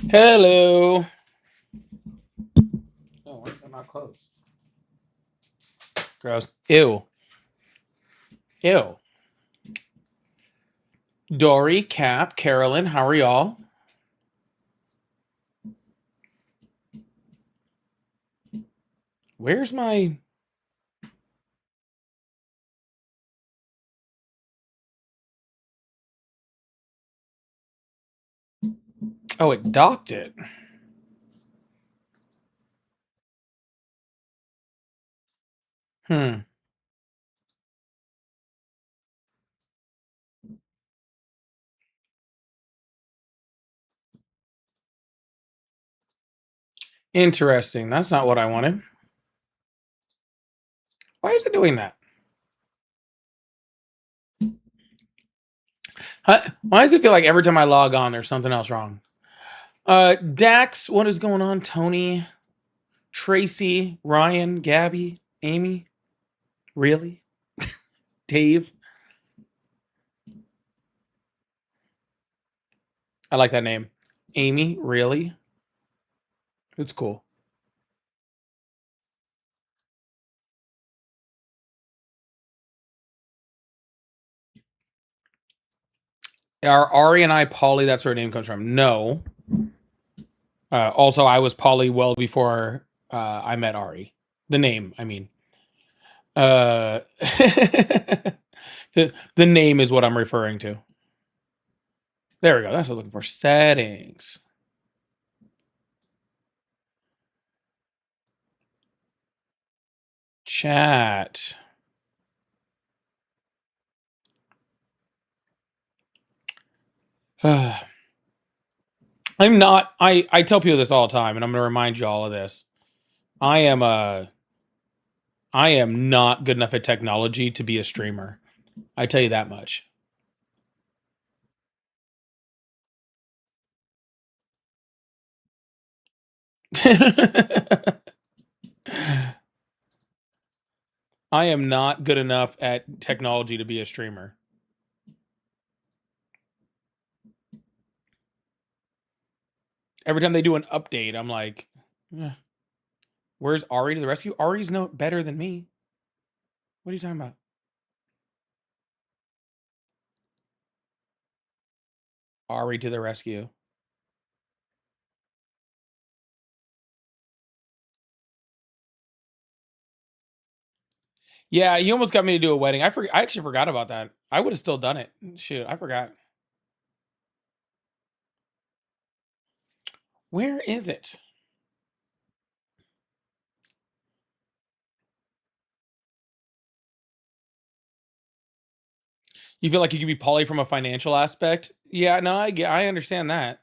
Hello. Oh, why is that not closed? Gross. Ew. Ew. Dory, Cap, Carolyn, how are y'all? Where's my... Oh, it docked it. Hmm. Interesting. That's not what I wanted. Why is it doing that? Why does it feel like every time I log on, there's something else wrong? Dax, what is going on? Tony, Tracy, Ryan, Gabby, Amy, really? Dave. I like that name. Amy, really? It's cool. Are Ari and I Polly? That's where her name comes from. No. Also, I was Polly well before I met Ari. The name, I mean. The name is what I'm referring to. There we go. That's what I'm looking for. Settings. Chat. I'm not. I tell people this all the time, and I'm going to remind you all of this. I am I am not good enough at technology to be a streamer. I tell you that much. I am not good enough at technology to be a streamer. Every time they do an update, I'm like, eh, where's Ari to the rescue? Ari's no better than me. What are you talking about? Ari to the rescue. Yeah, you almost got me to do a wedding. I actually forgot about that. I would have still done it. Shoot, I forgot. Where is it? You feel like you could be Polly from a financial aspect? Yeah, no, I understand that.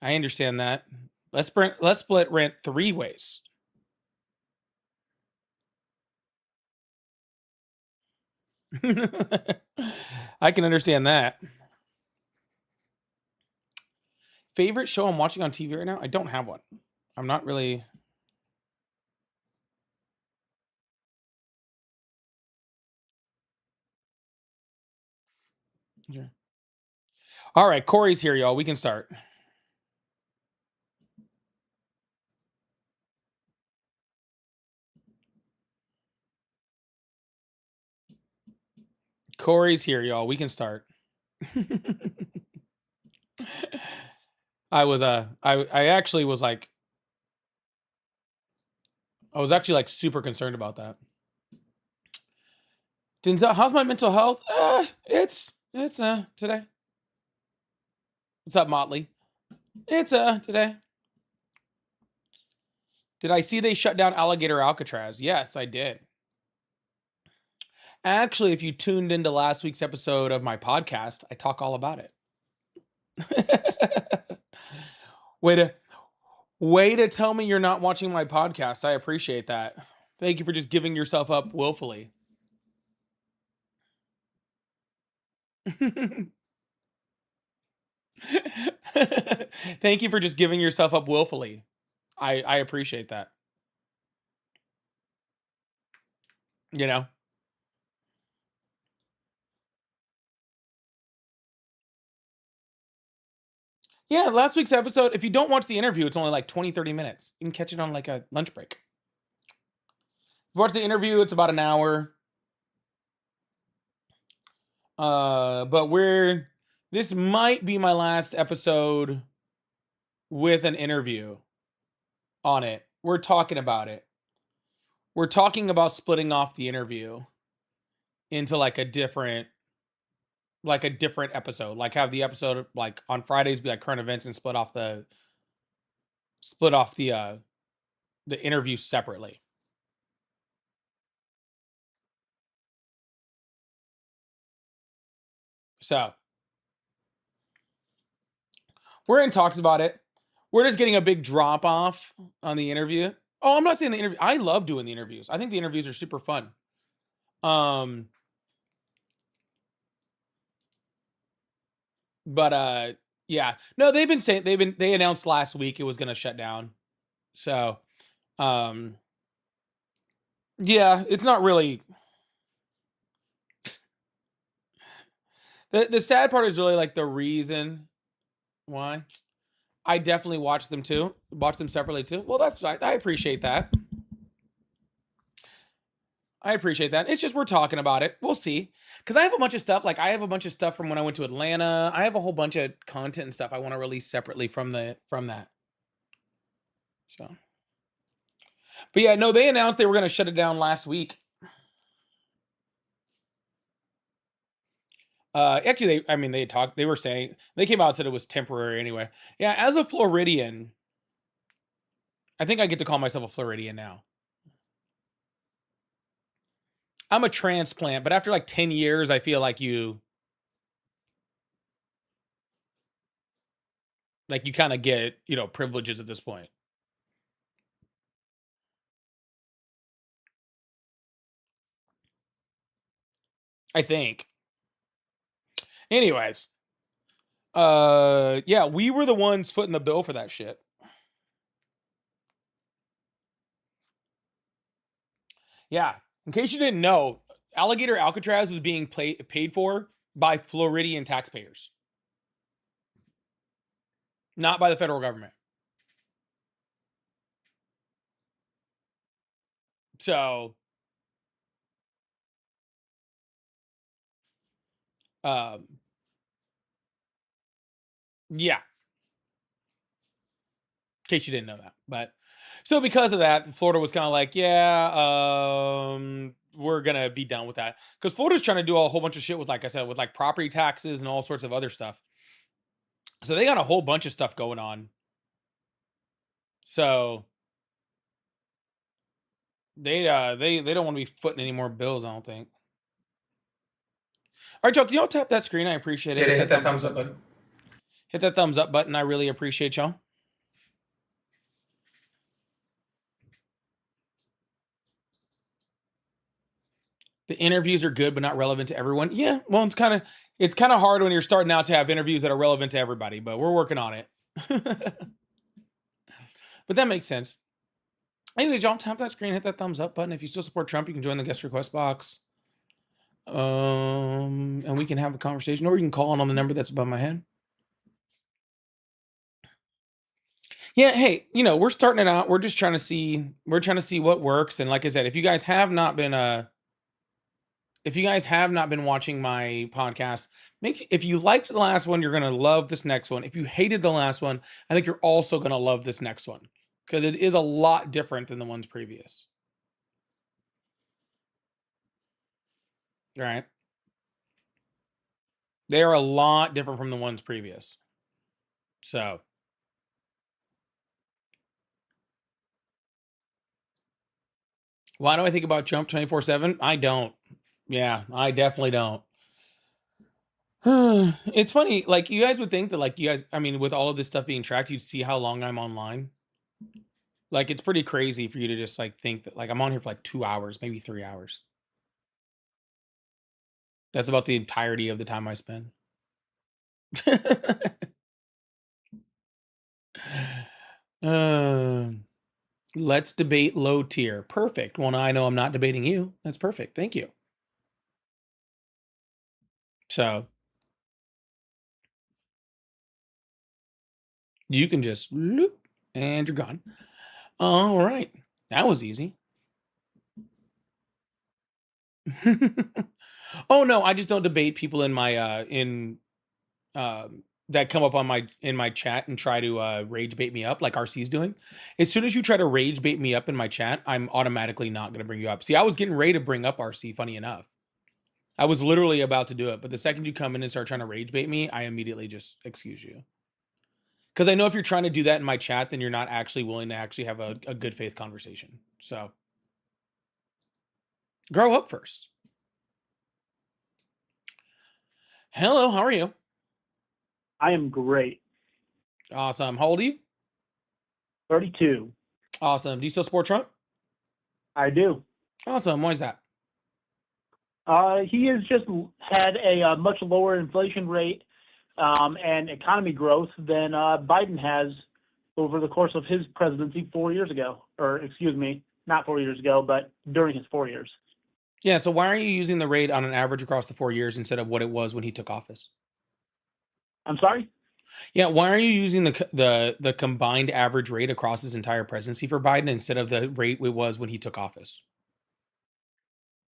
I understand that. Let's split rent 3 ways. I can understand that. Favorite show I'm watching on TV right now? I don't have one. I'm not really. Yeah. All right, Corey's here, y'all. We can start. Corey's here, y'all. We can start. I actually was like, I was actually like super concerned about that. Denzel, how's my mental health? It's today. What's up, Motley? It's today. Did I see they shut down Alligator Alcatraz? Yes, I did. Actually, if you tuned into last week's episode of my podcast, I talk all about it. way to way to tell me you're not watching my podcast. I appreciate that. Thank you for just giving yourself up willfully. Thank you for just giving yourself up willfully. I appreciate that. You know? Yeah, last week's episode, if you don't watch the interview, it's only like 20, 30 minutes. You can catch it on like a lunch break. If you watch the interview, it's about an hour. But this might be my last episode with an interview on it. We're talking about it. We're talking about splitting off the interview into like a different episode. Like have the episode like on Fridays be like current events and split off the interview separately. So we're in talks about it. We're just getting a big drop off on the interview. Oh, I'm not saying the interview. I love doing the interviews. I think the interviews are super fun. Um, but yeah. No, they announced last week it was gonna shut down. So um yeah, it's not really the sad part is really like the reason why. I definitely watch them too. Watch them separately too. Well, that's I appreciate that. I appreciate that. It's just we're talking about it. We'll see. Because I have a bunch of stuff. Like I have a bunch of stuff from when I went to Atlanta. I have a whole bunch of content and stuff I want to release separately from that. So, but yeah, no, they announced they were going to shut it down last week. Actually, they talked. They were saying they came out and said it was temporary anyway. Yeah, as a Floridian, I think I get to call myself a Floridian now. I'm a transplant, but after like 10 years, I feel like you kind of get, privileges at this point. I think. Anyways, yeah, we were the ones footing the bill for that shit. Yeah. In case you didn't know, Alligator Alcatraz was being paid for by Floridian taxpayers, not by the federal government. So, um, yeah, in case you didn't know that. But so because of that, Florida was kind of like, yeah, we're gonna be done with that because Florida's trying to do a whole bunch of shit with, like I said, with like property taxes and all sorts of other stuff. So they got a whole bunch of stuff going on. So they don't want to be footing any more bills, I don't think. All right, Joe, can y'all tap that screen? I appreciate it. Hit that thumbs up button. Hit that thumbs up button. I really appreciate y'all. The interviews are good, but not relevant to everyone. Yeah, well, it's kind of hard when you're starting out to have interviews that are relevant to everybody, but we're working on it. But that makes sense. Anyways, y'all tap that screen, hit that thumbs up button. If you still support Trump, you can join the guest request box. And we can have a conversation, or you can call in on the number that's above my head. Yeah, hey, we're starting it out. We're just trying to see. We're trying to see what works. And like I said, if you guys have not been watching my podcast, if you liked the last one, you're gonna love this next one. If you hated the last one, I think you're also gonna love this next one because it is a lot different than the ones previous. All right, they are a lot different from the ones previous. So, why do I think about Trump 24/7? I don't. Yeah, I definitely don't. It's funny, like you guys would think that, like you guys, with all of this stuff being tracked, you'd see how long I'm online. Like it's pretty crazy for you to just like think that like I'm on here for like 2 hours, maybe 3 hours. That's about the entirety of the time I spend. Um, let's debate low tier. Perfect. Well, now I know I'm not debating you. That's perfect. Thank you. So You can just loop, and you're gone. All right. That was easy. Oh no, I just don't debate people in my that come up on my chat and try to rage bait me up like RC's doing. As soon as you try to rage bait me up in my chat, I'm automatically not going to bring you up. See, I was getting ready to bring up RC, funny enough. I was literally about to do it, but the second you come in and start trying to rage bait me, I immediately just excuse you. Because I know if you're trying to do that in my chat, then you're not actually willing to actually have a good faith conversation. So grow up first. Hello, how are you? I am great. Awesome. How old are you? 32. Awesome. Do you still support Trump? I do. Awesome. Why is that? He has just had a much lower inflation rate and economy growth than Biden has over the course of his presidency 4 years ago. Or, excuse me, not 4 years ago, but during his 4 years. Yeah, so why are you using the rate on an average across the 4 years instead of what it was when he took office? I'm sorry? Yeah, why are you using the combined average rate across his entire presidency for Biden instead of the rate it was when he took office?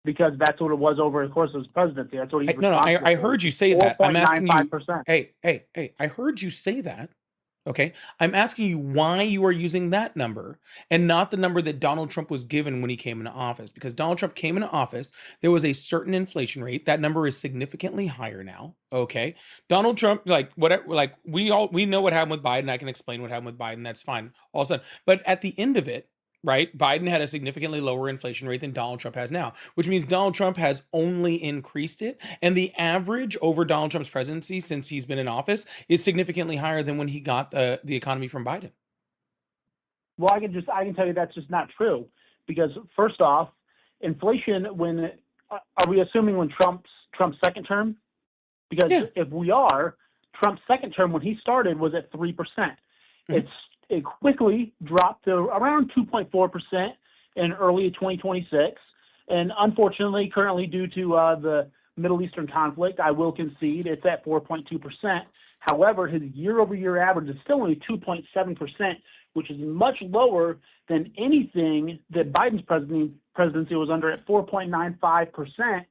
Because that's what it was over the course of his presidency. That's what he's No, responsible I for. heard you say that. I'm asking you. 4.95%. Hey, I heard you say that. Okay. I'm asking you why you are using that number and not the number that Donald Trump was given when he came into office. Because Donald Trump came into office, there was a certain inflation rate. That number is significantly higher now. Okay. Donald Trump, like whatever, like we know what happened with Biden. I can explain what happened with Biden. That's fine. All of a sudden. But at the end of it, right, Biden had a significantly lower inflation rate than Donald Trump has now, which means Donald Trump has only increased it. And the average over Donald Trump's presidency since he's been in office is significantly higher than when he got the economy from Biden. Well, I can tell you that's just not true. Because first off, inflation are we assuming when Trump's second term? Because Yeah. if we are, Trump's second term when he started was at 3%. Mhm. It quickly dropped to around 2.4% in early 2026, and unfortunately, currently due to the Middle Eastern conflict, I will concede it's at 4.2%. However, his year-over-year average is still only 2.7%, which is much lower than anything that Biden's presidency was under at 4.95%,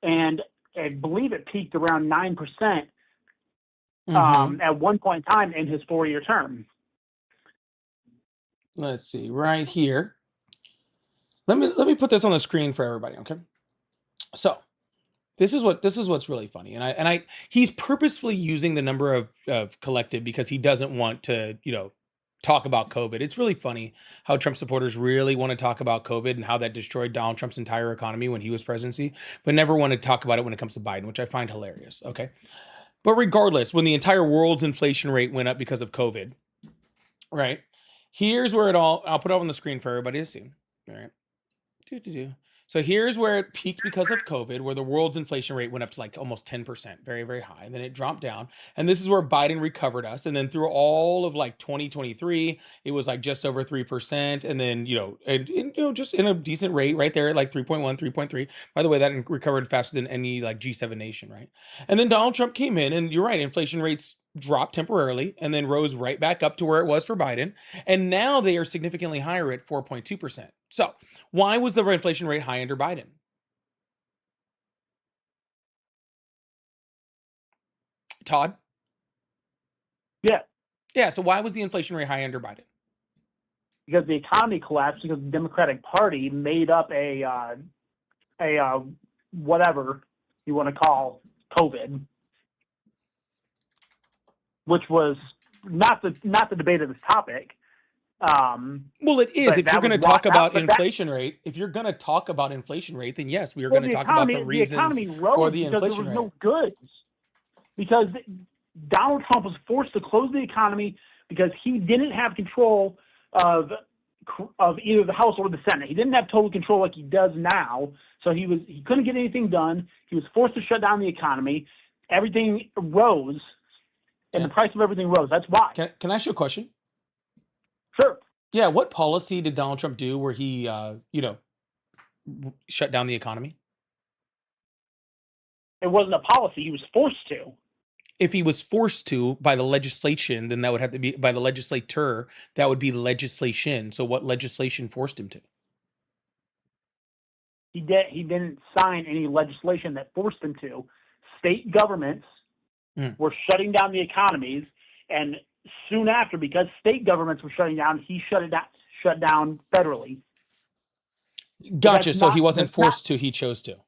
and I believe it peaked around 9% at one point in time in his 4-year term. Let's see right here. Let me put this on the screen for everybody. Okay. So this is what's really funny, and I he's purposefully using the number of collective because he doesn't want to talk about COVID. It's really funny how Trump supporters really want to talk about COVID and how that destroyed Donald Trump's entire economy when he was presidency, but never want to talk about it when it comes to Biden, which I find hilarious. Okay. But regardless, when the entire world's inflation rate went up because of COVID, right? Here's where I'll put it on the screen for everybody to see. All right. So here's where it peaked because of COVID, where the world's inflation rate went up to like almost 10%, very, very high. And then it dropped down. And this is where Biden recovered us. And then through all of like 2023, it was like just over 3%. And then, just in a decent rate right there, like 3.1, 3.3. By the way, that recovered faster than any like G7 nation, right? And then Donald Trump came in, and you're right, inflation rates dropped temporarily and then rose right back up to where it was for Biden. And now they are significantly higher at 4.2%. So why was the inflation rate high under Biden? Todd? Yeah. Yeah, so why was the inflation rate high under Biden? Because the economy collapsed because the Democratic Party made up a whatever you want to call COVID, which was not the debate of this topic. Well, it is. If you're going to talk about inflation rate, then yes, we are going to talk about the reasons for the inflation rate. There was no goods. Because Donald Trump was forced to close the economy because he didn't have control of either the House or the Senate. He didn't have total control like he does now. So he couldn't get anything done. He was forced to shut down the economy. Everything rose, and the price of everything rose. That's why. Can I ask you a question? Sure. Yeah. What policy did Donald Trump do where he, shut down the economy? It wasn't a policy. He was forced to. If he was forced to by the legislation, then that would have to be by the legislator. That would be legislation. So what legislation forced him to? He didn't sign any legislation that forced him to. State governments were shutting down the economies, and soon after, because state governments were shutting down, he shut down federally. Gotcha. So he wasn't forced to; he chose to.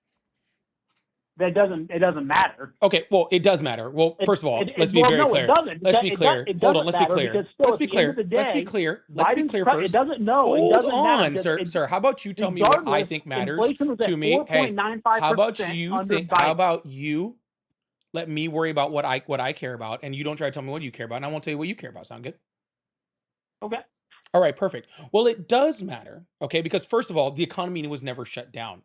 It doesn't matter. Okay, well, it does matter. Well, first of all, let's be very clear. Let's be clear. Hold on, let's be clear. Let's be clear. Let's be clear. Let's be clear first. It doesn't know. Hold on, sir. How about you tell me what I think matters to me? Hey, how about you think? How about you let me worry about what I care about, and you don't try to tell me what you care about, and I won't tell you what you care about. Sound good? Okay. All right, perfect. Well, it does matter, okay? Because first of all, the economy was never shut down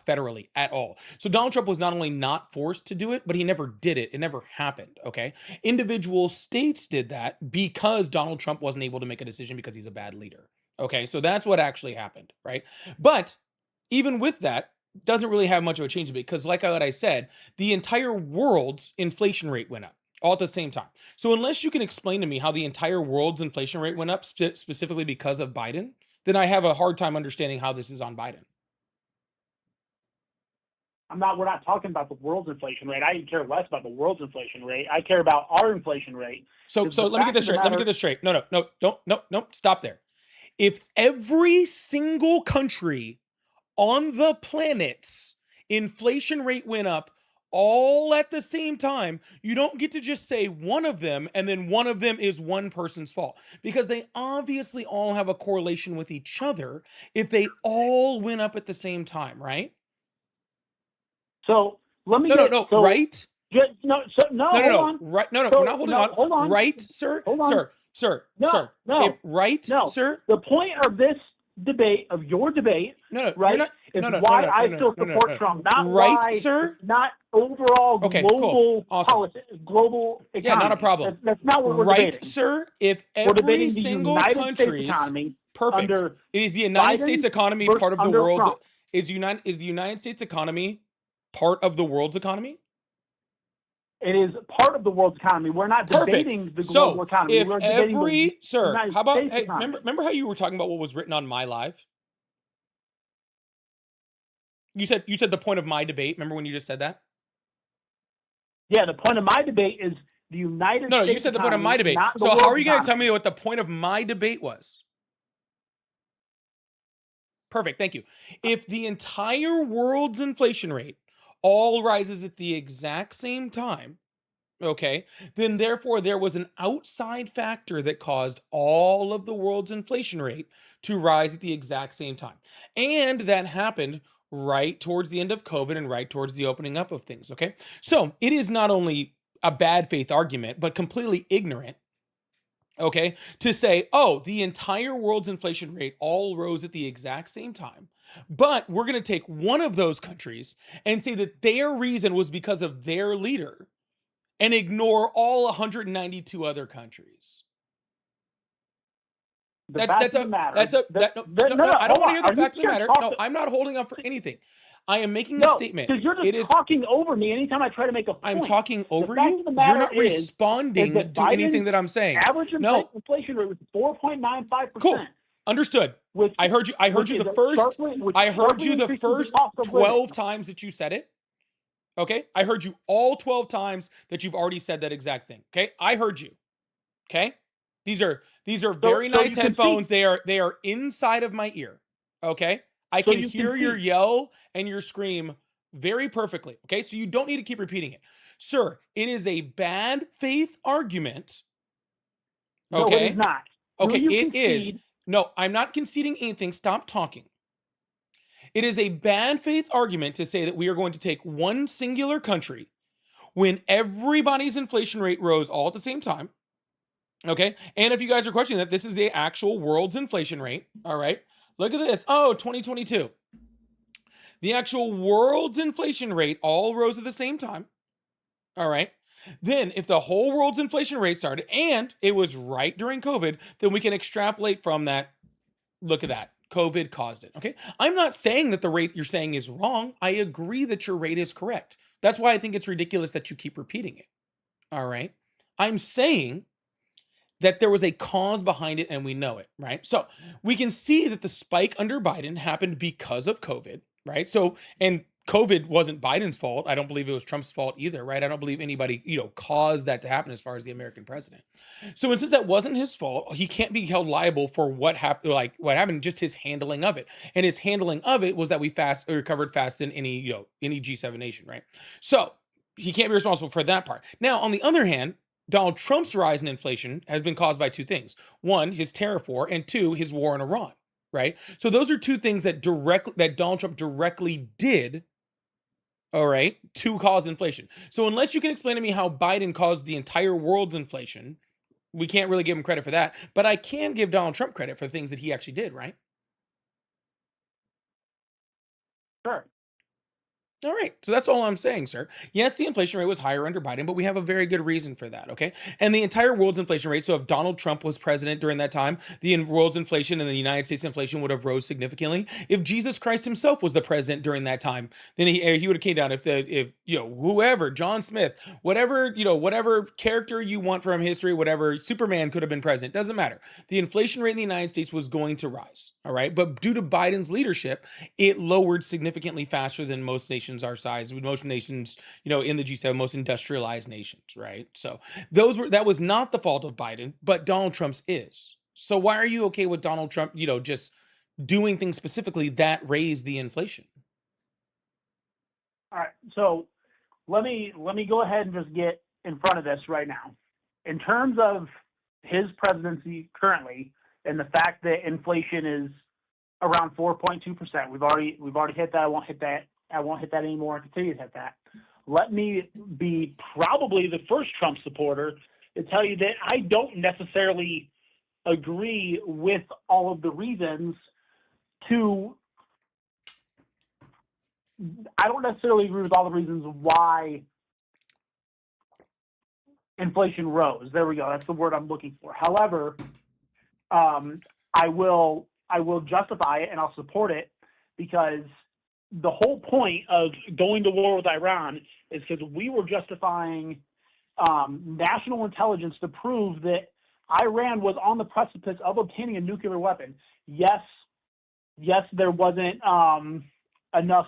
federally at all. So Donald Trump was not only not forced to do it, but he never did it. It never happened, okay? Individual states did that because Donald Trump wasn't able to make a decision because he's a bad leader, okay? So that's what actually happened, right? But even with that, doesn't really have much of a change because like what I said, the entire world's inflation rate went up all at the same time. So unless you can explain to me how the entire world's inflation rate went up specifically because of Biden, then I have a hard time understanding how this is on Biden. We're not talking about the world's inflation rate. I care less about the world's inflation rate. I care about our inflation rate. So let me get this straight. Let me get this straight. No, don't stop there. If every single country on the planet's inflation rate went up all at the same time, you don't get to just say one of them and then one of them is one person's fault, because they obviously all have a correlation with each other if they all went up at the same time, right? So let me right? Hold on. Right? No, we're not holding on. Hold on. Right, sir? Hold on. Sir. No. Right, no. Sir? The point of this debate, of your debate, right, is why I still support Trump. Not right, why, sir? Not overall global politics, global economy. Yeah, not a problem. That's not what we're debating. Right, sir? If every single country's economy, perfect. Is the United States economy part of the world's? Is the United States economy part of the world's economy? It is part of the world's economy. We're not debating the global economy. If we're debating how about remember how you were talking about what was written on my live? You said the point of my debate. Remember when you just said that? Yeah, the point of my debate is the United States. No, you said the point of my debate. So how are you going to tell me what the point of my debate was? Perfect. Thank you. If the entire world's inflation rate all rises at the exact same time, okay, then therefore there was an outside factor that caused all of the world's inflation rate to rise at the exact same time. And that happened right towards the end of COVID and right towards the opening up of things, okay? So it is not only a bad faith argument, but completely ignorant, okay, to say, oh, the entire world's inflation rate all rose at the exact same time, but we're going to take one of those countries and say that their reason was because of their leader and ignore all 192 other countries. I don't want to hear the fact of the matter. No, I'm not holding up for anything. I am making a statement. Because you're just talking over me anytime I try to make a point. I'm talking over you? You're not responding to anything that I'm saying. Average inflation rate was 4.95%. Cool. Understood. I heard you the first 12 times that you said it. Okay? I heard you all 12 times that you've already said that exact thing. Okay? I heard you. Okay? These are very nice headphones. They are inside of my ear. Okay? I can hear your yell and your scream very perfectly. Okay? So you don't need to keep repeating it. Sir, it is a bad faith argument. Okay? No, it is not. Okay, it is. No, I'm not conceding anything. Stop talking. It is a bad faith argument to say that we are going to take one singular country when everybody's inflation rate rose all at the same time. Okay. And if you guys are questioning that, this is the actual world's inflation rate. All right. Look at this. Oh, 2022. The actual world's inflation rate all rose at the same time. All right. Then if the whole world's inflation rate started and it was right during COVID, then we can extrapolate from that. Look at that. COVID caused it. Okay. I'm not saying that the rate you're saying is wrong. I agree that your rate is correct. That's why I think it's ridiculous that you keep repeating it. All right. I'm saying that there was a cause behind it and we know it, right? So we can see that the spike under Biden happened because of COVID, right? So, and COVID wasn't Biden's fault. I don't believe it was Trump's fault either, right? I don't believe anybody, caused that to happen as far as the American president. So, and since that wasn't his fault, he can't be held liable for what happened, like what happened, just his handling of it. And his handling of it was that we recovered fast in any G7 nation, right? So he can't be responsible for that part. Now, on the other hand, Donald Trump's rise in inflation has been caused by two things. One, his tariff war, and two, his war in Iran, right? So those are two things that Donald Trump directly did, all right, to cause inflation. So unless you can explain to me how Biden caused the entire world's inflation, we can't really give him credit for that. But I can give Donald Trump credit for the things that he actually did, right? Sure. All right. So that's all I'm saying, sir. Yes, the inflation rate was higher under Biden, but we have a very good reason for that. Okay. And the entire world's inflation rate. So if Donald Trump was president during that time, the world's inflation and the United States inflation would have rose significantly. If Jesus Christ himself was the president during that time, then he would have came down. If whoever, John Smith, whatever character you want from history, whatever, Superman could have been president, doesn't matter. The inflation rate in the United States was going to rise. All right. But due to Biden's leadership, it lowered significantly faster than most nations our size, with most nations, in the G7, most industrialized nations, right? So that was not the fault of Biden, but Donald Trump's is. So why are you okay with Donald Trump, just doing things specifically that raised the inflation? All right. So let me go ahead and just get in front of this right now. In terms of his presidency currently, and the fact that inflation is around 4.2%, we've already hit that. I won't hit that anymore. I continue to hit that. Let me be probably the first Trump supporter to tell you that I don't necessarily agree with all of the reasons I don't necessarily agree with all the reasons why inflation rose. There we go. That's the word I'm looking for. However, I will justify it and I'll support it, because the whole point of going to war with Iran is because we were justifying national intelligence to prove that Iran was on the precipice of obtaining a nuclear weapon. Yes, there wasn't enough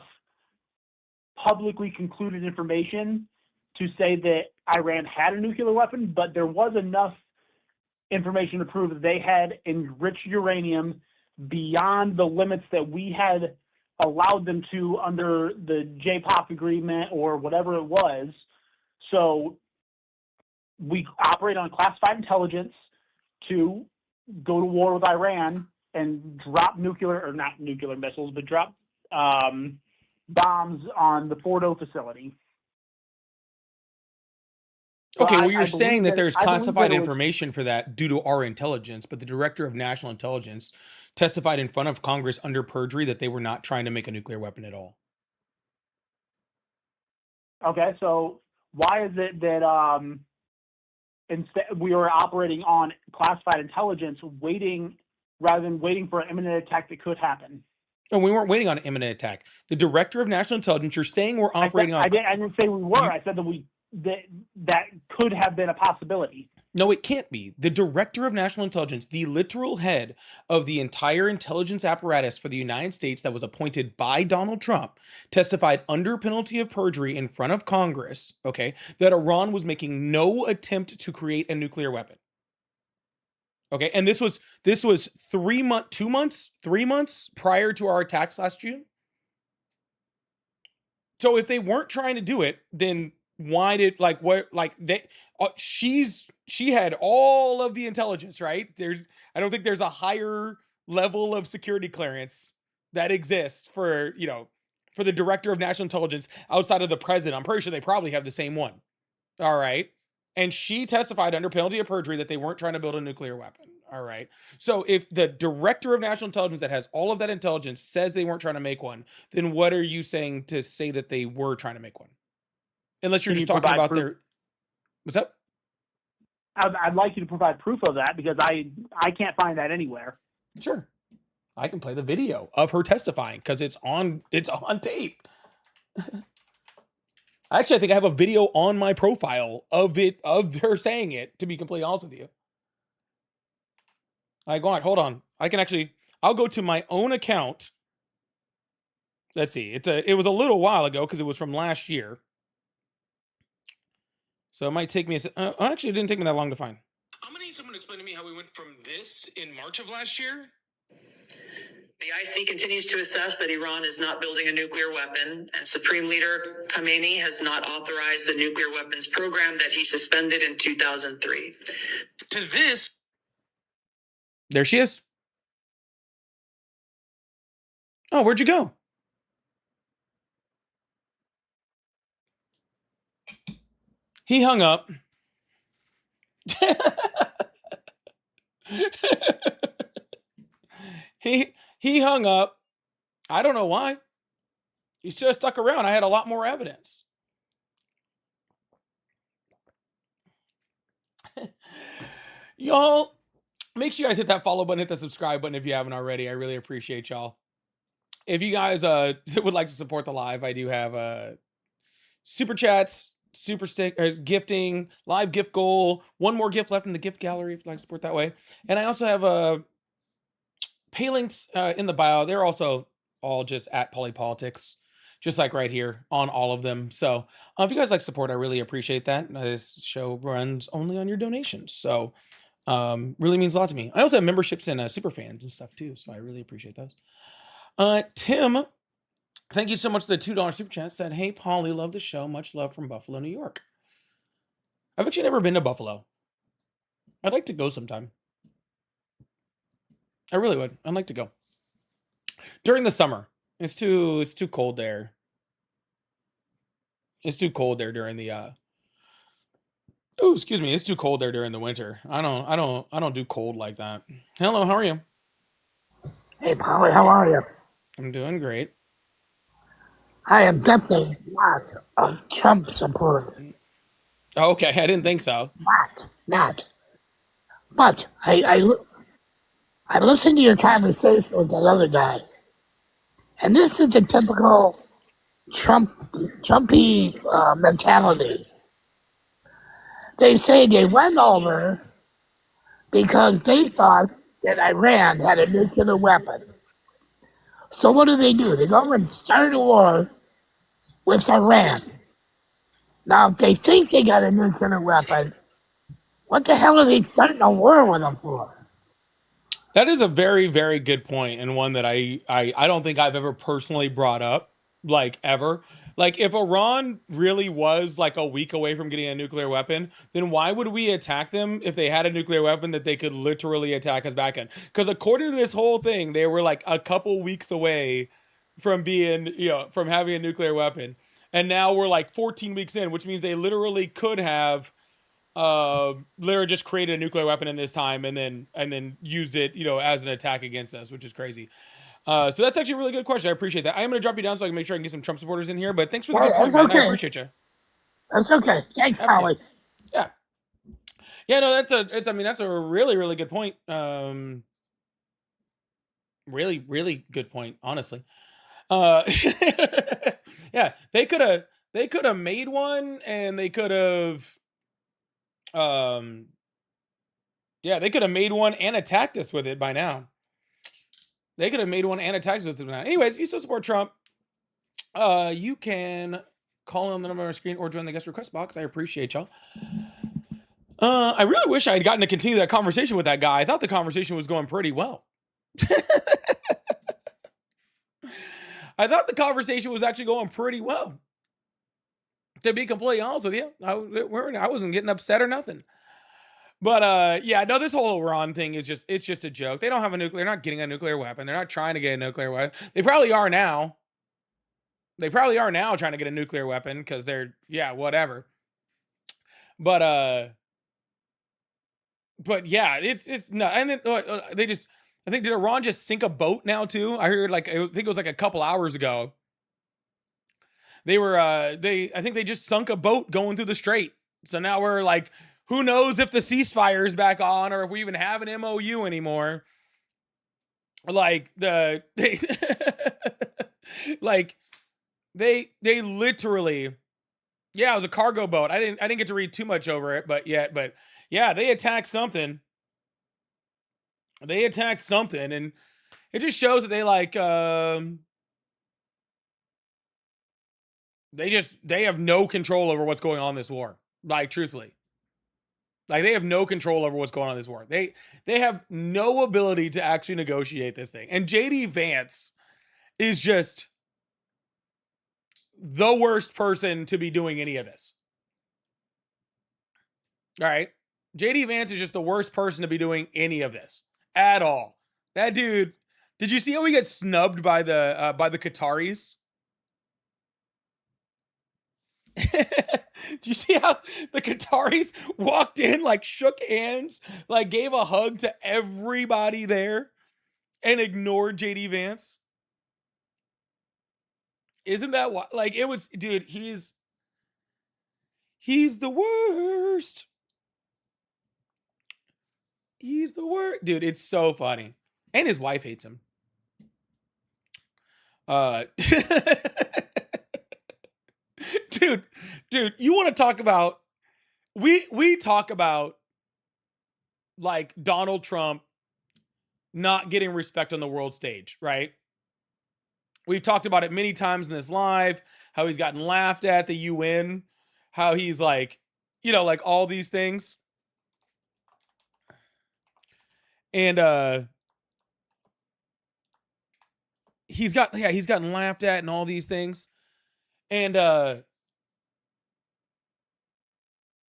publicly concluded information to say that Iran had a nuclear weapon, but there was enough information to prove that they had enriched uranium beyond the limits that we had allowed them to under the JPOC agreement or whatever it was. So we operate on classified intelligence to go to war with Iran and drop not nuclear missiles, but drop bombs on the Fordo facility. Okay, well, you're saying that there's classified information for that due to our intelligence, but the director of national intelligence testified in front of Congress under perjury that they were not trying to make a nuclear weapon at all. Okay, so why is it that instead we were operating on classified intelligence, rather than waiting for an imminent attack that could happen? And we weren't waiting on an imminent attack. The director of national intelligence, you're saying we're operating on... I didn't say we were. I said that could have been a possibility. No, it can't be. The director of national intelligence, the literal head of the entire intelligence apparatus for the United States that was appointed by Donald Trump, testified under penalty of perjury in front of Congress, okay, that Iran was making no attempt to create a nuclear weapon. Okay, and this was 3 months prior to our attacks last June. So if they weren't trying to do it, then why did she had all of the intelligence, right? I don't think there's a higher level of security clearance that exists for the director of national intelligence outside of the president. I'm pretty sure they probably have the same one. All right. And she testified under penalty of perjury that they weren't trying to build a nuclear weapon. All right. So if the director of national intelligence that has all of that intelligence says they weren't trying to make one, then what are you saying to say that they were trying to make one? Unless you're just talking about their... What's up? I'd like you to provide proof of that, because I can't find that anywhere. Sure. I can play the video of her testifying because it's on tape. Actually, I think I have a video on my profile of her saying it, to be completely honest with you. Go on, hold on. I'll go to my own account. Let's see. It was a little while ago because it was from last year. So it might take me actually, it didn't take me that long to find. I'm gonna need someone to explain to me how we went from this in March of last year. The IC continues to assess that Iran is not building a nuclear weapon, and Supreme Leader Khamenei has not authorized the nuclear weapons program that he suspended in 2003. To this. There she is. Oh, where'd you go? He hung up. he hung up. I don't know why. He should have stuck around. I had a lot more evidence. Y'all, make sure you guys hit that follow button, hit the subscribe button if you haven't already. I really appreciate y'all. If you guys would like to support the live, I do have super chats, super stick, gifting, live gift goal, one more gift left in the gift gallery if you'd like to support that way. And I also have pay links in the bio. They're also all just at Polypolitics, just like right here on all of them. So if you guys like support, I really appreciate that. This show runs only on your donations. So really means a lot to me. I also have memberships and super fans and stuff too. So I really appreciate those. Tim, thank you so much for the $2 super chat. Said, hey, Polly, love the show. Much love from Buffalo, New York. I've actually never been to Buffalo. I'd like to go sometime. I really would. I'd like to go. During the summer. It's too cold there. It's too cold there during the excuse me. It's too cold there during the winter. I don't do cold like that. Hello, how are you? Hey, Polly, how are you? I'm doing great. I am definitely not a Trump supporter. Okay, I didn't think so. Not. But I listened to your conversation with that other guy, and this is the typical Trumpy mentality. They say they went over because they thought that Iran had a nuclear weapon. So what do? They go over and start a war with Iran. Now, if they think they got a nuclear weapon, what the hell are they starting a war with them for? That is a very, very good point, and one that I don't think I've ever personally brought up, like ever. Like, if Iran really was like a week away from getting a nuclear weapon, then why would we attack them if they had a nuclear weapon that they could literally attack us back in? Because according to this whole thing, they were like a couple weeks away from being, from having a nuclear weapon. And now we're like 14 weeks in, which means they literally could have literally just created a nuclear weapon in this time and then used it, as an attack against us, which is crazy. So that's actually a really good question. I appreciate that. I am going to drop you down so I can make sure I can get some Trump supporters in here. But thanks for the good point, man. Okay. I appreciate you. That's okay. Thanks, Polly. Yeah. Yeah, no, that's a really, really good point. Really, really good point, honestly. Yeah, they could have made one, and they could have they could have made one and attacked us with it by now. They could have made one and attacked us with it by now. Anyways, if you still support Trump, you can call on the number on the screen or join the guest request box. I appreciate y'all. I really wish I had gotten to continue that conversation with that guy. I thought the conversation was going pretty well. I thought the conversation was actually going pretty well. To be completely honest with you, I wasn't getting upset or nothing. But yeah, no, this whole Iran thing is just a joke. They don't have they're not getting a nuclear weapon. They're not trying to get a nuclear weapon. They probably are now. They probably are now trying to get a nuclear weapon because they're, whatever. But yeah, it's no, and then they just, I think, did Iran just sink a boat now too? I heard I think it was like a couple hours ago. They were I think they just sunk a boat going through the strait. So now we're like, who knows if the ceasefire is back on or if we even have an MOU anymore. Like they like they literally Yeah, it was a cargo boat. I didn't get to read too much over it, but yeah, they attacked something. They attacked something, and it just shows that they like they have no control over what's going on in this war. Like, truthfully. Like, they have no control over what's going on in this war. They have no ability to actually negotiate this thing. And JD Vance is just the worst person to be doing any of this. All right. JD Vance is just the worst person to be doing any of this at all. That dude, did you see how he gets snubbed by the Qataris? Do you see how the Qataris walked in, like shook hands, like gave a hug to everybody there and ignored JD Vance? Isn't that what, like, it was, dude, he's the worst. He's the worst. Dude, it's so funny. And his wife hates him. Dude, you want to talk about, we talk about like Donald Trump not getting respect on the world stage, right? We've talked about it many times in this live, how he's gotten laughed at the UN, how he's like, like all these things. And he's gotten laughed at and all these things. And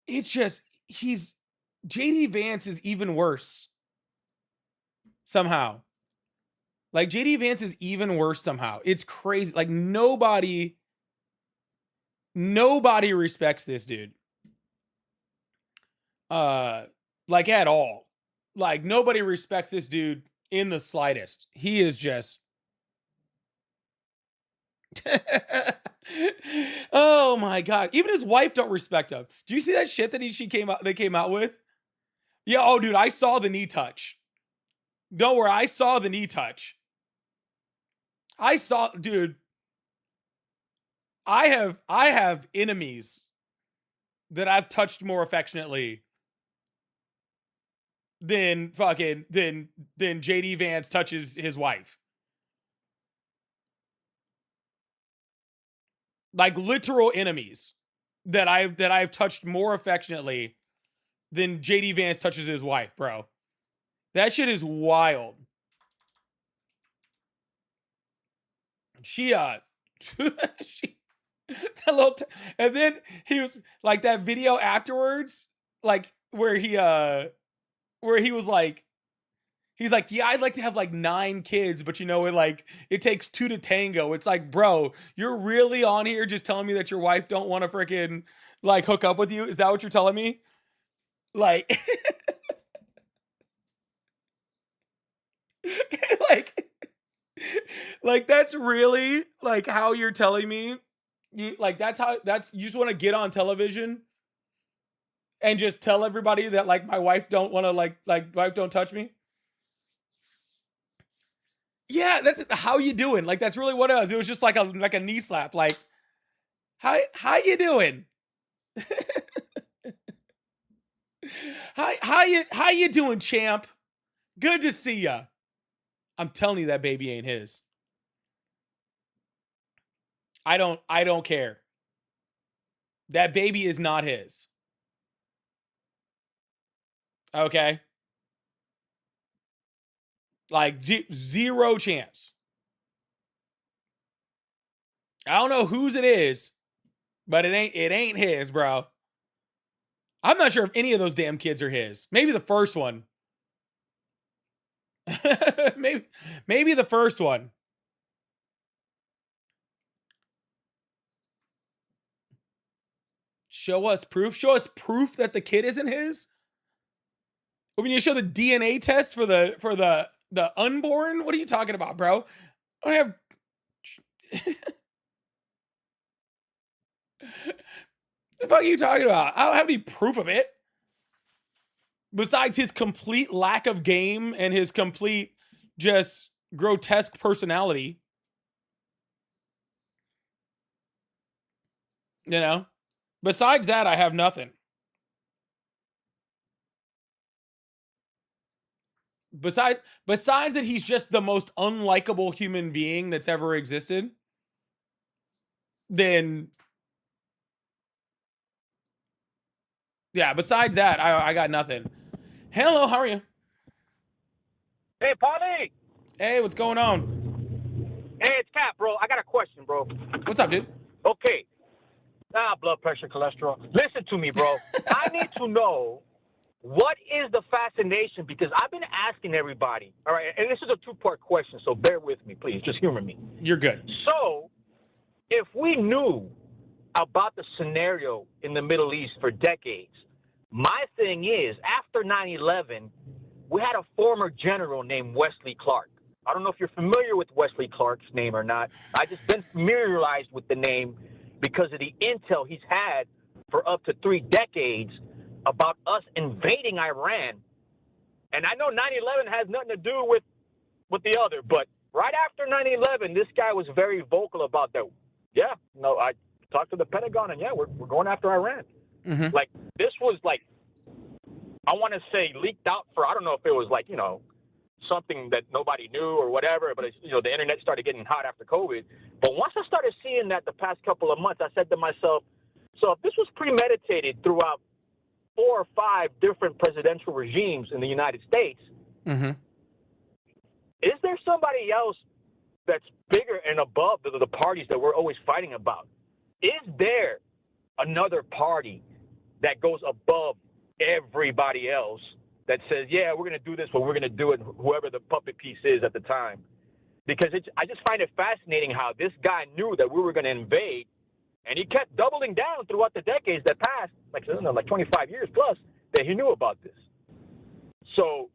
it's just, JD Vance is even worse somehow. Like, JD Vance is even worse somehow. It's crazy. Like, nobody respects this dude. Like, at all. Like, nobody respects this dude in the slightest. He is just oh my god. Even his wife don't respect him. Do you see that shit that they came out with? Yeah, oh dude, I saw the knee touch. Don't worry, I saw the knee touch. Dude. I have enemies that I've touched more affectionately than JD Vance touches his wife. Like, literal enemies that I've touched more affectionately than JD Vance touches his wife, bro. That shit is wild. She she that little and then he was like, that video afterwards, like where he was like, he's like, yeah, I'd like to have like 9 kids, but it takes 2 to tango. It's like, bro, you're really on here just telling me that your wife don't want to freaking like hook up with you? Is that what you're telling me? Like, like that's really like how you're telling me? You just want to get on television and just tell everybody that like my wife don't want to like wife don't touch me? Yeah, that's how you doing? Like, that's really what it was. It was just like a knee slap. Like, how you doing? How you doing, champ? Good to see ya. I'm telling you, that baby ain't his. I don't care. That baby is not his. Okay? Like, zero chance. I don't know whose it is, but it ain't his, bro. I'm not sure if any of those damn kids are his. Maybe the first one. maybe the first one. Show us proof. Show us proof that the kid isn't his. We need to show the DNA test for the unborn. What are you talking about, bro? I have. The fuck are you talking about? I don't have any proof of it. Besides his complete lack of game and his complete just grotesque personality. You know? Besides that, I have nothing. Besides that he's just the most unlikable human being that's ever existed, then yeah, besides that, I got nothing. Hello, how are you? Hey, Paulie! Hey, what's going on? Hey, it's Cap, bro. I got a question, bro. What's up, dude? Okay. Blood pressure, cholesterol. Listen to me, bro. I need to know what is the fascination, because I've been asking everybody, all right, and this is a two-part question, so bear with me, please. Just humor me. You're good. So, if we knew about the scenario in the Middle East for decades, my thing is, after 9/11, we had a former general named Wesley Clark. I don't know if you're familiar with Wesley Clark's name or not. I just been familiarized with the name because of the intel he's had for up to 3 decades about us invading Iran. And I know 9/11 has nothing to do with the other, but right after 9/11, this guy was very vocal about that. Yeah, no, I talked to the Pentagon, and yeah, we're going after Iran. Mm-hmm. Like, this was like, I want to say leaked out for, I don't know if it was like, something that nobody knew or whatever, but the internet started getting hot after COVID. But once I started seeing that the past couple of months, I said to myself, so if this was premeditated throughout 4 or 5 different presidential regimes in the United States, Mm-hmm. is there somebody else that's bigger and above the parties that we're always fighting about? Is there another party that goes above everybody else that says, yeah, we're going to do this, but we're going to do it whoever the puppet piece is at the time? Because I just find it fascinating how this guy knew that we were going to invade, and he kept doubling down throughout the decades that passed, like 25 years plus, that he knew about this. So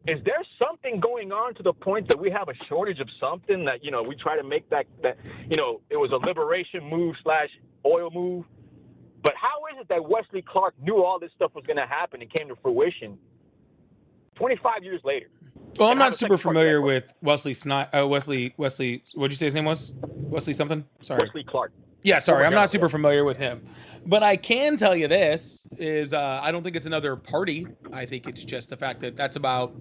is there something going on to the point that we have a shortage of something that, we try to make that it was a liberation move / oil move? But how is it that Wesley Clark knew all this stuff was going to happen and came to fruition 25 years later? Well, I'm not super familiar with Wesley Wesley, what'd you say his name was? Wesley something? Sorry. Wesley Clark. Yeah, sorry, I'm not super familiar with him. But I can tell you this, is I don't think it's another party. I think it's just the fact that that's about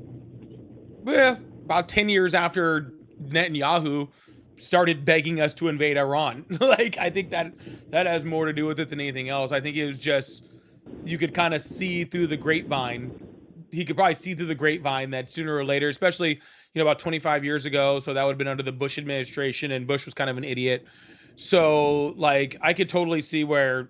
10 years after Netanyahu started begging us to invade Iran. Like, I think that has more to do with it than anything else. I think it was just, you could kind of see through the grapevine. He could probably see through the grapevine that sooner or later, especially, about 25 years ago. So that would have been under the Bush administration, and Bush was kind of an idiot. So, like, I could totally see where,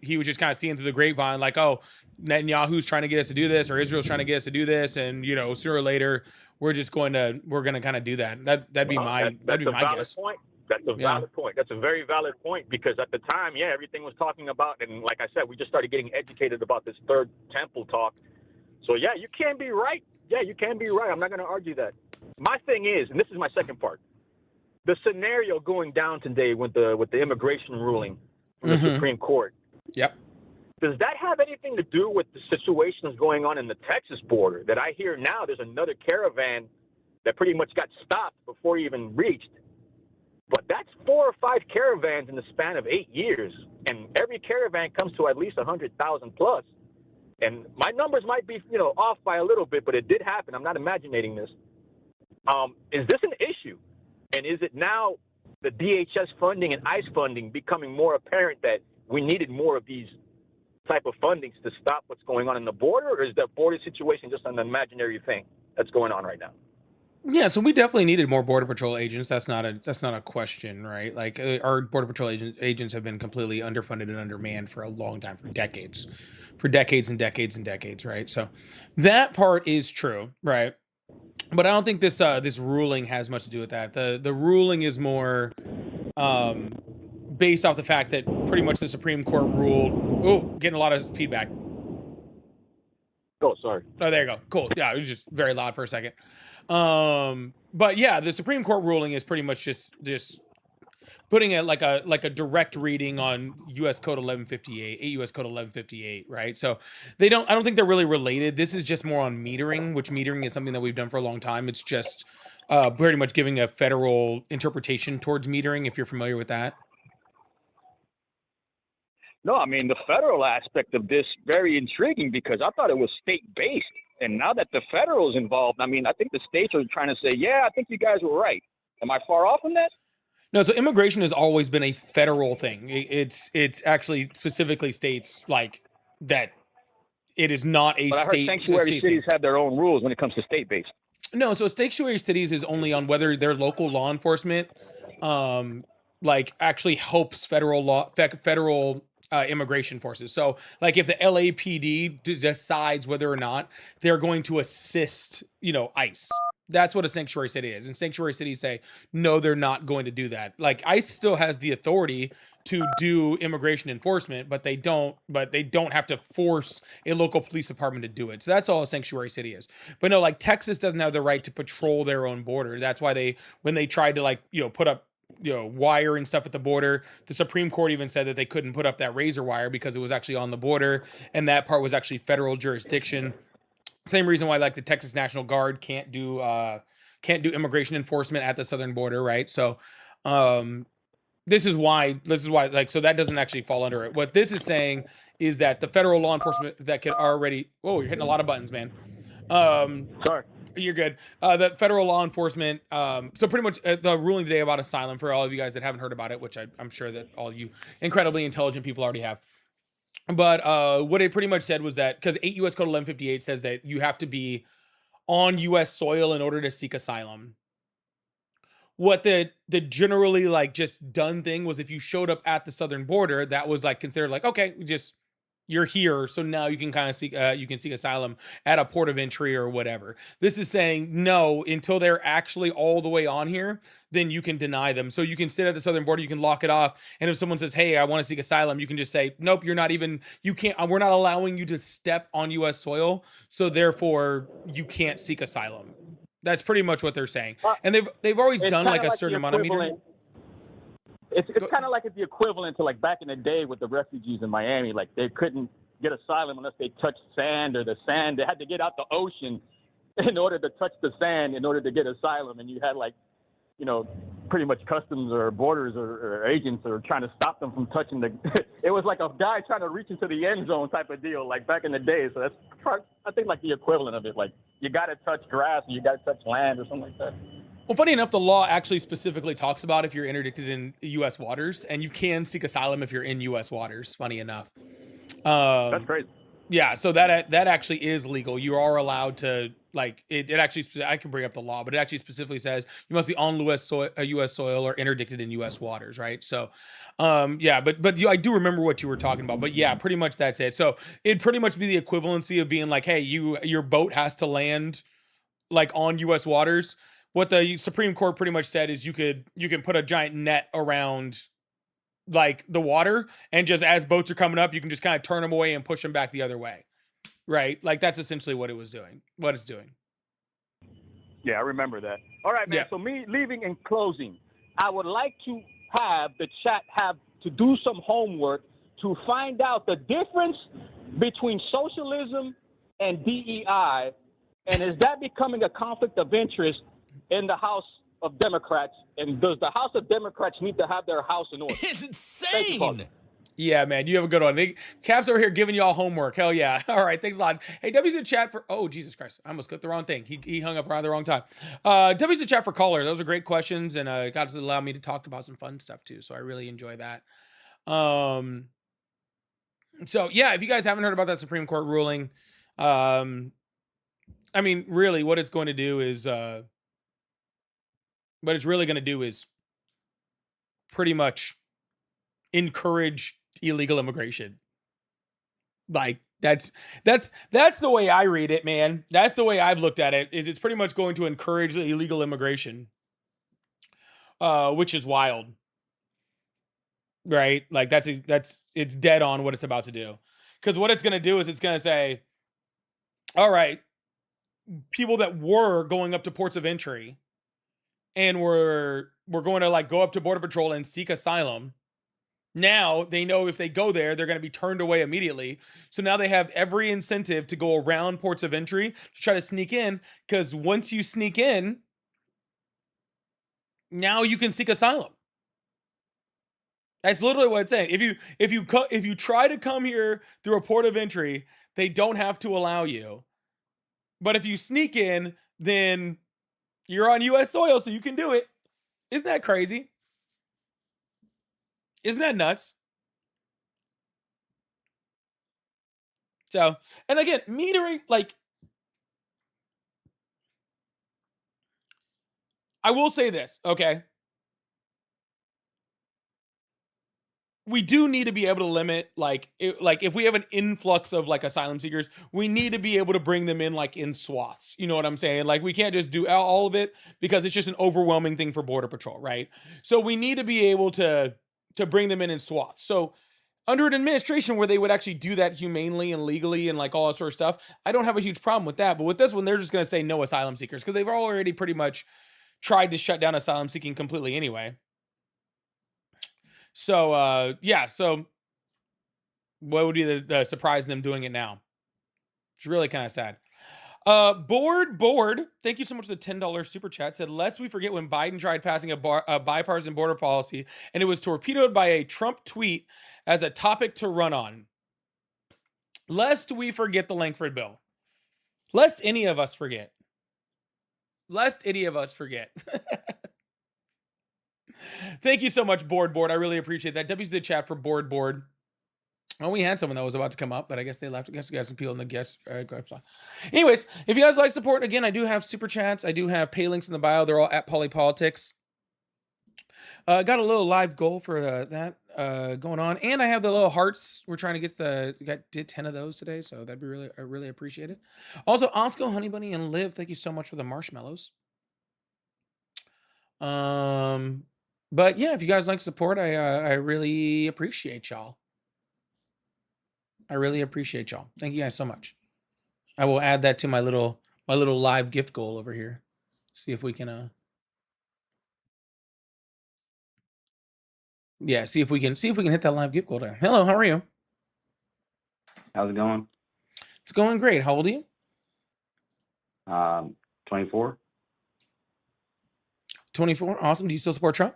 he was just kind of seeing through the grapevine, like, oh, Netanyahu's trying to get us to do this, or Israel's trying to get us to do this, and, sooner or later, we're going to kind of do that. That'd be my guess. Point. That's a valid point. That's a very valid point, because at the time, everything was talking about, and like I said, we just started getting educated about this third temple talk. So you can be right. Yeah, you can be right. I'm not going to argue that. My thing is, and this is my second part, the scenario going down today with the immigration ruling from the Supreme Court. Yep. Does that have anything to do with the situations going on in the Texas border? That I hear now there's another caravan that pretty much got stopped before it even reached. But that's 4 or 5 caravans in the span of 8 years, and every caravan comes to at least 100,000 plus. And my numbers might be, off by a little bit, but it did happen. I'm not imagining this. Is this an issue? And is it now the DHS funding and ICE funding becoming more apparent that we needed more of these type of fundings to stop what's going on in the border, or is that border situation just an imaginary thing that's going on right now? Yeah, so we definitely needed more Border Patrol agents. That's not a question, right? Like, our Border Patrol agents have been completely underfunded and undermanned for a long time, for decades and decades and decades, right? So that part is true, right? But I don't think this ruling has much to do with that. The ruling is more based off the fact that pretty much the Supreme Court ruled. Oh, getting a lot of feedback. Oh, sorry. Oh, there you go. Cool. Yeah, it was just very loud for a second. But yeah, the Supreme Court ruling is pretty much just putting it like a direct reading on U.S. Code 1158, 8 U.S. Code 1158, right? So I don't think they're really related. This is just more on metering, which metering is something that we've done for a long time. It's just pretty much giving a federal interpretation towards metering, if you're familiar with that. No, I mean, the federal aspect of this, very intriguing, because I thought it was state-based. And now that the federal is involved, I mean, I think the states are trying to say, yeah, I think you guys were right. Am I far off on that? No, so immigration has always been a federal thing. It's actually specifically states like that. It is not a But I heard sanctuary state cities thing. have their own rules when it comes to state-based. No, so sanctuary cities is only on whether their local law enforcement, like actually helps federal immigration forces. So, like if the LAPD decides whether or not they're going to assist, ICE. That's what a sanctuary city is. And sanctuary cities say, no, they're not going to do that. Like ICE still has the authority to do immigration enforcement, but they don't have to force a local police department to do it. So that's all a sanctuary city is. But no, like Texas doesn't have the right to patrol their own border. That's why when they tried to put up wire and stuff at the border, the Supreme Court even said that they couldn't put up that razor wire because it was actually on the border, and that part was actually federal jurisdiction. Same reason why like the Texas National Guard can't do immigration enforcement at the southern border, right? So this is why like, so that doesn't actually fall under it. What this is saying is that the federal law enforcement that could already, whoa, you're hitting a lot of buttons, man. Sorry. You're good. The federal law enforcement, so pretty much the ruling today about asylum, for all of you guys that haven't heard about it, which I'm sure that all you incredibly intelligent people already have. But what it pretty much said was that, because 8 U.S. Code 1158 says that you have to be on U.S. soil in order to seek asylum. What the generally like just done thing was, if you showed up at the southern border, that was like considered like, okay, you're here, so now you can kind of seek asylum at a port of entry or whatever. This is saying no, until they're actually all the way on here, then you can deny them. So you can sit at the southern border, you can lock it off, and if someone says, hey, I want to seek asylum, you can just say, nope, we're not allowing you to step on U.S. soil, so therefore you can't seek asylum. That's pretty much what they're saying. And they've always done like a certain amount of meter. It's kind of like the equivalent to like back in the day with the refugees in Miami. Like they couldn't get asylum unless they touched sand, or the sand. They had to get out the ocean in order to touch the sand in order to get asylum. And you had like, pretty much customs or borders or agents are trying to stop them from touching the. It was like a guy trying to reach into the end zone type of deal, like back in the day. So that's, I think, like the equivalent of it. Like you got to touch grass, or you got to touch land, or something like that. Well, funny enough, the law actually specifically talks about if you're interdicted in U.S. waters, and you can seek asylum if you're in U.S. waters. Funny enough, that's crazy. Yeah, so that actually is legal. You are allowed to, like, it actually, I can bring up the law, but it actually specifically says you must be on U.S. soil or interdicted in U.S. waters, right? So, yeah, but I do remember what you were talking about. But yeah, pretty much that's it. So it'd pretty much be the equivalency of being like, hey, your boat has to land like on U.S. waters. What the Supreme Court pretty much said is you can put a giant net around like the water, and just as boats are coming up, you can just kind of turn them away and push them back the other way, right? Like that's essentially what it's doing. Yeah, I remember that. All right, man. Yeah. So me leaving in closing, I would like to have the chat have to do some homework to find out the difference between socialism and DEI, and is that becoming a conflict of interest in the House of Democrats, and does the House of Democrats need to have their house in order? It's insane. Yeah, man, you have a good one. Cap's over here giving y'all homework. Hell yeah. All right, thanks a lot. Hey, W's in chat for, oh, Jesus Christ. I almost clicked the wrong thing. He hung up around the wrong time. W's in chat for caller. Those are great questions, and got to allow me to talk about some fun stuff too, so I really enjoy that. So yeah, if you guys haven't heard about that Supreme Court ruling, I mean, really what it's going to do is, what it's really going to do is pretty much encourage illegal immigration. Like that's the way I read it, man. That's the way I've looked at it, is it's pretty much going to encourage illegal immigration, which is wild, right? Like it's dead on what it's about to do. Because what it's going to do is it's going to say, all right, people that were going up to ports of entry and we're going to like go up to Border Patrol and seek asylum. Now they know if they go there, they're going to be turned away immediately. So now they have every incentive to go around ports of entry to try to sneak in, because once you sneak in, now you can seek asylum. That's literally what it's saying. If you try to come here through a port of entry, they don't have to allow you. But if you sneak in, then you're on U.S. soil, so you can do it. Isn't that crazy? Isn't that nuts? So, and again, metering, like, I will say this, okay? We do need to be able to limit, like if we have an influx of like asylum seekers, we need to be able to bring them in like in swaths. You know what I'm saying? Like we can't just do all of it because it's just an overwhelming thing for Border Patrol, right? So we need to be able to bring them in swaths. So under an administration where they would actually do that humanely and legally and like all that sort of stuff, I don't have a huge problem with that. But with this one, they're just going to say no asylum seekers because they've already pretty much tried to shut down asylum seeking completely anyway. So, yeah, so what would be the surprise in them doing it now? It's really kind of sad. Board, thank you so much for the $10 super chat. Said, lest we forget when Biden tried passing a bipartisan border policy and it was torpedoed by a Trump tweet as a topic to run on. Lest we forget the Langford bill. Lest any of us forget. Thank you so much, Board. I really appreciate that. W's the chat for Board. Oh, we had someone that was about to come up, but I guess they left. I guess we got some people in the guest. Anyways, if you guys like support, again, I do have super chats. I do have pay links in the bio. They're all at Polypolitics. Got a little live goal for that going on, and I have the little hearts. We're trying to get did 10 of those today, so that'd be really appreciate it. Also, Osco, Honey Bunny, and Liv, thank you so much for the marshmallows. But yeah, if you guys like support, I really appreciate y'all. Thank you guys so much. I will add that to my little live gift goal over here. See if we can see if we can hit that live gift goal there. Hello, how are you? How's it going? It's going great. How old are you? 24. 24. Awesome. Do you still support Trump?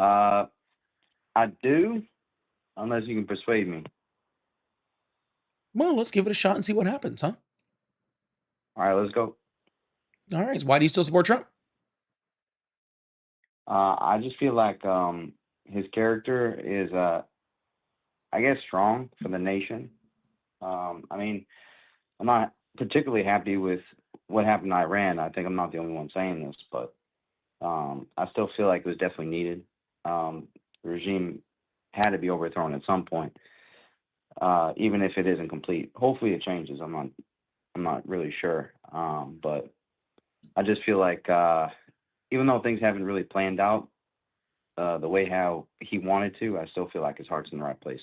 I do, unless you can persuade me. Well, let's give it a shot and see what happens, huh? All right, let's go. All right. Why do you still support Trump? I just feel like his character is, I guess, strong for the nation. I mean, I'm not particularly happy with what happened in Iran. I think I'm not the only one saying this, but I still feel like it was definitely needed. The regime had to be overthrown at some point, even if it isn't complete. Hopefully it changes. I'm not really sure, but I just feel like even though things haven't really planned out the way how he wanted to, I still feel like his heart's in the right place.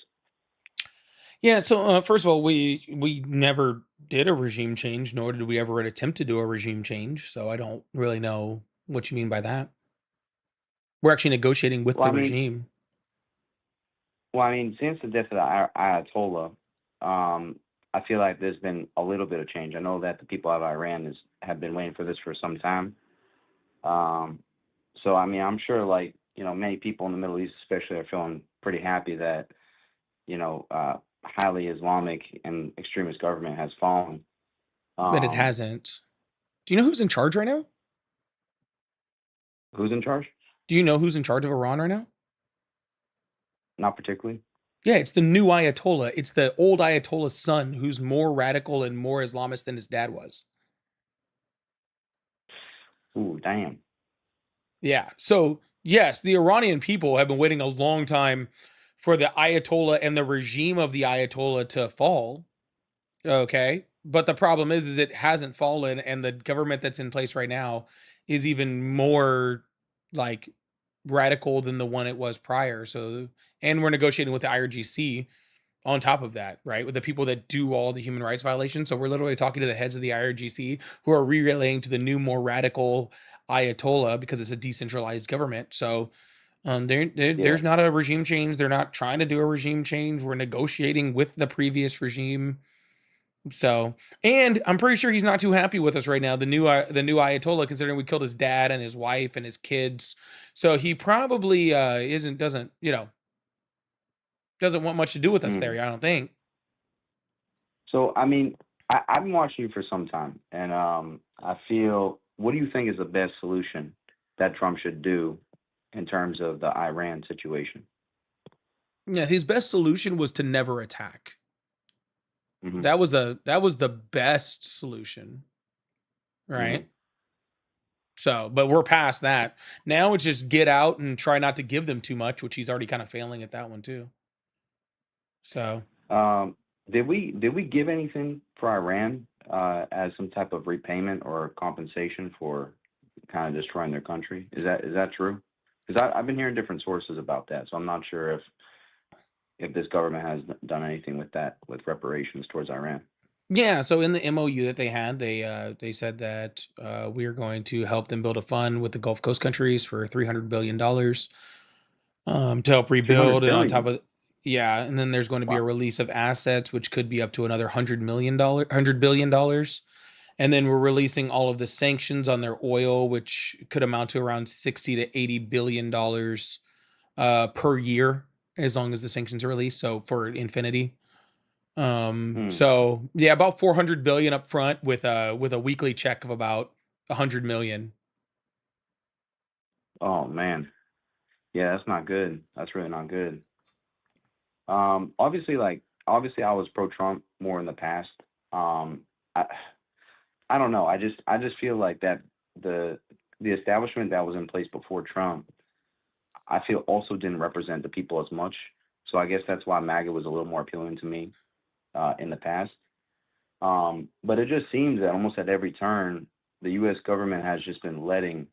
Yeah, so first of all, we never did a regime change, nor did we ever attempt to do a regime change. So I don't really know what you mean by that. We're actually negotiating with the regime. Well, I mean, since the death of the Ayatollah, I feel like there's been a little bit of change. I know that the people of Iran have been waiting for this for some time. So, I mean, I'm sure, like, many people in the Middle East especially are feeling pretty happy that, highly Islamic and extremist government has fallen. But it hasn't. Do you know who's in charge right now? Who's in charge? Do you know who's in charge of Iran right now? Not particularly. Yeah, it's the new Ayatollah. It's the old Ayatollah's son who's more radical and more Islamist than his dad was. Ooh, damn. Yeah. So, yes, the Iranian people have been waiting a long time for the Ayatollah and the regime of the Ayatollah to fall. Okay. But the problem is it hasn't fallen, and the government that's in place right now is even more like radical than the one it was prior. So, and we're negotiating with the IRGC on top of that, right? With the people that do all the human rights violations. So we're literally talking to the heads of the IRGC who are relaying to the new, more radical Ayatollah because it's a decentralized government. So there's not a regime change. They're not trying to do a regime change. We're negotiating with the previous regime. So, and I'm pretty sure he's not too happy with us right now. The new Ayatollah, considering we killed his dad and his wife and his kids, so he probably doesn't want much to do with us there. Mm. I don't think. So, I mean, I've been watching you for some time, and I feel, what do you think is the best solution that Trump should do in terms of the Iran situation? Yeah, his best solution was to never attack. Hmm. That was the best solution, Hmm. right? So, but we're past that. Now it's just get out and try not to give them too much, which he's already kind of failing at that one too. So, Um, did we give anything for Iran as some type of repayment or compensation for kind of destroying their country? Is that true? Because I've been hearing different sources about that, so I'm not sure if this government has done anything with that, with reparations towards Iran. yeah, so in the MOU that they had, they said that we are going to help them build a fund with the Gulf Coast countries for $300 billion to help rebuild, 300 and on top billion. of yeah, and then there's going to be a Wow. release of assets, which could be up to another $100 billion, and then we're releasing all of the sanctions on their oil, which could amount to around 60 to 80 billion dollars per year, as long as the sanctions are released. So for infinity. Hmm. So yeah, about 400 billion up front with a weekly check of about 100 million. Oh man. Yeah, that's not good. That's really not good. Obviously, I was pro-Trump more in the past. I I don't know. I just feel like that the the establishment that was in place before Trump, I feel also didn't represent the people as much. So I guess that's why MAGA was a little more appealing to me in the past. But it just seems that almost at every turn, the U.S. government has just letting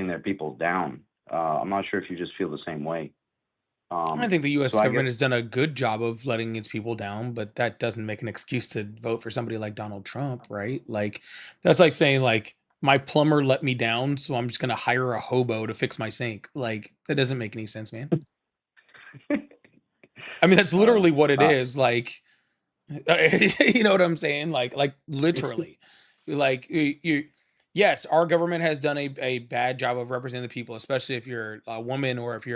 their people down. I'm not sure if you just feel the same way. I Um, think the US so I guess. government has done a good job of letting its people down, but that doesn't make an excuse to vote for somebody like Donald Trump, right? Like that's like saying like my plumber let me down, so I'm just going to hire a hobo to fix my sink. Like that doesn't make any sense, man. I mean, that's uh, literally what it uh, is. Like you know what I'm saying? Like literally, like yes, our government has done a bad job of representing the people, especially if you're a woman or if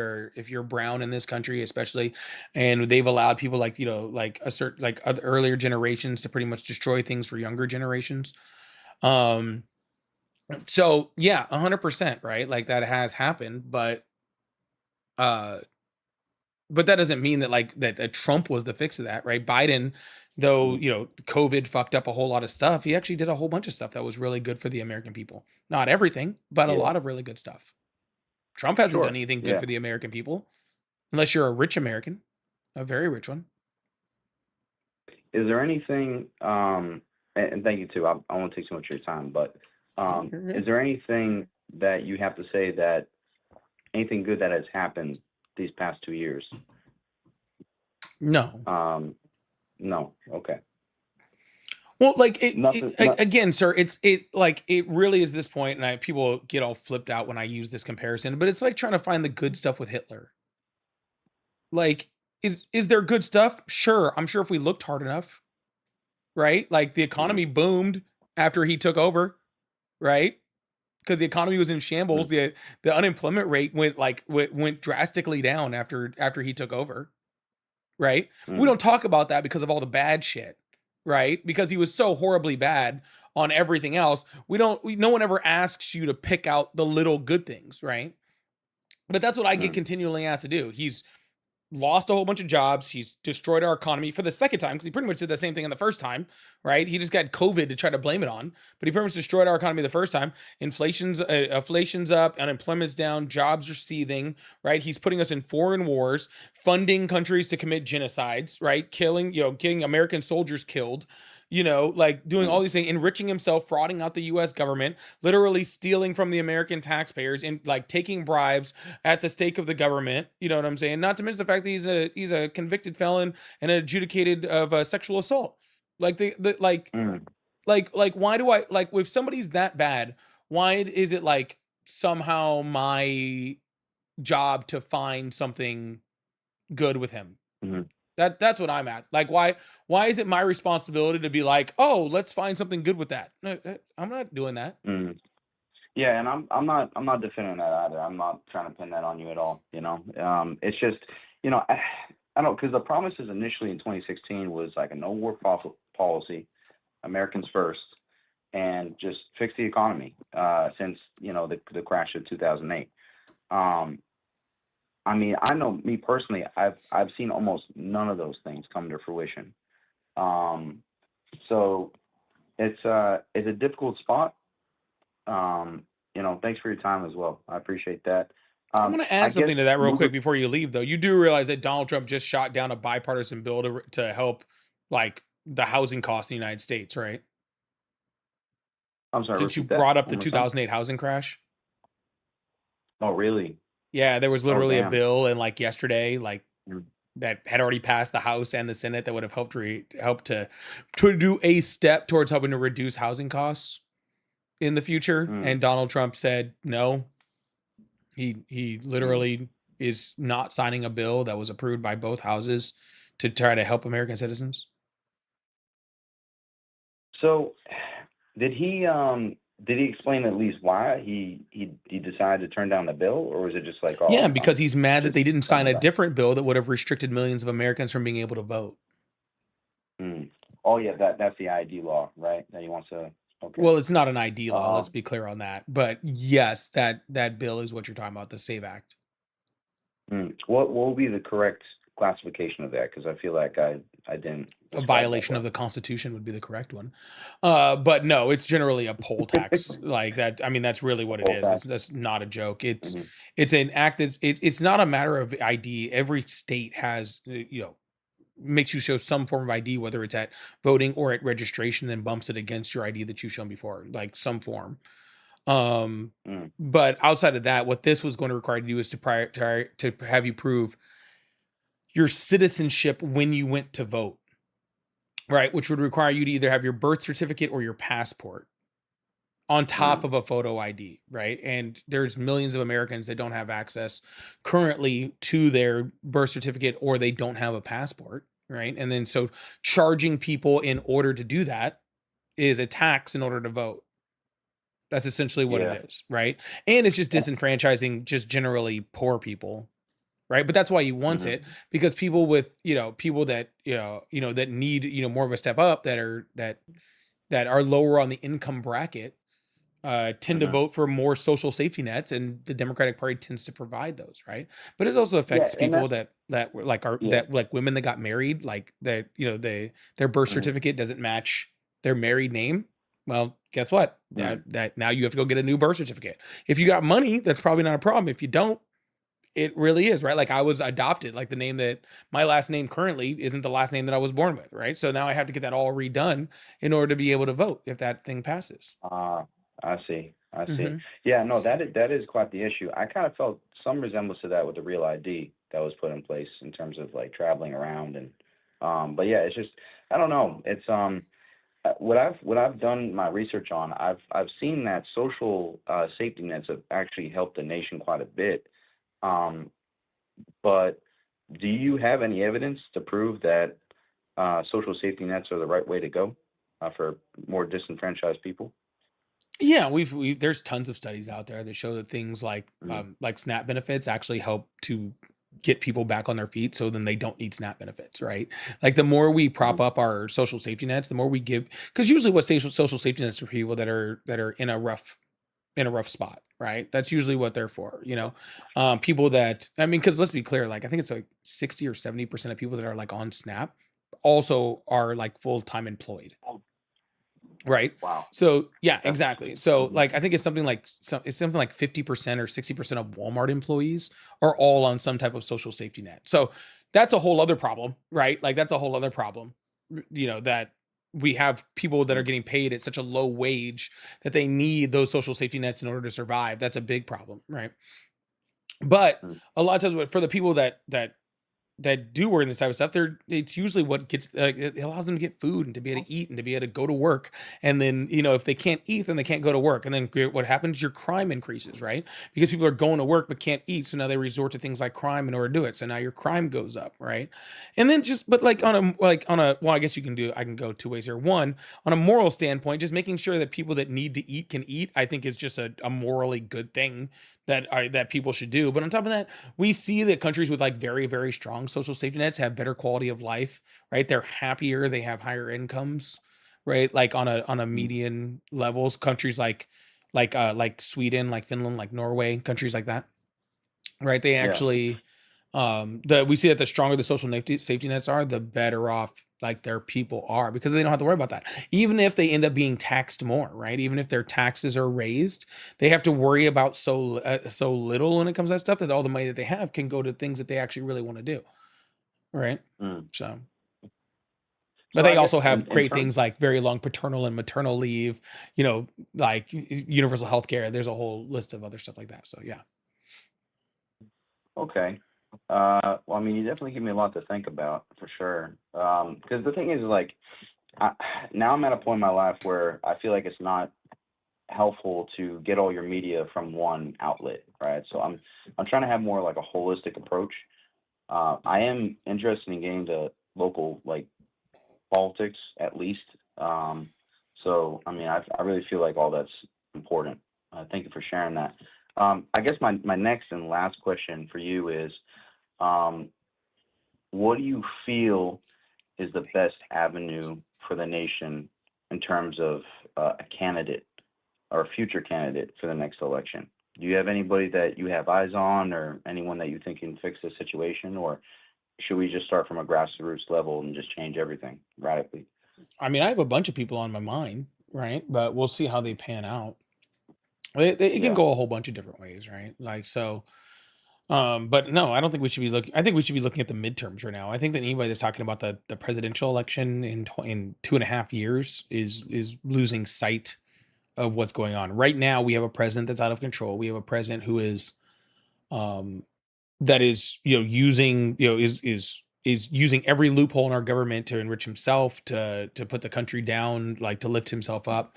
you're brown in this country, especially, and they've allowed people like like a certain like other earlier generations to pretty much destroy things for younger generations. Um, so yeah, 100%, right? Like that has happened, uh but that doesn't mean that that Trump was the fix of that, right? Biden, though, mhm. COVID fucked up a whole lot of stuff. He actually did a whole bunch of stuff that was really good for the American people. Not everything, but a Yeah, lot of really good stuff. Trump hasn't done sure. anything good Yeah. for the American people, unless you're a rich American, a very rich one. Is there anything, and thank you too, I won't take too much of your time, but No, you're is good. there anything that you have to say, that anything good that has happened these past 2 years? No. Um, no. Okay. Well, like Nothing. No. again, sir, it really is this point, and people get all flipped out when I use this comparison, but it's like trying to find the good stuff with Hitler. Like, is there good stuff? Sure, I'm sure if we looked hard enough, right? Like the Mhm. economy boomed after he took over, right? Because the economy was in shambles. Mhm. The unemployment rate went drastically down after he took over, right? We Mhm. don't talk about that because of all the bad shit, right? Because he was so horribly bad on everything else. No one ever asks you to pick out the little good things, right? But that's what I get Mhm. continually asked to do. He's lost a whole bunch of jobs. He's destroyed our economy for the second time because he pretty much did the same thing on the first time, right? He just got COVID to try to blame it on, but he pretty much destroyed our economy the first time. Inflation's up, unemployment's down, jobs are seething, right? He's putting us in foreign wars, funding countries to commit genocides, right? Getting American soldiers killed. Like doing all Mhm. these things, enriching himself, frauding out the U.S. government, literally stealing from the American taxpayers, and like taking bribes at the stake of the government. You know what I'm saying? Not to mention the fact that he's a convicted felon and adjudicated of sexual assault. Like the Mhm. like why do I like if somebody's that bad? Why is it like somehow my job to find something good with him? Mhm. That's what I'm at. Like, why is it my responsibility to be like, oh, let's find something good with that? No, I'm not doing that. Mm. Yeah, and I'm not defending that either. I'm not trying to pin that on you at all. It's just, I don't, because the promises initially in 2016 was like a no war policy, Americans first, and just fix the economy. Since the crash of 2008. I mean, I know me personally, I've seen almost none of those things come to fruition. So it's a difficult spot. Thanks for your time as well. I appreciate that. I want to I add guess something to that real moving. quick before you leave, though. You do realize that Donald Trump just shot down a bipartisan bill to help, like, the housing costs in the United States, right? I'm sorry. Since you Repeat that brought up the one more time. 2008 housing crash. Oh, really? Yeah, there was Oh, literally a damn. bill, and like yesterday, like Mm. that had already passed the House and the Senate that would have helped to do a step towards helping to reduce housing costs in the future. Mm. And Donald Trump said no. He Mm. literally is not signing a bill that was approved by both houses to try to help American citizens. So, did he explain at least why he decided to turn down the bill, or was it just like, Yeah, oh, because I'm he's mad that just they didn't sign coming a back? different bill that would have restricted millions of Americans from being able to vote. Mm. Oh yeah, that's the ID law, right? That he wants to. Okay. Well, it's not an ID law. Let's Um. be clear on that. But yes, that bill is what you're talking about, the SAVE Act. What will be the correct classification of that? Because I feel like I didn't A describe that violation of well. the Constitution would be the correct one. But no, it's generally a poll tax like that. I mean, that's really what it Poll is. tax. That's not a joke. Hmm. It's an act it's not a matter of ID. Every state has, makes you show some form of ID, whether it's at voting or at registration, then bumps it against your ID that you've shown before, like some form. Um, Mm. but outside of that, what this was going to require you to do is to have you prove your citizenship when you went to vote, right? Which would require you to either have your birth certificate or your passport on top Mm. of a photo ID, right? And there's millions of Americans that don't have access currently to their birth certificate, or they don't have a passport, right? And then so charging people in order to do that is a tax in order to vote. That's essentially what it Yeah. is, right? And it's just disenfranchising just generally poor people, right? But that's why he wants Hmm. it, because people with, people that, that need, more of a step up, that are lower on the income bracket, tend to Hmm. vote for more social safety nets, and the Democratic Party tends to provide those, right? But it also Yeah, affects and people that were like yeah. women that got married, like that, their birth Hmm. certificate doesn't match their married name. Well, guess what? Mm. That now you have to go get a new birth certificate. If you got money, that's probably not a problem. If you don't, it really is, right? Like I was adopted, like the name that my last name currently isn't the last name that I was born with, right? So now I have to get that all redone in order to be able to vote if that thing passes. I see. I see. Hmm. Yeah, no, that is quite the issue. I kind of felt some resemblance to that with the real ID that was put in place in terms of like traveling around and but yeah, it's just I don't know. It's what I've done my research on, I've seen that social safety nets have actually helped the nation quite a bit. Um, but do you have any evidence to prove that social safety nets are the right way to go for more disenfranchised people? Yeah, there's tons of studies out there that show that things Mm. like SNAP benefits actually help to get people back on their feet, so then they don't need SNAP benefits, right? Like the more we prop Mm. up our social safety nets, the more we give, because usually what social safety nets are for people that are in a rough spot, right? That's usually what they're for, people that, I mean, because let's be clear, like I think it's like 60 or 70% of people that are like on SNAP also are like full-time employed. Right. Wow. So yeah, Okay. exactly. So Hmm. like I think it's something like 50% or 60% of Walmart employees are all on some type of social safety net. So that's a whole other problem, right? Like that's a whole other problem. That we have people that are Mm. getting paid at such a low wage that they need those social safety nets in order to survive. That's a big problem, right? But Mm. a lot of times for the people that that do work in this type of stuff, it's usually what gets it allows them to get food and to be able to eat and to be able to go to work. And then, if they can't eat, then they can't go to work. And then what happens? Your crime increases, right? Because people are going to work but can't eat, so now they resort to things like crime in order to do it. So now your crime goes up, right? And then but like well, I guess I can go two ways here. One, on a moral standpoint, just making sure that people that need to eat can eat, I think is just a morally good thing that people should do. But on top of that, we see that countries with like very, very strong social safety nets have better quality of life, right? They're happier, they have higher incomes, right? Like on a median levels, countries like Sweden, like Finland, like Norway, countries like that, right? They Yeah. actually we see that the stronger the social safety nets are, the better off like their people are, because they don't have to worry about that. Even if they end up being taxed more, right? Even if their taxes are raised, they have to worry about so little when it comes to that stuff, that all the money that they have can go to things that they actually really want to do, right? Mm. So, but So they I guess also have in great terms, things like very long paternal and maternal leave, like universal health care. There's a whole list of other stuff like that. So yeah. okay. Well, I mean, you definitely give me a lot to think about for sure. Because the thing is, like, I, now I'm at a point in my life where I feel like it's not helpful to get all your media from one outlet, right? So I'm trying to have more like a holistic approach. I am interested in getting to local like politics at least. So I mean, I really feel like all that's important. Thank you for sharing that. I guess my next and last question for you is, um, what do you feel is the best avenue for the nation in terms of a candidate or a future candidate for the next election? Do you have anybody that you have eyes on, or anyone that you think can fix the situation, or should we just start from a grassroots level and just change everything radically? I mean, I have a bunch of people on my mind, right? But we'll see how they pan out. It can Yeah. go a whole bunch of different ways, right? Like so. But no, I don't think we should be looking. I think we should be looking at the midterms right now. I think that anybody that's talking about the presidential election in 2.5 years is losing sight of what's going on. Right now, we have a president that's out of control. We have a president who is, um, that is, using, is using every loophole in our government to enrich himself, to put the country down, like to lift himself up.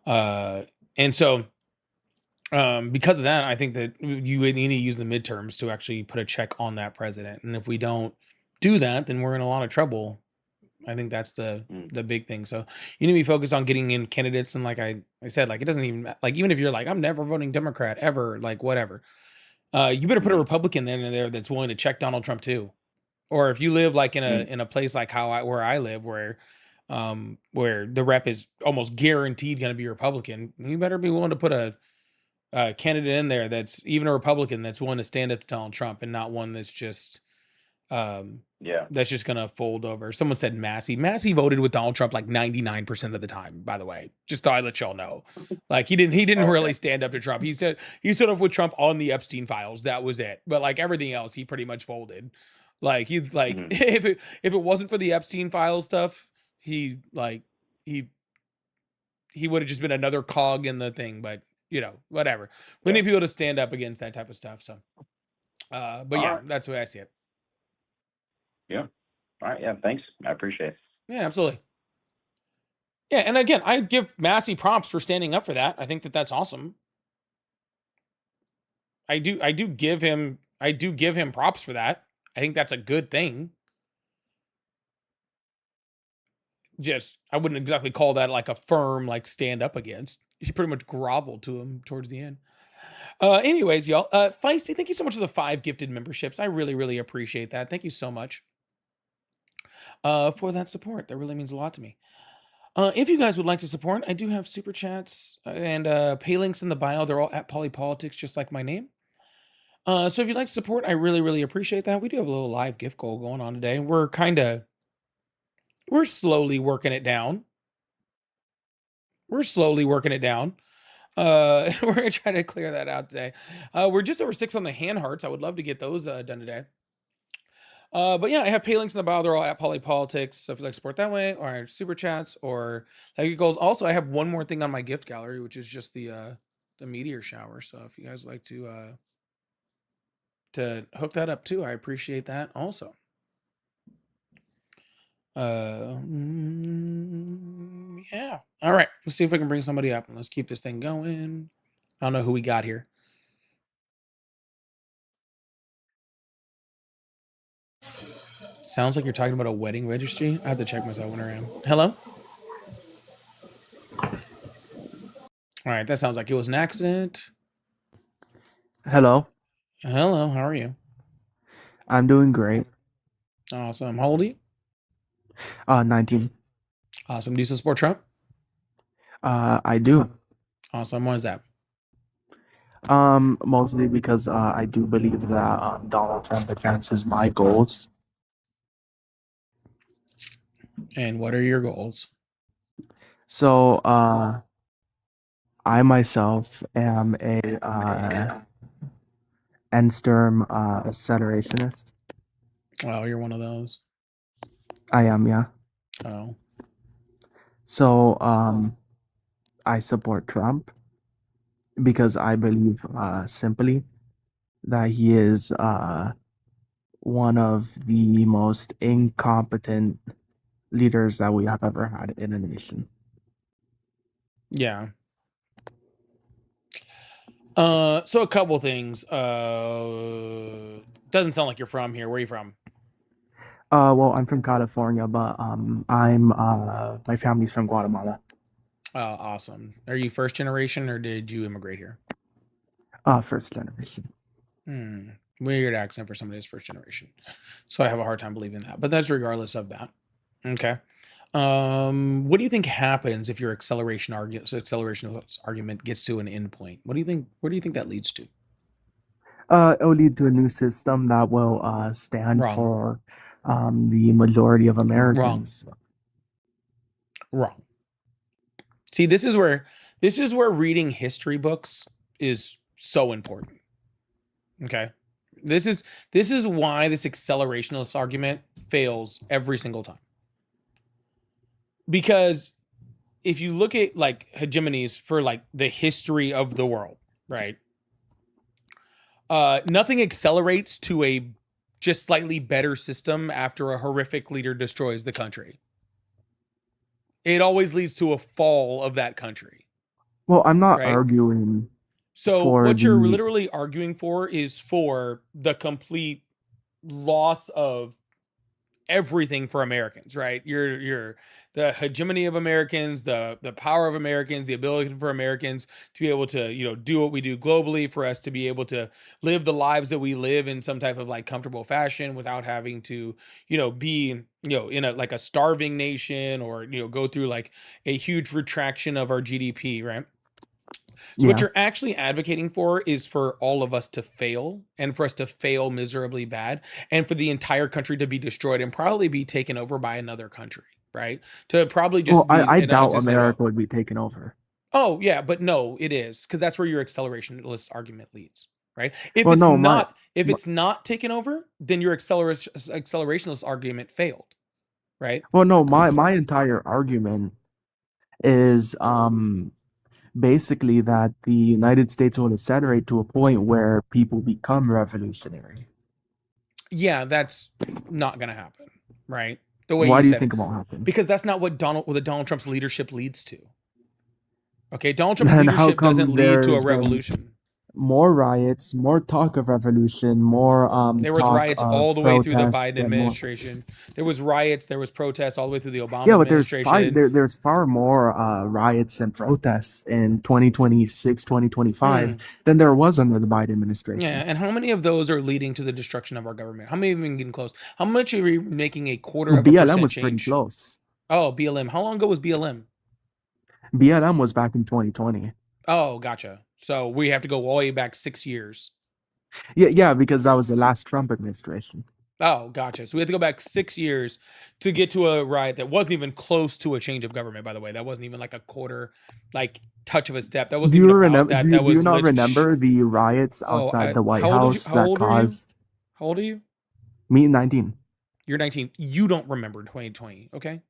Uh, and so because of that, I think that you would need to use the midterms to actually put a check on that president. And if we don't do that, then we're in a lot of trouble. I think that's the Mm. big thing. So you need to be focused on getting in candidates. And like I said, like it doesn't even like, even if you're like, I'm never voting Democrat ever, like whatever. You better put a Hmm. Republican then in there that's willing to check Donald Trump too. Or if you live like in Mm. a place like where I live, where the rep is almost guaranteed going to be Republican, you better be willing to put a candidate in there that's even a Republican that's willing to stand up to Donald Trump, and not one um, Yeah. that's just gonna fold over. Someone said Massey. Massey voted with Donald Trump like 99% of the time, by the way. Just thought I'd let y'all know. Like he didn't Okay. really stand up to Trump. He stood up with Trump on the Epstein files. That was it. But like everything else, he pretty much folded. Like he's like Hmm. if it wasn't for the Epstein file stuff, he like he he would have just been another cog in the thing, but whatever. We Yeah. need people to stand up against that type of stuff. So, but All yeah, right. that's the way I see it. Yeah. All right. Yeah. Thanks. I appreciate it. Yeah, absolutely. Yeah, and again, I give Massey props for standing up for that. I think that that's awesome. I do give him props for that. I think that's a good thing. Just I wouldn't exactly call that like a firm like stand up against. He pretty much groveled to him towards the end. Anyways, y'all. Feisty, thank you so much for the 5 gifted memberships. I really, really appreciate that. Thank you so much for that support. That really means a lot to me. If you guys would like to support, I do have super chats and pay links in the bio. They're all at Polypolitics, just like my name. So if you'd like to support, I really, really appreciate that. We do have a little live gift goal going on today. We're slowly working it down. We're slowly working it down. We're gonna try to clear that out today. We're just over 6 on the hand hearts. I would love to get those done today. But yeah, I have pay links in the bio. They're all at Polypolitics. So if you'd like to support that way, or super chats, or like goals. Also, I have one more thing on my gift gallery, which is just the meteor shower. So if you guys would like to hook that up too, I appreciate that also. Yeah. All right. Let's see if we can bring somebody up. Let's keep this thing going. I don't know who we got here. Sounds like you're talking about a wedding registry. I have to check myself when I am. Hello? All right. That sounds like it was an accident. Hello, Hello. How are you? I'm doing great. Awesome. How old are you? 19. Awesome. Do you support Trump? I do. Awesome. Why is that? Mostly because I do believe that Donald Trump advances my goals. And what are your goals? So, I myself am a end-term accelerationist. Oh, you're one of those. I am, yeah. Oh. So, I support Trump because I believe simply that he is one of the most incompetent leaders that we have ever had in a nation. Yeah. So a couple things. Doesn't sound like you're from here. Where are you from? Well, I'm from California, but my family's from Guatemala. Awesome. Are you first generation or did you immigrate here? First generation. Weird accent for somebody who's first generation. So I have a hard time believing that, but that's regardless of that. Okay. What do you think happens if your acceleration argument gets to an endpoint? What do you think? Where do you think that leads to? It will lead to a new system that will stand Wrong. for the majority of Americans. Wrong. See, this is where reading history books is so important. Okay. This is why this accelerationist argument fails every single time. Because if you look at like hegemonies for like the history of the world, right? Nothing accelerates to a just slightly better system after a horrific leader destroys the country. It always leads to a fall of that country. Well, I'm not Right? arguing. So for what you're the- literally arguing for is for the complete loss of everything for Americans, right? You're the hegemony of Americans, the power of Americans, the ability for Americans to be able to, you know, do what we do globally, for us to be able to live the lives that we live in some type of like comfortable fashion without having to, you know, be, you know, in a like a starving nation, or, you know, go through like a huge retraction of our GDP, right? So what Yeah. you're actually advocating for is for all of us to fail, and for us to fail miserably bad, and for the entire country to be destroyed and probably be taken over by another country, right? To probably just Well, be I doubt just say, well, America would be taken over. oh yeah, but no, it is, because that's where your accelerationist argument leads, right? If Well, it's no, not, if it's not taken over, then your accelerationist argument failed, right? Well, no, my entire argument is basically that the United States will accelerate to a point where people become revolutionary. Yeah, that's not going to happen, right? The way Why you do you said think it. it won't happen? Because that's not what Donald Trump's leadership leads to. Okay, Donald Trump's Then how leadership doesn't come lead to a there's been revolution. more riots, more talk of revolution, more There was talk riots of all the way through the protest Biden and more? administration. There was riots, there was protests all the way through the Obama Yeah, but administration. there's far more riots and protests in 2026, 2025 than there was under the Biden administration. Yeah, and how many of those are leading to the destruction of our government? How many of them getting close? How much are we making a quarter of a BLM percent was change? pretty close. Oh, BLM. How long ago was BLM? BLM was back in 2020. Oh, gotcha. So we have to go all the way back 6 years. Yeah, because that was the last Trump administration. Oh, gotcha. So we have to go back 6 years to get to a riot that wasn't even close to a change of government, by the way. That wasn't even like a quarter, like touch of a step. That wasn't even about that. Do That was you not remember the riots Oh, outside the White how old House how that old are you? caused How old are you? me 19? You're 19. You don't remember 2020, okay?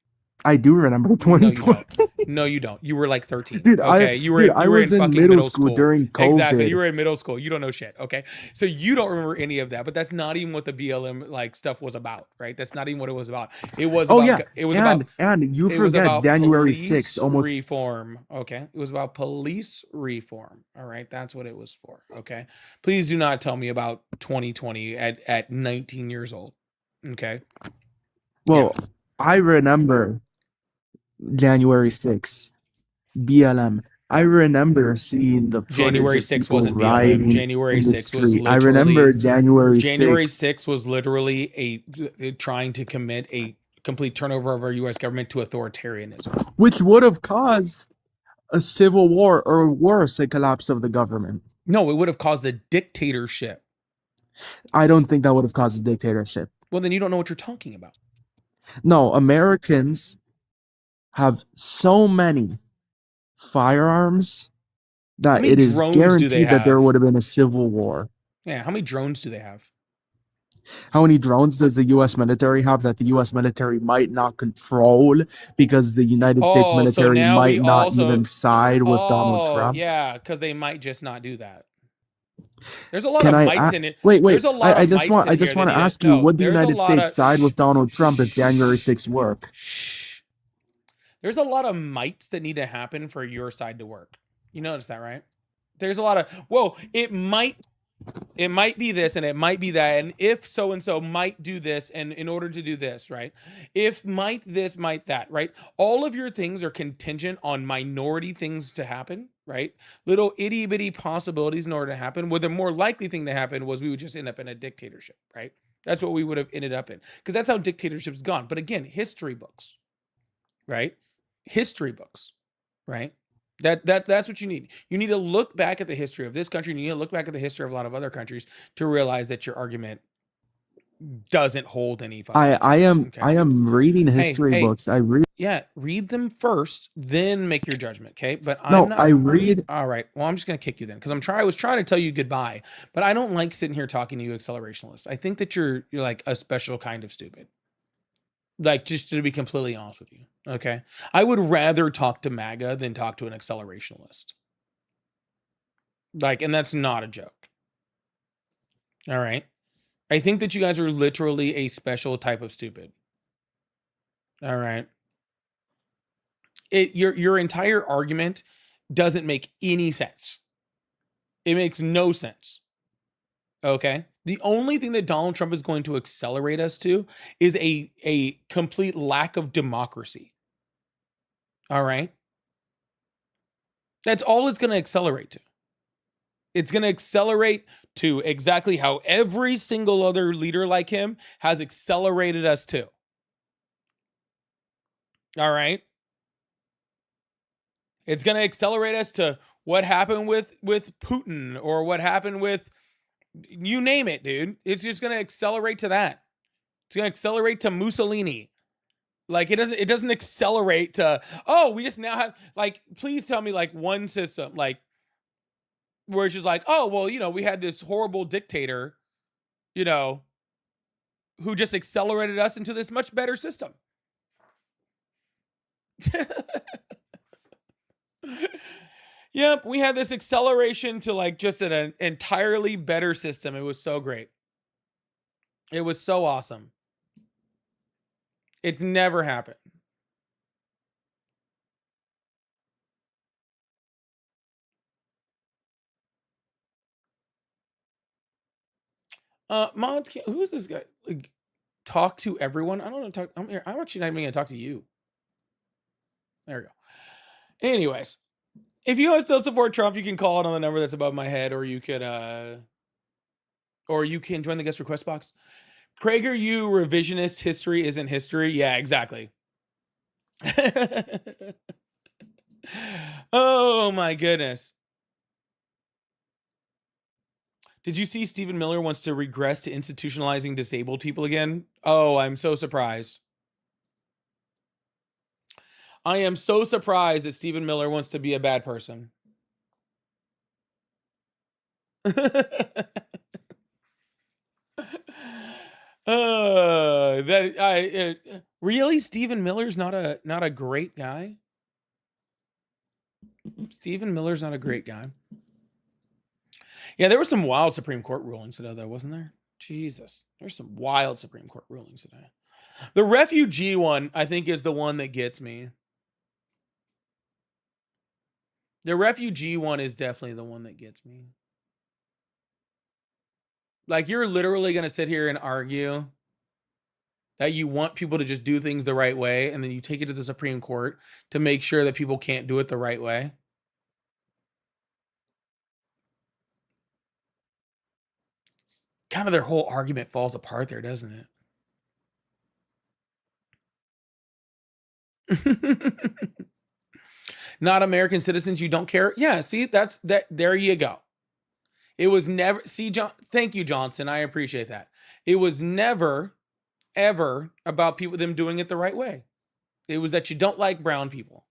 I do remember No, you 2020. don't. No, you don't. You were like 13. Dude, Okay, you were I you were was in in fucking middle middle school school. during Exactly, you COVID. were in middle school. You don't know shit. Okay, so you don't remember any of that. But that's not even what the BLM like stuff was about, right? That's not even what it was about. It was Oh about yeah, it was about and you it was forget about January police 6th, almost. reform. Okay, it was about police reform. All right, that's what it was for. Okay, please do not tell me about 2020 at 19 years old. Okay, Well, I remember January 6th, BLM. I remember seeing the footage January of 6th people wasn't BLM. riding January in the 6th was street. I remember literally January January 6th, 6th was literally a trying to commit a complete turnover of our US government to authoritarianism. which would have caused a civil war or worse, a collapse of the government. No, it would have caused a dictatorship. I don't think that would have caused a dictatorship. Well, then you don't know what you're talking about. No, Americans have so many firearms How that many it is drones do they guaranteed that there have? would have been a civil war. Yeah, how many drones do they have? How many drones does the U.S. military have that the U.S. military might not control because the United States Oh, so military now we might not also even side with Donald Trump? yeah, because they might just not do that. There's a lot Can of I mites in it. wait? There's a lot I of just mites in I here just that want need to to ask you: no. would the There's a United lot States of side with Donald Trump if January 6th work? shh. There's a lot of mites that need to happen for your side to work. You notice that, right? There's a lot of whoa. It might be this and it might be that, and if so and so might do this, and in order to do this, right? If might this, might that, right? All of your things are contingent on minority things to happen, right? Little itty bitty possibilities in order to happen. Where the more likely thing to happen was we would just end up in a dictatorship, right? That's what we would have ended up in, because that's how dictatorship's gone. But again, history books, right? History books, right? That's what you need. You need to look back at the history of this country, and you need to look back at the history of a lot of other countries to realize that your argument doesn't hold any fucking weight. I Okay. am reading history Hey, books. I read. yeah, read them first, then make your judgment. Okay. But I'm No, not. I read. All right. Well, I'm just gonna kick you then, because I was trying to tell you goodbye, but I don't like sitting here talking to you accelerationists. I think that you're like a special kind of stupid. Like, just to be completely honest with you. Okay. I would rather talk to MAGA than talk to an accelerationist. Like, and that's not a joke. All right. I think that you guys are literally a special type of stupid. All right. Your entire argument doesn't make any sense. It makes no sense. Okay. The only thing that Donald Trump is going to accelerate us to is a complete lack of democracy. All right. That's all it's going to accelerate to. It's going to accelerate to exactly how every single other leader like him has accelerated us to. All right. It's going to accelerate us to what happened with Putin, or what happened with, you name it, dude. It's just going to accelerate to that. It's going to accelerate to Mussolini. Like, it doesn't accelerate to, oh, we just now have, like, please tell me like one system, like, where it's just like, oh, well, we had this horrible dictator, who just accelerated us into this much better system. Yep, we had this acceleration to like just an entirely better system. It was so great. It was so awesome. It's never happened. Mods, who is this guy? Like, talk to everyone? I don't know. I'm here. I'm actually not even gonna talk to you. There we go. Anyways, if you guys still support Trump, you can call it on the number that's above my head, or you could join the guest request box. PragerU revisionist history isn't history. Yeah, exactly. Oh my goodness. Did you see Stephen Miller wants to regress to institutionalizing disabled people again? Oh, I'm so surprised. I am so surprised that Stephen Miller wants to be a bad person. Really, Stephen Miller's not a great guy? Stephen Miller's not a great guy. Yeah, there were some wild Supreme Court rulings today, though, wasn't there? Jesus, there's some wild Supreme Court rulings today. The refugee one, I think, is the one that gets me. The refugee one is definitely the one that gets me. Like, you're literally going to sit here and argue that you want people to just do things the right way, and then you take it to the Supreme Court to make sure that people can't do it the right way. Kind of their whole argument falls apart there, doesn't it? Not American citizens, you don't care? Yeah, see, that's that. There you go. It was never, see, John, thank you, Johnson. I appreciate that. It was never, ever about them doing it the right way. It was that you don't like brown people.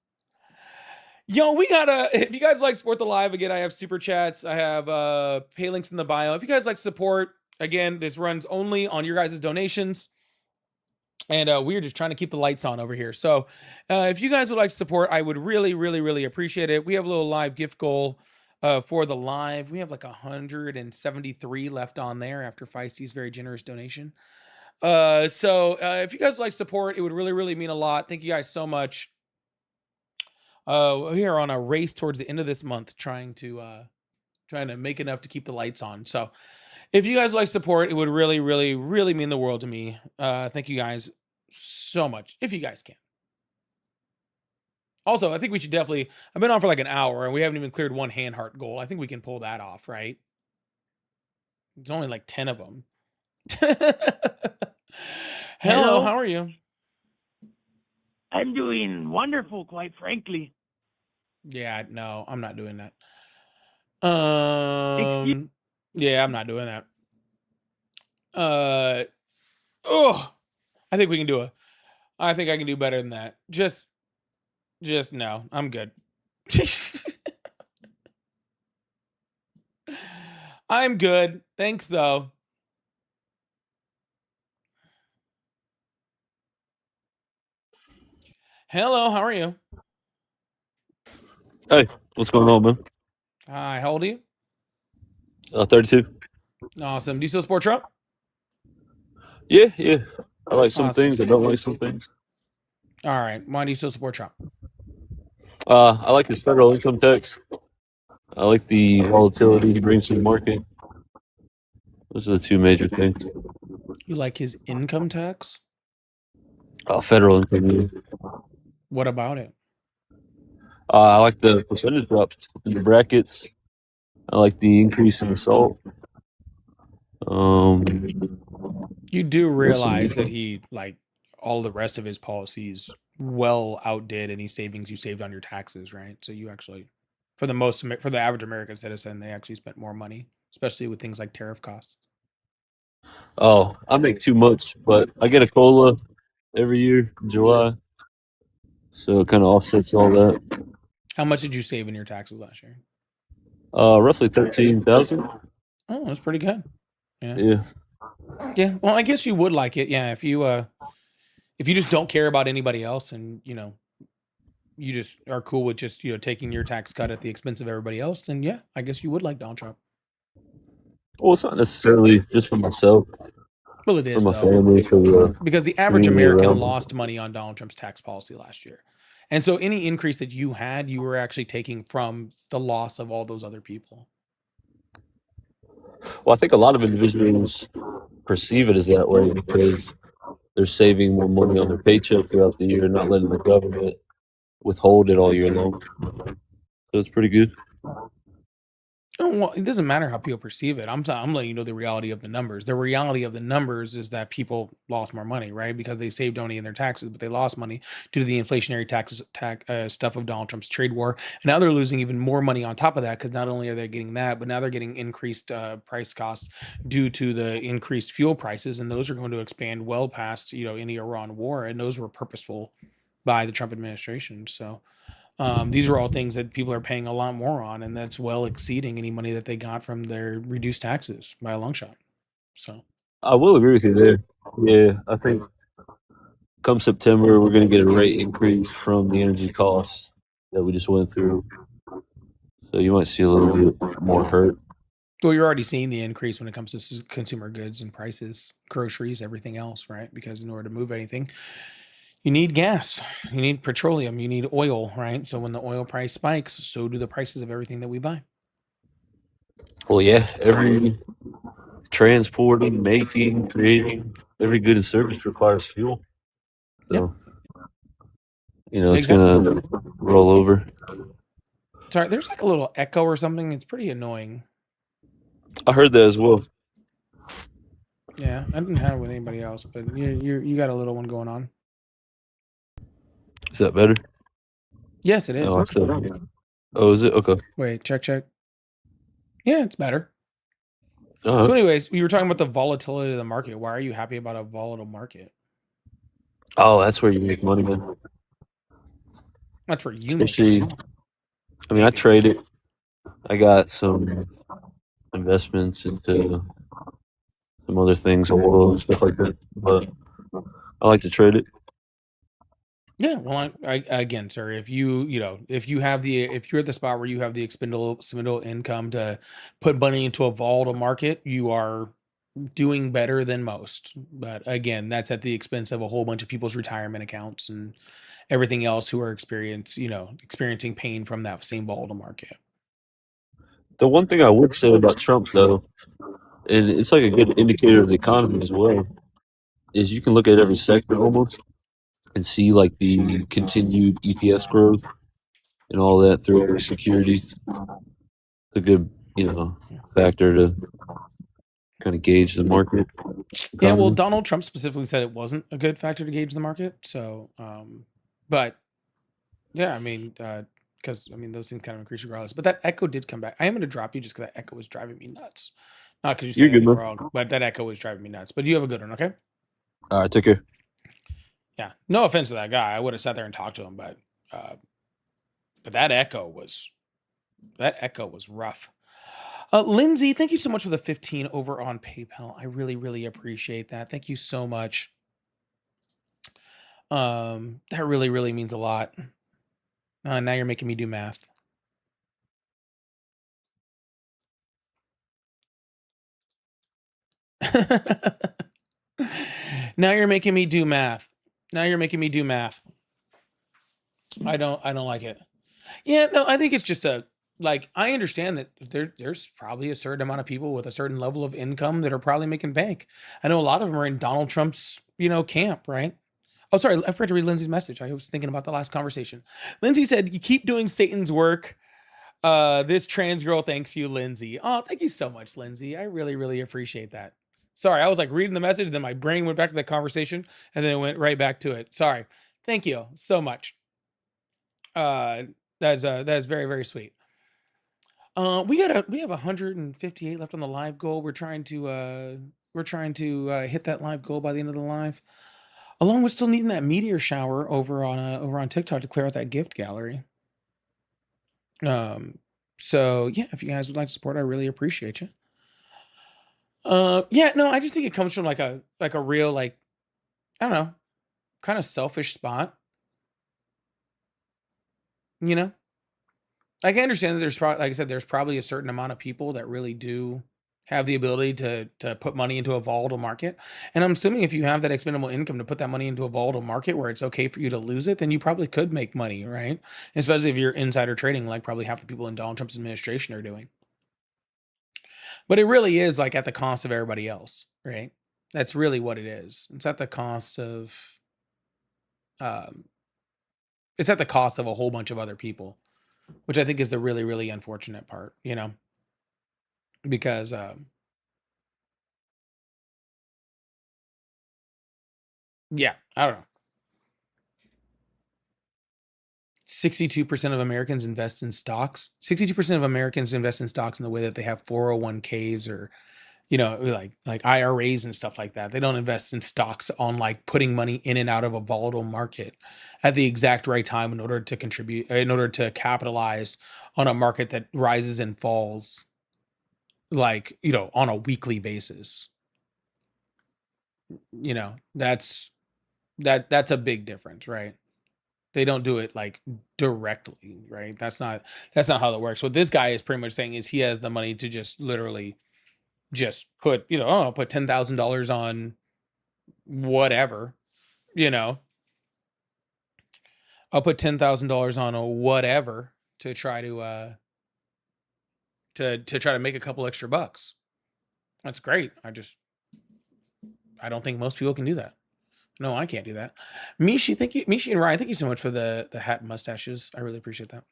Yo, we gotta, if you guys like support the live, again, I have super chats. I have pay links in the bio. If you guys like support, again, this runs only on your guys' donations. And we're just trying to keep the lights on over here. So if you guys would like to support, I would really, really, really appreciate it. We have a little live gift goal for the live. We have like 173 left on there after Feisty's very generous donation. So if you guys would like support, it would really, really mean a lot. Thank you guys so much. We are on a race towards the end of this month trying to make enough to keep the lights on. So if you guys like support, it would really, really, really mean the world to me. Thank you guys so much, if you guys can. Also, I think we should definitely, I've been on for like an hour and we haven't even cleared one hand heart goal. I think we can pull that off, right? There's only like 10 of them. Hello, how are you? I'm doing wonderful, quite frankly. Yeah, no, I'm not doing that. Yeah, I'm not doing that. I think we can do it. I think I can do better than that. Just no, I'm good. I'm good. Thanks, though. Hello, how are you? Hey, what's going on, man? Hi, how old are you? 32. Awesome. Do you still support Trump? Yeah. I like some Awesome. things. I don't like some things. All right. Why do you still support Trump? I like his federal income tax. I like the volatility he brings to the market. Those are the two major things. You like his income tax? Federal income. Yeah. What about it? I like the percentage drop in the brackets. I like the increase in the salt. You do realize that he, like all the rest of his policies, well outdid any savings you saved on your taxes, right? So you actually, for the average American citizen, they actually spent more money, especially with things like tariff costs. Oh, I make too much, but I get a COLA every year in July, so it kind of offsets all that. How much did you save in your taxes last year? Roughly 13,000. Oh, that's pretty good. Yeah. Well, I guess you would like it. Yeah, if you just don't care about anybody else, and you just are cool with just taking your tax cut at the expense of everybody else, then yeah, I guess you would like Donald Trump. Well, it's not necessarily just for myself. Well, it is for my though, family, because the average community American around. lost money on Donald Trump's tax policy last year, and so any increase that you had, you were actually taking from the loss of all those other people. Well, I think a lot of individuals perceive it as that way because they're saving more money on their paycheck throughout the year, not letting the government withhold it all year long. So it's pretty good. Oh, well, it doesn't matter how people perceive it. I'm letting you know the reality of the numbers. The reality of the numbers is that people lost more money, right? Because they saved money in their taxes, but they lost money due to the inflationary stuff of Donald Trump's trade war. And now they're losing even more money on top of that, because not only are they getting that, but now they're getting increased price costs due to the increased fuel prices, and those are going to expand well past any Iran war, and those were purposeful by the Trump administration. So these are all things that people are paying a lot more on, and that's well exceeding any money that they got from their reduced taxes by a long shot. So I will agree with you there. Yeah, I think come September, we're going to get a rate increase from the energy costs that we just went through. So you might see a little bit more hurt. Well, you're already seeing the increase when it comes to consumer goods and prices, groceries, everything else, right? Because in order to move anything, you need gas, you need petroleum, you need oil, right? So when the oil price spikes, so do the prices of everything that we buy. Well, yeah, every transporting, making, creating, every good and service requires fuel. So, it's Exactly. going to roll over. Sorry, there's like a little echo or something. It's pretty annoying. I heard that as well. Yeah, I didn't have it with anybody else, but you got a little one going on. Is that better? Yes, it is. Oh, oh, is it? Okay. Wait, check. Yeah, it's better. All So right. anyways, we were talking about the volatility of the market. Why are you happy about a volatile market? Oh, that's where you make money, man. That's where you make Especially, money. I mean, I Maybe. trade it. I got some investments into some other things, oil and stuff like that. But I like to trade it. Yeah, well, again, sir, if if you're at the spot where you have the expendable income to put money into a volatile market, you are doing better than most. But again, that's at the expense of a whole bunch of people's retirement accounts and everything else who are experiencing pain from that same volatile market. The one thing I would say about Trump, though, and it's like a good indicator of the economy as well, is you can look at every sector almost and see like the continued EPS growth and all that through security. It's a good, factor to kind of gauge the market Yeah, well, economy. Donald Trump specifically said it wasn't a good factor to gauge the market. So, but yeah, I mean, because those things kind of increase regardless. But that echo did come back. I am going to drop you just because that echo was driving me nuts. Not because you said You're good, anything man. wrong, but that echo was driving me nuts. But you have a good one, okay? All right, take care. Yeah, no offense to that guy. I would have sat there and talked to him, but that echo was rough. Lindsay, thank you so much for the 15 over on PayPal. I really, really appreciate that. Thank you so much. That really, really means a lot. Now you're making me do math. Now you're making me do math. I don't like it. Yeah, no, I think it's just I understand that there's probably a certain amount of people with a certain level of income that are probably making bank. I know a lot of them are in Donald Trump's, camp, right? Oh, sorry, I forgot to read Lindsay's message. I was thinking about the last conversation. Lindsay said, "You keep doing Satan's work. This trans girl thanks you, Lindsay." Oh, thank you so much, Lindsay. I really, really appreciate that. Sorry, I was like reading the message, and then my brain went back to the conversation, and then it went right back to it. Sorry. Thank you so much. That's very, very sweet. We have 158 left on the live goal. We're trying to hit that live goal by the end of the live. Along with still needing that meteor shower over on TikTok to clear out that gift gallery. So yeah, if you guys would like to support, I really appreciate you. Yeah, no, I just think it comes from like a real, I don't know, kind of selfish spot. I can understand that like I said, there's probably a certain amount of people that really do have the ability to put money into a volatile market. And I'm assuming if you have that expendable income to put that money into a volatile market where it's okay for you to lose it, then you probably could make money, right? Especially if you're insider trading, like probably half the people in Donald Trump's administration are doing. But it really is like at the cost of everybody else, right? That's really what it is. It's at the cost of a whole bunch of other people, which I think is the really, really unfortunate part, because yeah, I don't know. 62% of Americans invest in stocks. 62% of Americans invest in stocks in the way that they have 401ks or, like IRAs and stuff like that. They don't invest in stocks on like putting money in and out of a volatile market at the exact right time in order to capitalize on a market that rises and falls on a weekly basis. That's a big difference, right? They don't do it like directly, right? That's not how that works. What this guy is pretty much saying is he has the money to just literally just put, I'll put $10,000 on whatever, you know. I'll put $10,000 on a whatever to try to try to make a couple extra bucks. That's great. I don't think most people can do that. No, I can't do that. Mishi, thank you. Mishi and Ryan, thank you so much for the hat and mustaches. I really appreciate that.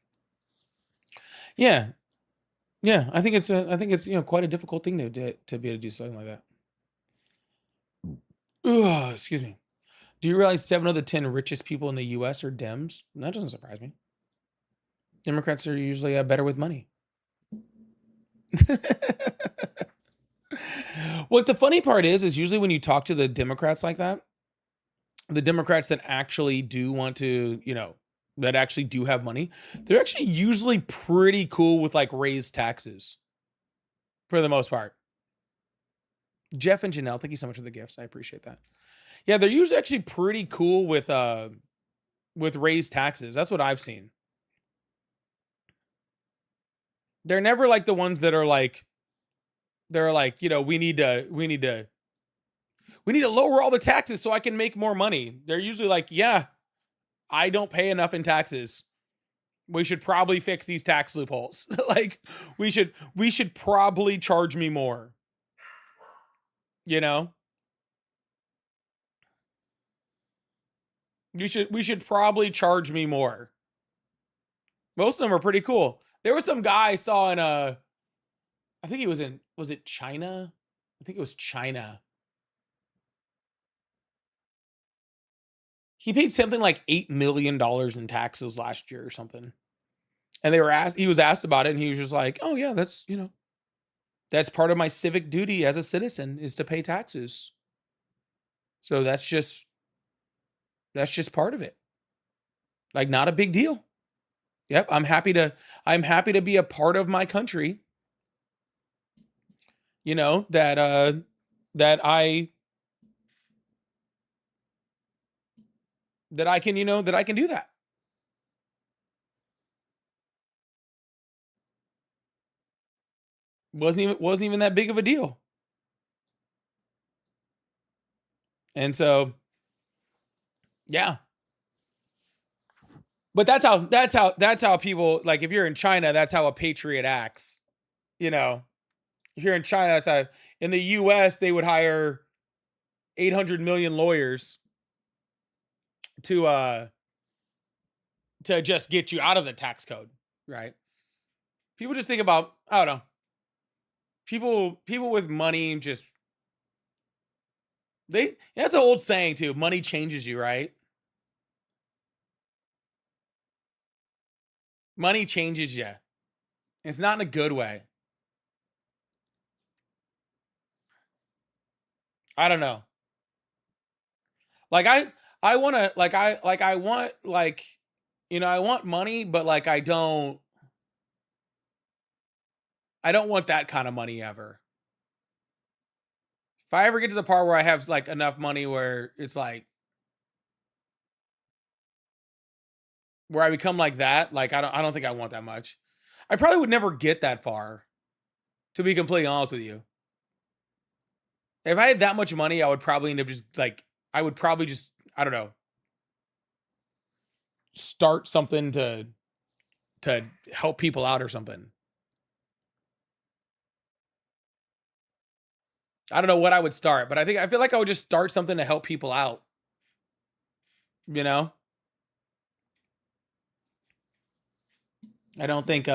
Yeah. Yeah, I think it's quite a difficult thing to be able to do something like that. Ugh, excuse me. Do you realize 7 of the 10 richest people in the U.S. are Dems? That doesn't surprise me. Democrats are usually better with money. What the funny part is usually when you talk to the Democrats like that, the Democrats that actually do want to, that actually do have money, they're actually usually pretty cool with like raised taxes for the most part. Jeff and Janelle, thank you so much for the gifts. I appreciate that. Yeah, they're usually actually pretty cool with raised taxes. That's what I've seen. They're never like the ones that are like, we need to lower all the taxes so I can make more money. They're usually like, yeah, I don't pay enough in taxes. We should probably fix these tax loopholes. Like we should probably charge me more. We should probably charge me more. Most of them are pretty cool. There was some guy I saw in I think he was was it China? I think it was China. He paid something like $8 million in taxes last year or something. And he was asked about it and he was just like, oh yeah, that's part of my civic duty as a citizen is to pay taxes. So that's just part of it. Like not a big deal. Yep, I'm happy to be a part of my country. That I can do that. Wasn't even that big of a deal. And so yeah. But that's how people, like if you're in China, that's how a patriot acts. If you're in China, that's how. In the US, they would hire 800 million lawyers to just get you out of the tax code, right? People just think about, I don't know. People with money just that's an old saying too. Money changes you, right? Money changes you. It's not in a good way. I don't know. Like I want to I want I want money, but like I don't want that kind of money ever. If I ever get to the part where I have like enough money where it's like where I become like that, like I don't think I want that much. I probably would never get that far, to be completely honest with you. If I had that much money, I would probably end up just like I don't know, start something to help people out or something. I don't know what I would start, but I feel like I would just start something to help people out. I don't think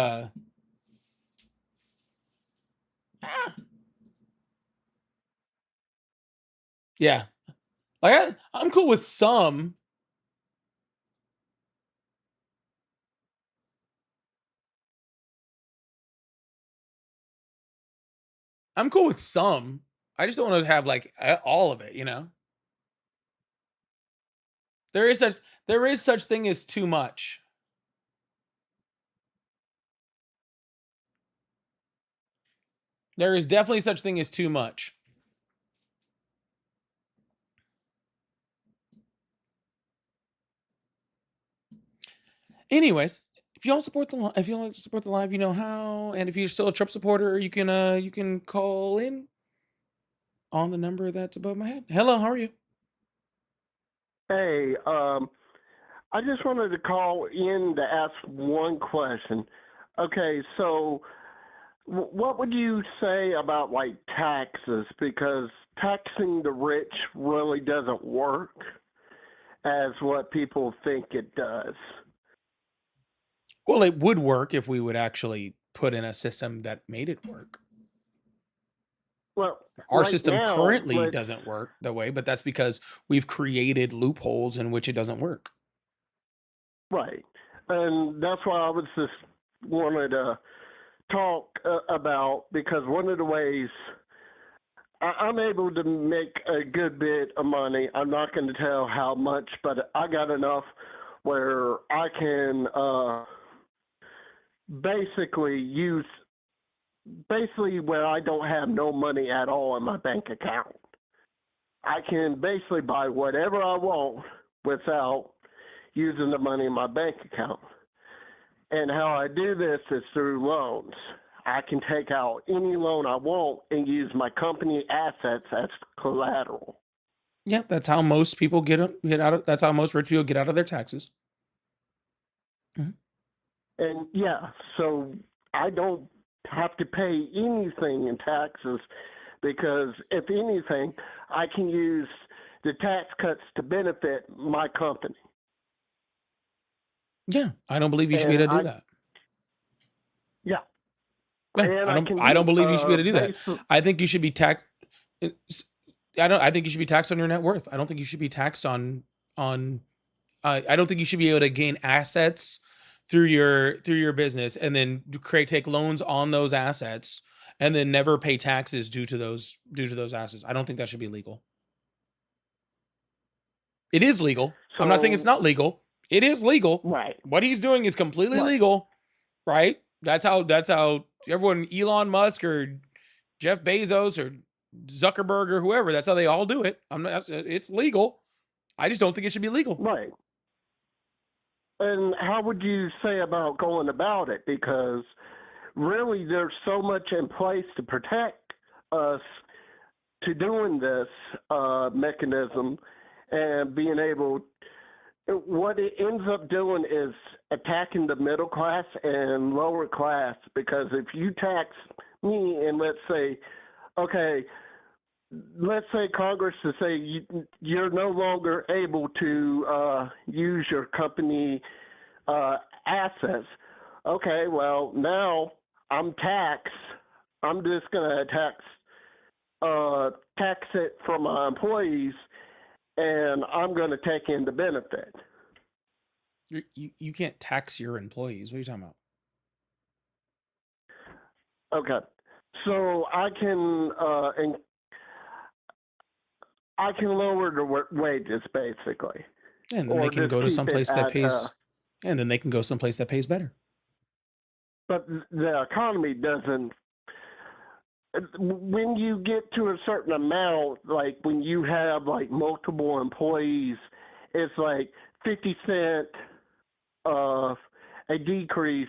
yeah. Like I'm cool with some. I'm cool with some. I just don't want to have like all of it, There is such thing as too much. There is definitely such thing as too much. Anyways, if you all support the if you all support the live, you know how. And if you're still a Trump supporter, you can call in on the number that's above my head. Hello, how are you? Hey, I just wanted to call in to ask one question. Okay, so what would you say about like taxes? Because taxing the rich really doesn't work as what people think it does. Well, it would work if we would actually put in a system that made it work. Well, Our right system now, currently let's doesn't work that way, but that's because we've created loopholes in which it doesn't work. right, and that's why I was just wanted to talk about because one of the ways I'm able to make a good bit of money. I'm not going to tell how much, but I got enough where I can basically where I don't have no money at all in my bank account. I can basically buy whatever I want without using the money in my bank account. And how I do this is through loans. I can take out any loan I want and use my company assets as collateral. Yeah, that's how most people get out of. That's how most rich people get out of their taxes. Mhm. And yeah, so I don't have to pay anything in taxes because if anything, I can use the tax cuts to benefit my company. Yeah, I don't believe you should be And able to do that. yeah, Yeah, and I I don't. can I don't do believe you should be able to do that. basically I think you should be taxed. I don't. I think you should be taxed on your net worth. I don't think you should be taxed on. I don't think you should be able to gain assets through your business and then take loans on those assets and then never pay taxes due to those assets. I don't think that should be legal. It is legal. I'm not saying it's so not legal. It is legal. right, What he's doing is completely right, legal, right? That's how everyone, Elon Musk or Jeff Bezos or Zuckerberg or whoever, that's how they all do it. It's legal. I just don't think it should be legal. right. And how would you say about going about it? Because really, there's so much in place to protect us to doing this mechanism and being able. What it ends up doing is attacking the middle class and lower class. Because if you tax me and let's say Congress to say you're no longer able to use your company assets. Okay, well now I'm taxed. I'm just gonna tax it from my employees, and I'm gonna take in the benefit. You can't tax your employees. What are you talking about? Okay, so I can lower the wages basically, And then they or can just go to keep it someplace that at. pays. And then they can go someplace that pays better. But the economy doesn't. When you get to a certain amount, like when you have like multiple employees, it's like 50 cent of a decrease,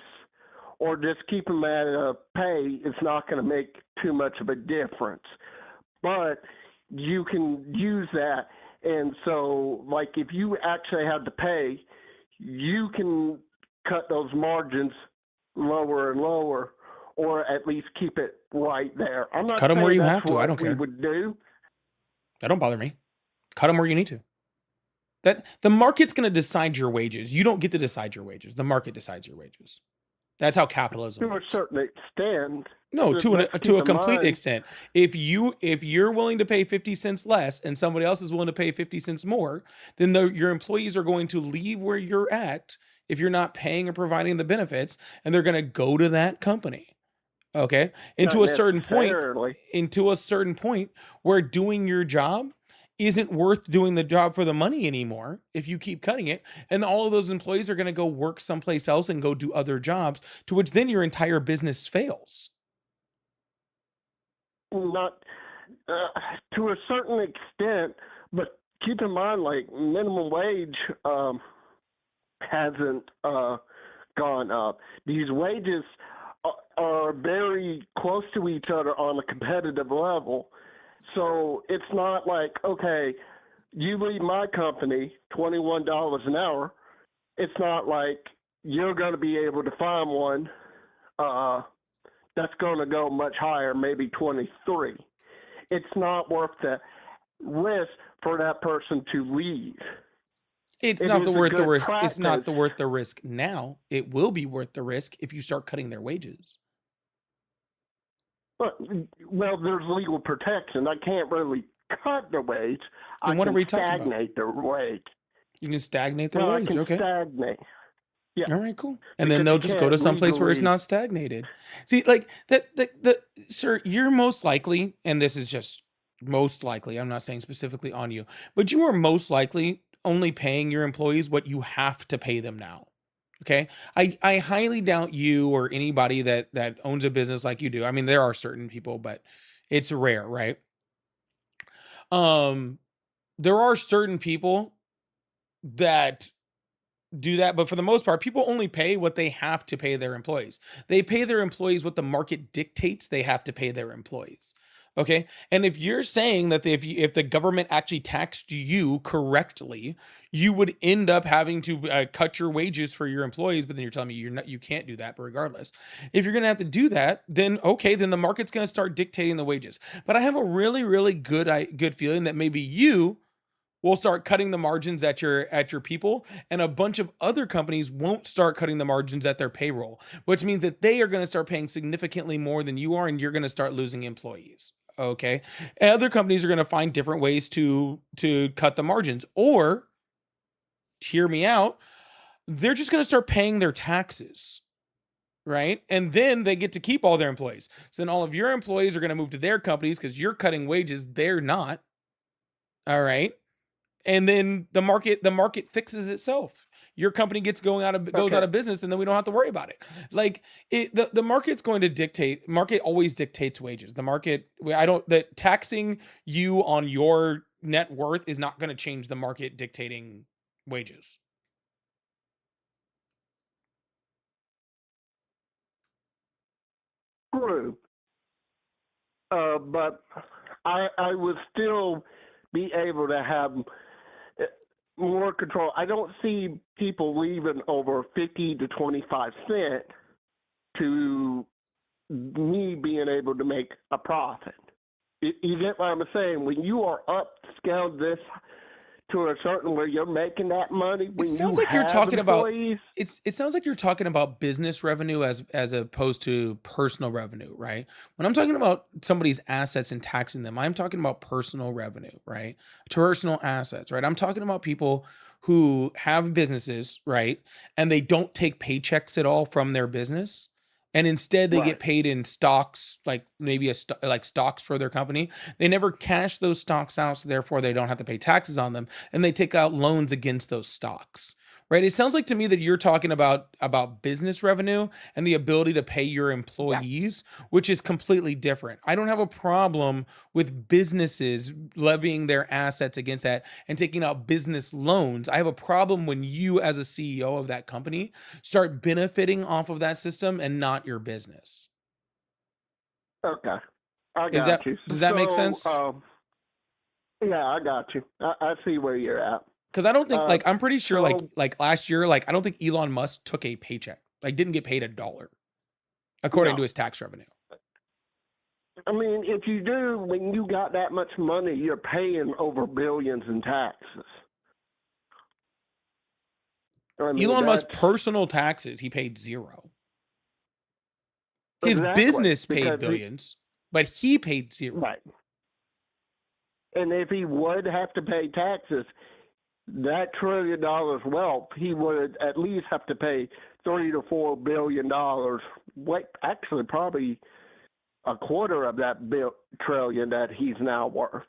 or just keep them at a pay. It's not going to make too much of a difference, but you can use that. And so, like if you actually have to pay, you can cut those margins lower and lower, or at least keep it right there. I'm not Cut them where saying you that's have to. I don't what we care. would do. That don't bother me. Cut them where you need to. That the market's going to decide your wages. You don't get to decide your wages. The market decides your wages. That's how capitalism To a works. certain extent. No, Let's to keep a in complete mind, extent. If you're willing to pay 50 cents less and somebody else is willing to pay 50 cents more, then your employees are going to leave where you're at if you're not paying or providing the benefits, and they're going to go to that company. Okay? And not to a certain point, necessarily. where doing your job isn't worth doing the job for the money anymore if you keep cutting it, and all of those employees are going to go work someplace else and go do other jobs, to which then your entire business fails. Not to a certain extent, but keep in mind, like minimum wage hasn't gone up. These wages are very close to each other on a competitive level. So it's not like, okay, you leave my company, $21 an hour. It's not like you're going to be able to find one that's going to go much higher, maybe 23. It's not worth the risk for that person to leave. It's It not is the a worth the good risk. It's not practice. the worth the risk now. It will be worth the risk if you start cutting their wages. But, well, there's legal protection. I can't really cut the wage. Then I what are can we talking about? stagnate the wage. You can stagnate their Well, I wage. can Okay. stagnate. Yeah. All right, cool. And then Because they'll you just go to can't some place where it's legally. not stagnated. See, like the sir, you're most likely, and this is just most likely, I'm not saying specifically on you, but you are most likely only paying your employees what you have to pay them now. Okay. I highly doubt you or anybody that owns a business like you do. I mean, there are certain people, but it's rare, right? There are certain people that do that, but for the most part, people only pay what they have to pay their employees. They pay their employees what the market dictates they have to pay their employees. Okay, and if you're saying that if the government actually taxed you correctly, you would end up having to cut your wages for your employees, but then you're telling me you can't do that. But regardless, if you're going to have to do that, then okay, then the market's going to start dictating the wages. But I have a really good feeling that maybe you will start cutting the margins at your people, and a bunch of other companies won't start cutting the margins at their payroll, which means that they are going to start paying significantly more than you are, and you're going to start losing employees. Okay, and other companies are going to find different ways to cut the margins, or hear me out, they're just going to start paying their taxes, right? And then they get to keep all their employees. So then all of your employees are going to move to their companies because you're cutting wages, they're not. All right. And then the market fixes itself. Your company goes out of business, and then we don't have to worry about it. Like the market's going to dictate. Market always dictates wages. The taxing you on your net worth is not going to change the market dictating wages. True. But I would still be able to have more control. I don't see people leaving over 50 to 25 cents to me being able to make a profit. You get what I'm saying? When you are upscaled this to a certain where you're making that money, when It sounds you like you're have talking about employees, it sounds like you're talking about business revenue as opposed to personal revenue, right? When I'm talking about somebody's assets and taxing them, I'm talking about personal revenue, right? Personal assets, right? I'm talking about people who have businesses, right? And they don't take paychecks at all from their business. And instead they right. get paid in stocks, like maybe like stocks for their company. They never cash those stocks out, so therefore they don't have to pay taxes on them, and they take out loans against those stocks. Right? It sounds like to me that you're talking about business revenue and the ability to pay your employees, which is completely different. I don't have a problem with businesses levying their assets against that and taking out business loans. I have a problem when you, as a CEO of that company, start benefiting off of that system and not your business. Okay. I got you. Does that make sense? Yeah, I got you. I see where you're at. Because I don't think, like, I'm pretty sure, so- like last year, like, I don't think Elon Musk took a paycheck, like, didn't get paid $1, according to his tax revenue. I mean, if you do, when you got that much money, you're paying over billions in taxes. I mean, Elon Musk's personal taxes, he paid 0. His Exactly, business paid because billions, but he paid 0. Right. And if he would have to pay taxes, that $1 trillion wealth, he would at least have to pay $3 to $4 billion. Wait, actually, probably a quarter of that trillion that he's now worth.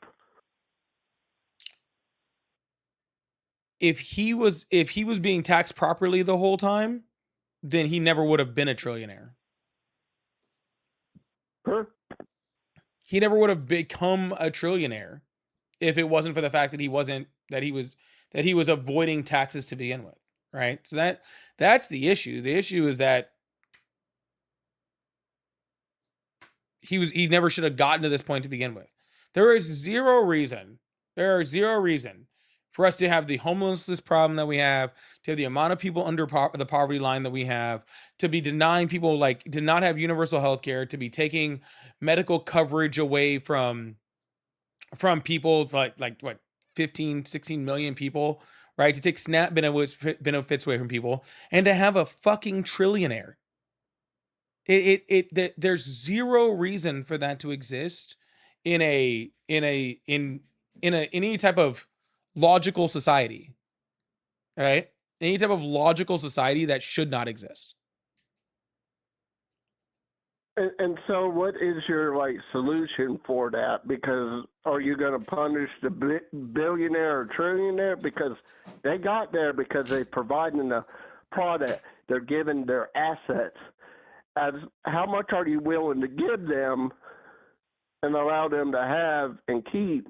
If he was being taxed properly the whole time, then he never would have been a trillionaire. Huh? He never would have become a trillionaire if it wasn't for the fact that he was avoiding taxes to begin with, right? So that's the issue. The issue is that he never should have gotten to this point to begin with. There is zero reason for us to have the homelessness problem that we have, to have the amount of people under the poverty line that we have, to be denying people, like, to not have universal health care, to be taking medical coverage away from people like what, 15, 16 million people, right? To take SNAP benefits away from people, and to have a fucking trillionaire. There's zero reason for that to exist in any type of logical society, right? Any type of logical society, that should not exist. And so, what is your solution for that? Because are you going to punish the billionaire or trillionaire because they got there because they providing a product, they're giving their assets? As how much are you willing to give them and allow them to have and keep,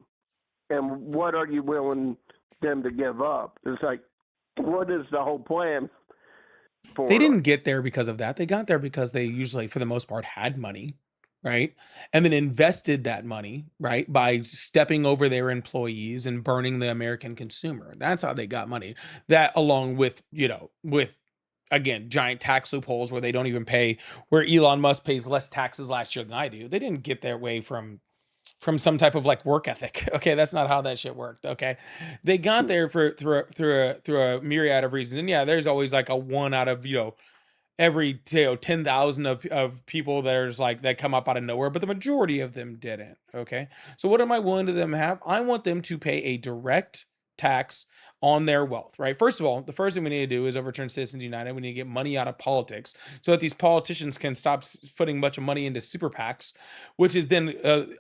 and what are you willing them to give up? It's like, what is the whole plan? They didn't get there because of that. They got there because they usually, for the most part, had money, right? And then invested that money, right, by stepping over their employees and burning the American consumer. That's how they got money. That, along with, again, giant tax loopholes where they don't even pay, where Elon Musk pays less taxes last year than I do. They didn't get their way from some type of work ethic. Okay, that's not how that shit worked. Okay, they got there through a myriad of reasons. And yeah, there's always a one out of every 10,000 of people that are just that come up out of nowhere, but the majority of them didn't. Okay, so what am I willing to them have? I want them to pay a direct tax on their wealth, right? First of all, the first thing we need to do is overturn Citizens United. We need to get money out of politics so that these politicians can stop putting a bunch of money into super PACs, which is then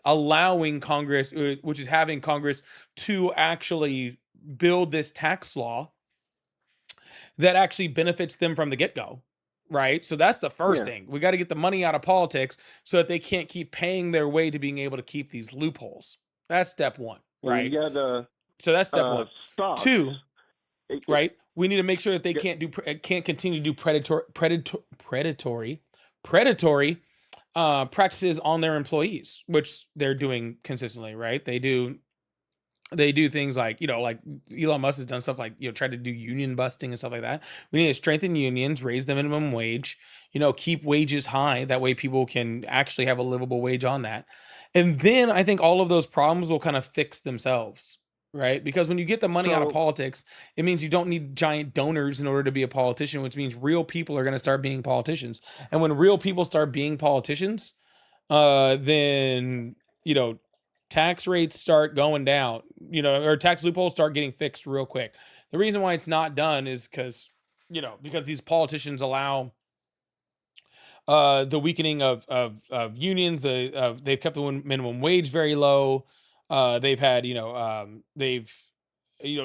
allowing Congress, which is having Congress to actually build this tax law that actually benefits them from the get-go, right? So that's the first thing. We got to get the money out of politics so that they can't keep paying their way to being able to keep these loopholes. That's step one, right? You got So that's step one. stocks. Two, right? We need to make sure that they can't continue to do predatory practices on their employees, which they're doing consistently, right? They do things like Elon Musk has done stuff try to do union busting and stuff like that. We need to strengthen unions, raise the minimum wage, keep wages high. That way people can actually have a livable wage on that. And then I think all of those problems will kind of fix themselves, right? Because when you get the money out of politics, it means you don't need giant donors in order to be a politician, which means real people are going to start being politicians. And when real people start being politicians, then, tax rates start going down, or tax loopholes start getting fixed real quick. The reason why it's not done is because these politicians allow the weakening of unions. They've kept the minimum wage very low. They've had they've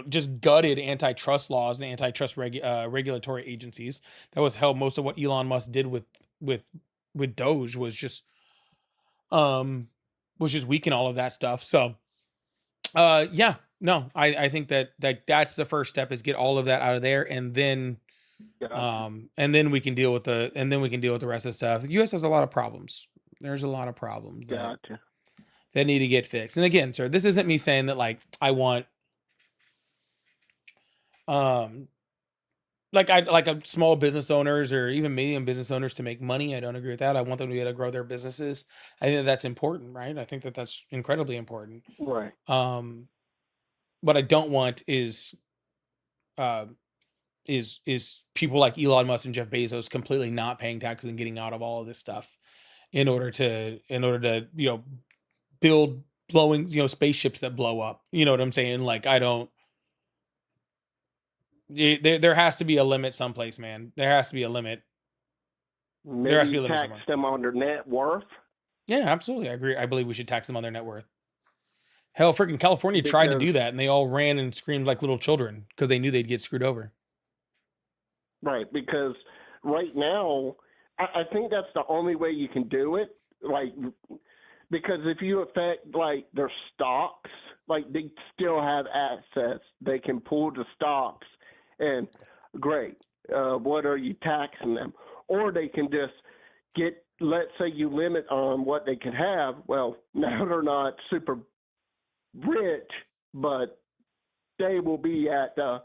just gutted antitrust laws and antitrust regulatory agencies. That was hell. Most of what Elon Musk did with Doge was just weaken all of that stuff. So I think that's the first step, is get all of that out of there, and then we can deal with the rest of the stuff. The US has a lot of problems. There's a lot of problems that need to get fixed. And again, sir, this isn't me saying that I want small business owners or even medium business owners to make money. I don't agree with that. I want them to be able to grow their businesses. I think that's important, right? I think that's incredibly important. Right. What I don't want is people like Elon Musk and Jeff Bezos completely not paying taxes and getting out of all of this stuff in order to build blowing spaceships that blow up. You know what I'm saying? There has to be a limit someplace, man. There has to be a limit. Maybe there has to be a limit tax somewhere. Them on their net worth. Yeah, absolutely. I agree. I believe we should tax them on their net worth. Hell, freaking California tried to do that, and they all ran and screamed like little children because they knew they'd get screwed over. Right, because right now, I think that's the only way you can do it. Because if you affect their stocks, they still have assets. They can pull the stocks, and great. What are you taxing them? Or they can just get, let's say you limit on what they can have. Well, now they're not super rich, but they will be at the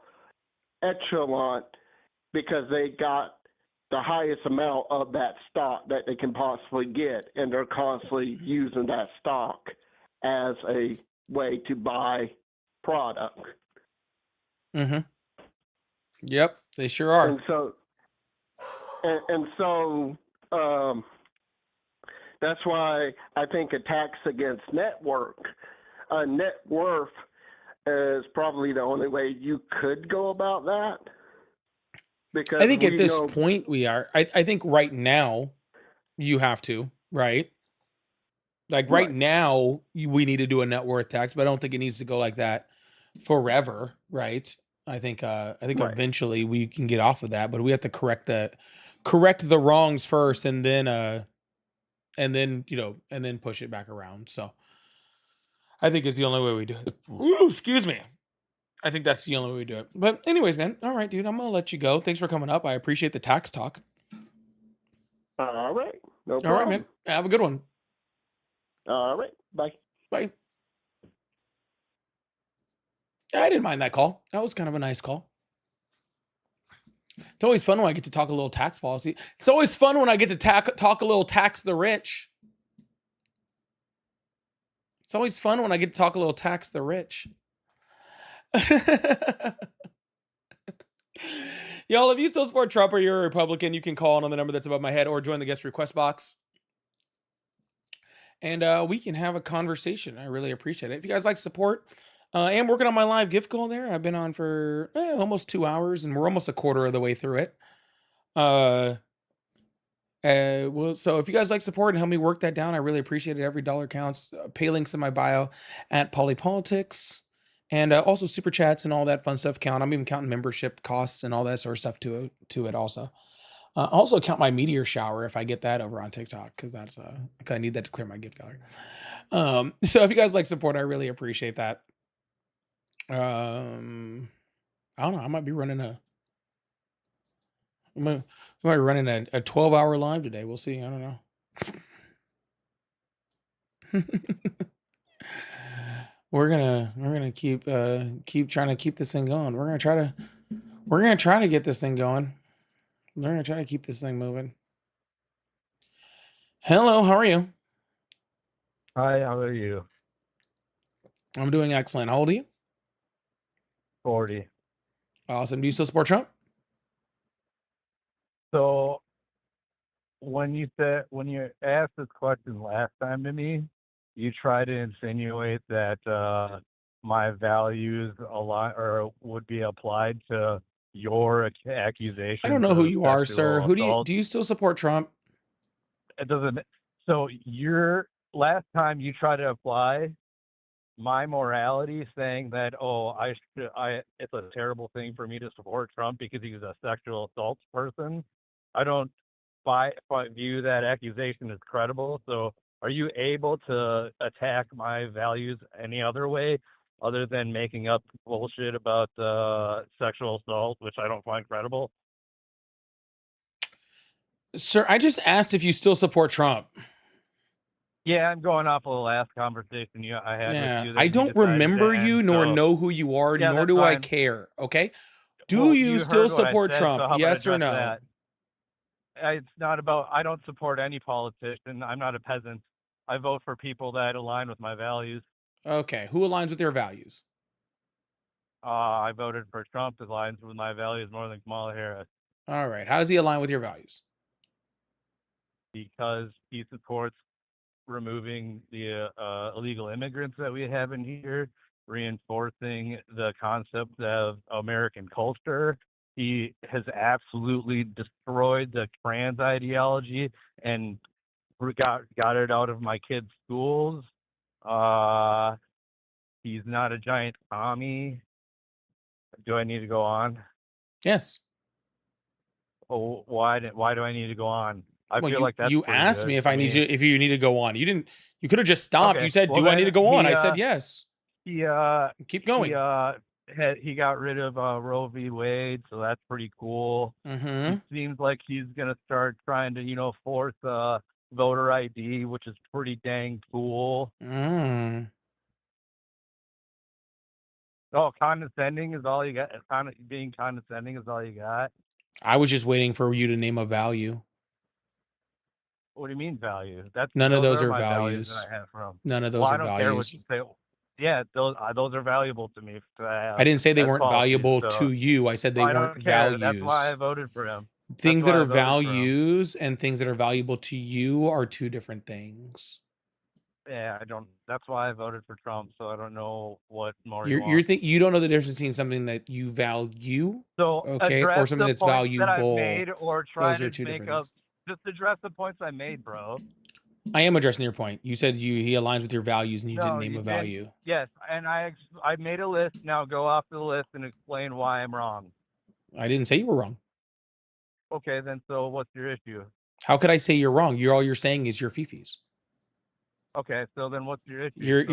echelon because they got the highest amount of that stock that they can possibly get, and they're constantly using that stock as a way to buy product. Mm-hmm. Yep, they sure are. And so, that's why I think a tax against net worth is probably the only way you could go about that. Because I think at this point we are. I think right now you have to, right? Like right now we need to do a net worth tax, but I don't think it needs to go like that forever, right? I think eventually we can get off of that, but we have to correct the wrongs first, and then push it back around. So I think it's the only way we do it. Ooh, excuse me. I think that's the only way we do it. But anyways, man. All right, dude. I'm gonna let you go. Thanks for coming up. I appreciate the tax talk. All right. No problem. All right, man. Have a good one. All right. Bye. Bye. I didn't mind that call. That was kind of a nice call. It's always fun when I get to talk a little tax policy. It's always fun when I get to talk a little tax the rich. It's always fun when I get to talk a little tax the rich. Y'all, if you still support Trump or you're a Republican, you can call on the number that's above my head or join the guest request box. And we can have a conversation. I really appreciate it. If you guys like support, I am working on my live gift goal there. I've been on for almost 2 hours, and we're almost a quarter of the way through it. So if you guys like support and help me work that down, I really appreciate it. Every dollar counts. Pay links in my bio at Polypolitics. And also super chats and all that fun stuff count. I'm even counting membership costs and all that sort of stuff to it also. Also count my meteor shower if I get that over on TikTok, because that's I need that to clear my gift gallery. So if you guys like support, I really appreciate that. I don't know. I might be running a 12-hour live today. We'll see. I don't know. We're gonna keep trying to keep this thing going. We're gonna try to get this thing going. We're gonna try to keep this thing moving. Hello, how are you? Hi, how are you? I'm doing excellent. How old are you? 40. Awesome. Do you still support Trump? So when you asked this question last time to me, you tried to insinuate that my values would be applied to your accusation. I don't know who you are, sir. Do you still support Trump? It doesn't. So last time you tried to apply my morality, saying that it's a terrible thing for me to support Trump because he's a sexual assault person. I don't view that accusation as credible. So are you able to attack my values any other way other than making up bullshit about sexual assault, which I don't find credible? Sir, I just asked if you still support Trump. Yeah, I'm going off of the last conversation I had with you. I don't remember you nor know who you are, nor do I care. Okay? Do you still support Trump? Yes or no? That? It's not about, I don't support any politician. I'm not a peasant. I vote for people that align with my values. Okay. Who aligns with your values? I voted for Trump. It aligns with my values more than Kamala Harris. All right. How does he align with your values? Because he supports removing the illegal immigrants that we have in here, reinforcing the concept of American culture. He has absolutely destroyed the trans ideology and got it out of my kids' schools. He's not a giant commie. Do I need to go on? Yes. Oh, why do I need to go on? I feel like that's you asked good. me if if you need to go on. You didn't. You could have just stopped. Okay. You said, "Do I need to go on?" I said yes. Yeah. Keep going. he got rid of Roe v. Wade, so that's pretty cool. Mm-hmm. It seems like he's gonna start trying to force voter ID, which is pretty dang cool. Mm. Oh, condescending is all you got. Being condescending is all you got. I was just waiting for you to name a value. What do you mean value? None of those are are my values that values. I have from. None of Well, those I are don't care what values. you say. Yeah, those are valuable to me to have I didn't say they as weren't qualities. valuable So to you. I said they I weren't don't care. That's why I values. voted for him. That's Things that why I are voted for him. values and things that are valuable to you are two different things. Yeah, I don't. That's why I voted for Trump. So I don't know what more you You want. think you don't know the difference between something that you value, So okay, or address something the that's points that I've valuable. made, or try Those are to two make different up. things. Just address the points I made, bro. I am addressing your point. You said he aligns with your values and you didn't No, name you a didn't. value. Yes, and I made a list. Now go off the list and explain why I'm wrong. I didn't say you were wrong. Okay, then so what's your issue? How could I say you're wrong? All you're saying is your fifis. Okay, so then what's your issue?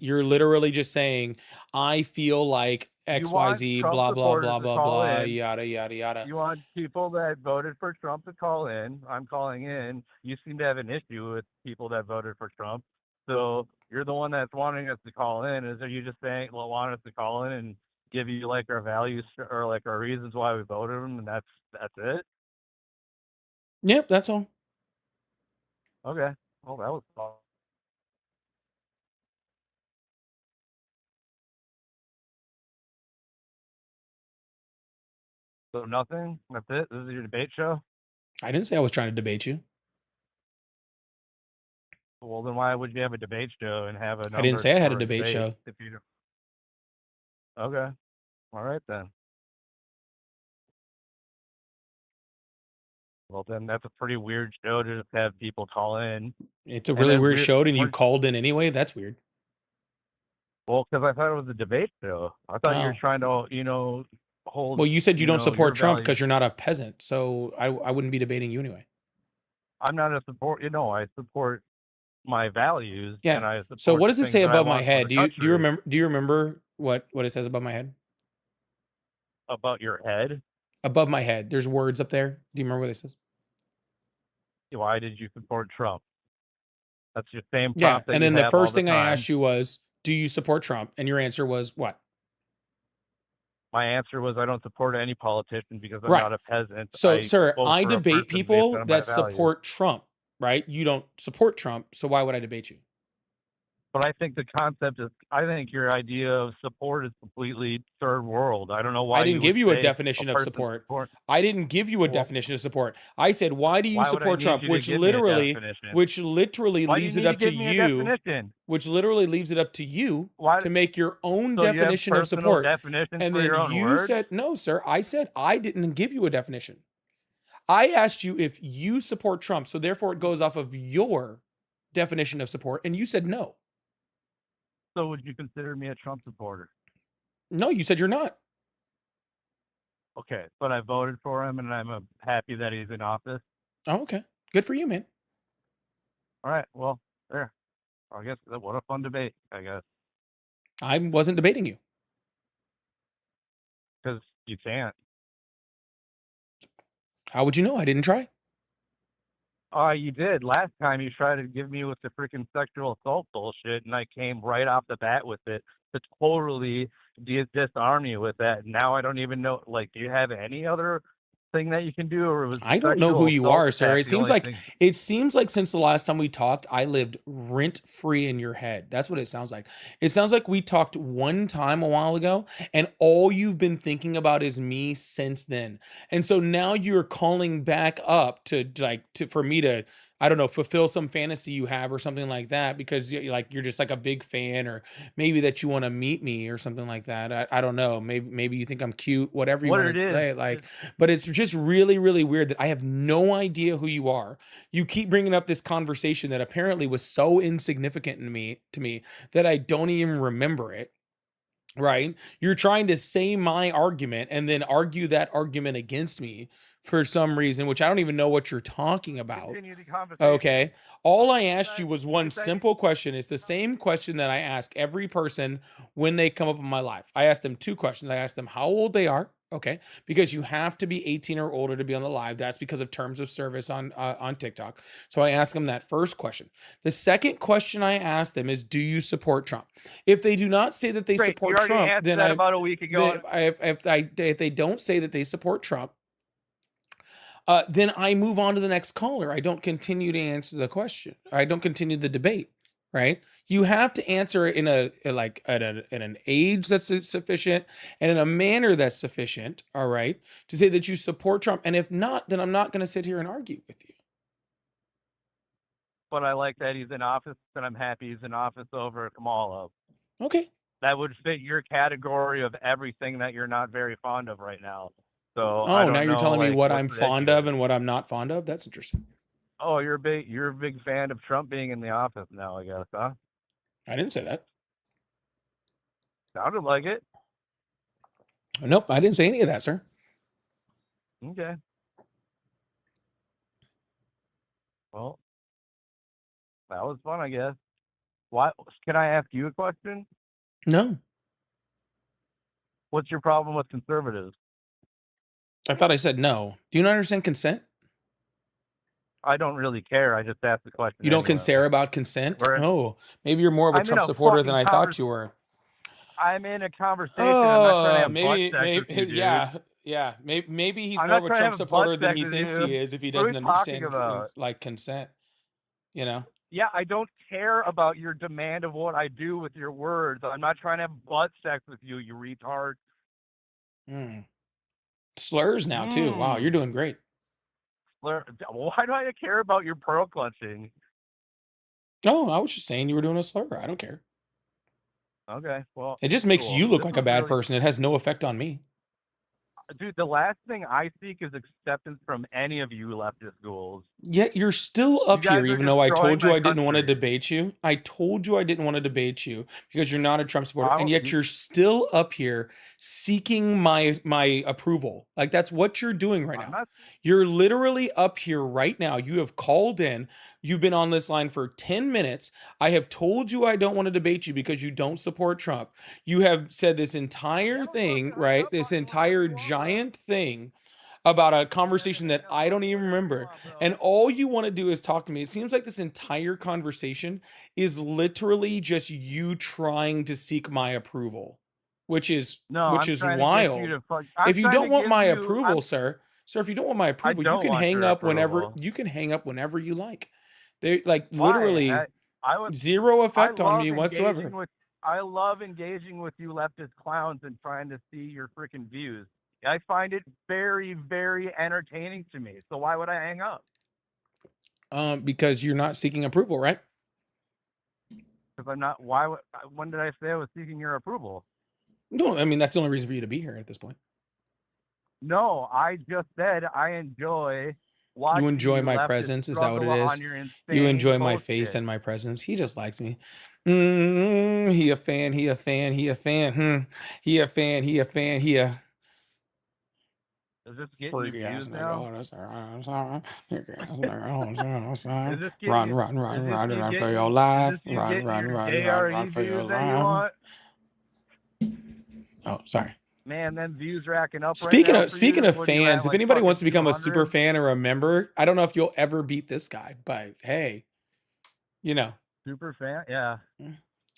You're literally just saying I feel like XYZ Trump blah blah supporters blah to blah call blah in. yada yada yada. You want people that voted for Trump to call in. I'm calling in. You seem to have an issue with people that voted for Trump. So you're the one that's wanting us to call in. Are you just saying, well, want us to call in and give you like our values or like our reasons why we voted him, and that's it? Yep, that's all. Okay. Well, that was all. So nothing. That's it. This is your debate show. I didn't say I was trying to debate you. Well, then why would you have a debate show and have a number I didn't say I had a for debate show. if you don't? Okay. All right then. Well, then that's a pretty weird show to just have people call in. It's a And really then weird show, and you weren't- called in anyway. That's weird. Well, because I thought it was a debate show. I thought you were Oh. trying to, hold. Well, you said you don't your support Trump values. because you're not a peasant, so I wouldn't be debating you anyway. I'm not a support. I support my values, and Yeah. I support. So what the does it things say that I above my want for head? the Do you country. remember what it says above my head? About your head? Above my head, there's words up there. Do you remember what it says? Why did you support Trump? That's your same Yeah. prompt that And you then the have all first the thing I time. asked you was, "Do you support Trump?" And your answer was what? My answer was I don't support any politician because I'm Right. not a peasant. So, I sir, vote I for a debate person based people on my that values. support Trump, right? You don't support Trump, so why would I debate you? But I think the concept is, I think your idea of support is completely third world. I don't know why I didn't you give would you a say definition of person support. support. I didn't give you a Well, definition of support. I said, "Why do you why would I support need Trump?" you to give me a definition? Which literally Why do you leaves it need to up to give me a you. definition? Which literally leaves it up to you Why? to make your own So you have definition of personal support. definitions And for then your own you words? said, "No, sir." I said I didn't give you a definition. I asked you if you support Trump, so therefore it goes off of your definition of support, and you said no. So would you consider me a Trump supporter? No, you said you're not. Okay, but I voted for him, and I'm happy that he's in office. Oh, okay. Good for you, man. All right, well, there. I guess what a fun debate, I guess, I wasn't debating you. because you can't. How would you know? I didn't try. Oh, you did. Last time you tried to give me with the freaking sexual assault bullshit, and I came right off the bat with it to totally disarm you with that. Now I don't even know. Like, do you have any other thing that you can do, or was I don't know who sexual you assault are, sir. attack It the seems only like thing? since the last time we talked, I lived rent free in your head. That's what it sounds like. It sounds like we talked one time a while ago, and all you've been thinking about is me since then. And so now you're calling back up to for me to, I don't know, fulfill some fantasy you have or something like that, because you're just like a big fan, or maybe that you want to meet me or something like that. I don't know. Maybe you think I'm cute, whatever you What want it to is, say. But it's just really, really weird that I have no idea who you are. You keep bringing up this conversation that apparently was so insignificant to me that I don't even remember it. Right? You're trying to say my argument and then argue that argument against me for some reason, which I don't even know what you're talking about. Continue the conversation. Okay. All I asked you was one simple question. It's the same question that I ask every person when they come up in my life. I asked them 2 questions. I asked them how old they are. Okay. Because you have to be 18 or older to be on the live. That's because of terms of service on TikTok. So I asked them that first question. The second question I asked them is, do you support Trump? If they do not say that they Great. support You already Trump, answered then that about a week ago. if they don't say that they support Trump, then I move on to the next caller. I don't continue to answer the question. I don't continue the debate. Right? You have to answer it in in an age that's sufficient and in a manner that's sufficient. All right, to say that you support Trump, and if not, then I'm not going to sit here and argue with you. But I like that he's in office, and I'm happy he's in office over Kamala. Okay. That would fit your category of everything that you're not very fond of right now. So oh, now you're telling me what I'm fond of and what I'm not fond of. That's interesting. Oh, you're a big fan of Trump being in the office now, I guess, huh? I didn't say that. Sounded like it. Nope, I didn't say any of that, sir. Okay. Well, that was fun, I guess. Why? Can I ask you a question? No. What's your problem with conservatives? I thought I said no. Do you not understand consent? I don't really care. I just asked the question. You don't care about consent? Oh, maybe you're more of a Trump supporter than I thought you were. I'm in a conversation. I'm not trying to have maybe, butt sex with you, dude. yeah. Maybe he's more of a Trump supporter than he thinks he is if he doesn't understand like consent. You know? Yeah, I don't care about your demand of what I do with your words. I'm not trying to have butt sex with you, you retard. Slurs now too. Wow, you're doing great. Why do I care about your pearl clutching? No, I was just saying you were doing a slur. I don't care. Okay, well. It just makes you look like a bad person. It has no effect on me. Dude, the last thing I seek is acceptance from any of you leftist ghouls. Yet you're still up here, even though I told you I didn't want to debate you. I told you I didn't want to debate you because you're not a Trump supporter, and yet you're still up here seeking my approval. Like that's what you're doing right now. You're literally up here right now. You have called in. You've been on this line for 10 minutes. I have told you I don't want to debate you because you don't support Trump. You have said this entire thing, right? This entire giant thing about a conversation that I don't even remember. And all you want to do is talk to me. It seems like this entire conversation is literally just you trying to seek my approval, which is wild. If you don't want my approval, sir, if you don't want my approval, you can hang up whenever you like. They like literally zero effect on me whatsoever. I love engaging with you leftist clowns and trying to see your freaking views. I find it very, very entertaining to me. So why would I hang up? Because you're not seeking approval, right? Because I'm not. When did I say I was seeking your approval? No, I mean that's the only reason for you to be here at this point. No, I just said I enjoy watching you enjoy my presence. Is that what it is? You enjoy my face and my presence. He just likes me. He a fan. He a fan. He a fan. He a fan. He a fan. He a. Is this getting you views now? Run for your life. Run for your life. Oh, sorry. Man, then views racking up. Speaking of fans, if anybody wants to become a super fan or a member, I don't know if you'll ever beat this guy, but hey, you know. Super fan, yeah.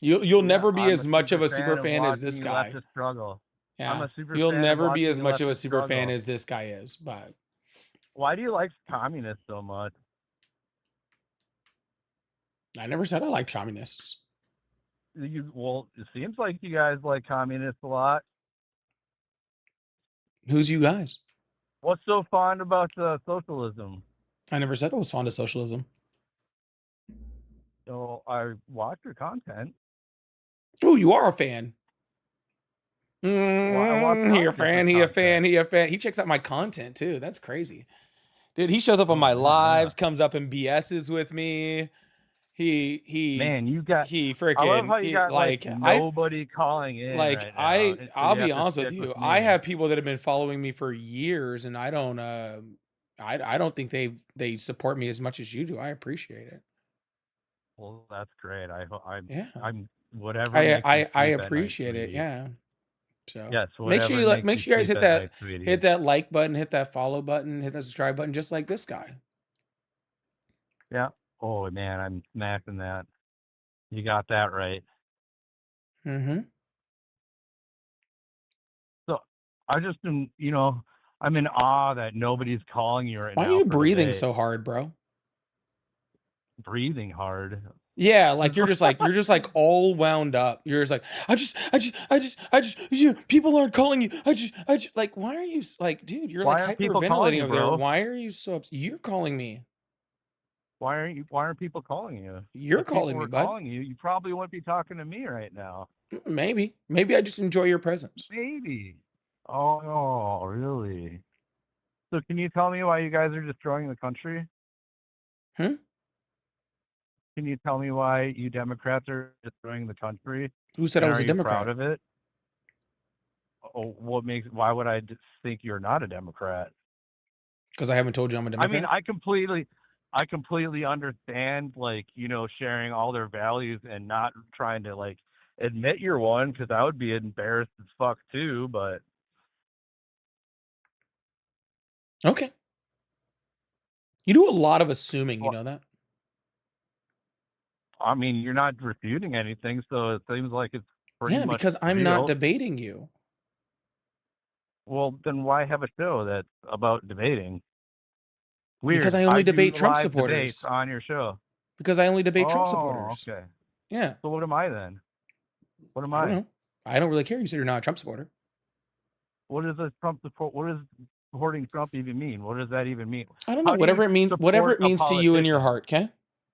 You'll never be as much of a super fan as this guy. Struggle. Yeah, you'll never be as much of a super fan as this guy is. But why do you like communists so much? I never said I liked communists. Well, it seems like you guys like communists a lot. Who's you guys? What's so fond about socialism? I never said I was fond of socialism. So I watch your content. Oh, you are a fan. He a fan. He checks out my content too. That's crazy. Dude, he shows up on my lives, comes up and BS's with me. Man, you got. he I love freaking how you got like I nobody calling in right now, and so I'll you be have to honest with stick with you. I me. have people that have been following me for years, and I don't think they support me as much as you do. I appreciate it. Well, that's great. Yeah, I'm whatever makes you I sleep at night, appreciate it. sweetie. Yeah. So Yes, whatever makes make you sure you guys sleep at night, sweetie. hit that like button, hit that follow button, hit that subscribe button, just like this guy. Yeah. Oh man, I'm smashing that. You got that right. Mm-hmm. So I just been, I'm in awe that nobody's calling you right Why are now you for breathing debate. so hard, bro? Breathing hard. Yeah, like you're just like all wound up. You're just like, people aren't calling you. I just like, why are you like, dude, you're like Why aren't people calling hyperventilating you, over there. bro? Why are you so upset? You're calling me. Why aren't people calling you? You're If people calling me, were bud. calling you, you probably wouldn't be talking to me right now. Maybe I just enjoy your presence. Maybe. Oh, really? So can you tell me why you guys are destroying the country? Hmm? Can you tell me why you Democrats are destroying the country? Who said I And was are a you proud Democrat? of it? Oh, why would I think you're not a Democrat? Because I haven't told you I'm a I mean, Democrat. I completely understand, like, sharing all their values and not trying to, like, admit you're one, because I would be embarrassed as fuck too, but Okay. You do a lot of assuming, you well, know that? I mean, you're not refuting anything, so it seems like it's pretty Yeah, much because I'm not real. debating you. Well, then why have a show that's about debating? Because Weird. I only I do debate Trump live debates supporters. on your show. Because I only debate Trump Oh, supporters. okay. Yeah. So what am I then? What am I don't I? know. I don't really care. You said you're not a Trump supporter. What does a Trump support? What does supporting Trump even mean? What does that even mean? I don't know. How do you Whatever support it a means to you in your politician? heart, okay?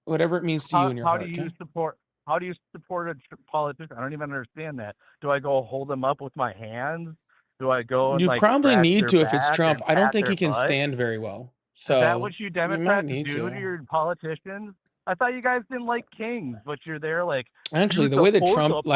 Whatever it means to you in your How do heart, you okay? support? How do you support a politician? I don't even understand that. Do I go hold them up with my hands? Do I go and You like probably scratch need their to if it's back Trump. and I don't pat think their he can butt? stand very well. Is that So what you you might Democrats need do to to. your politicians? I thought you guys didn't like kings, but you're there like Actually, you the way that support Trump the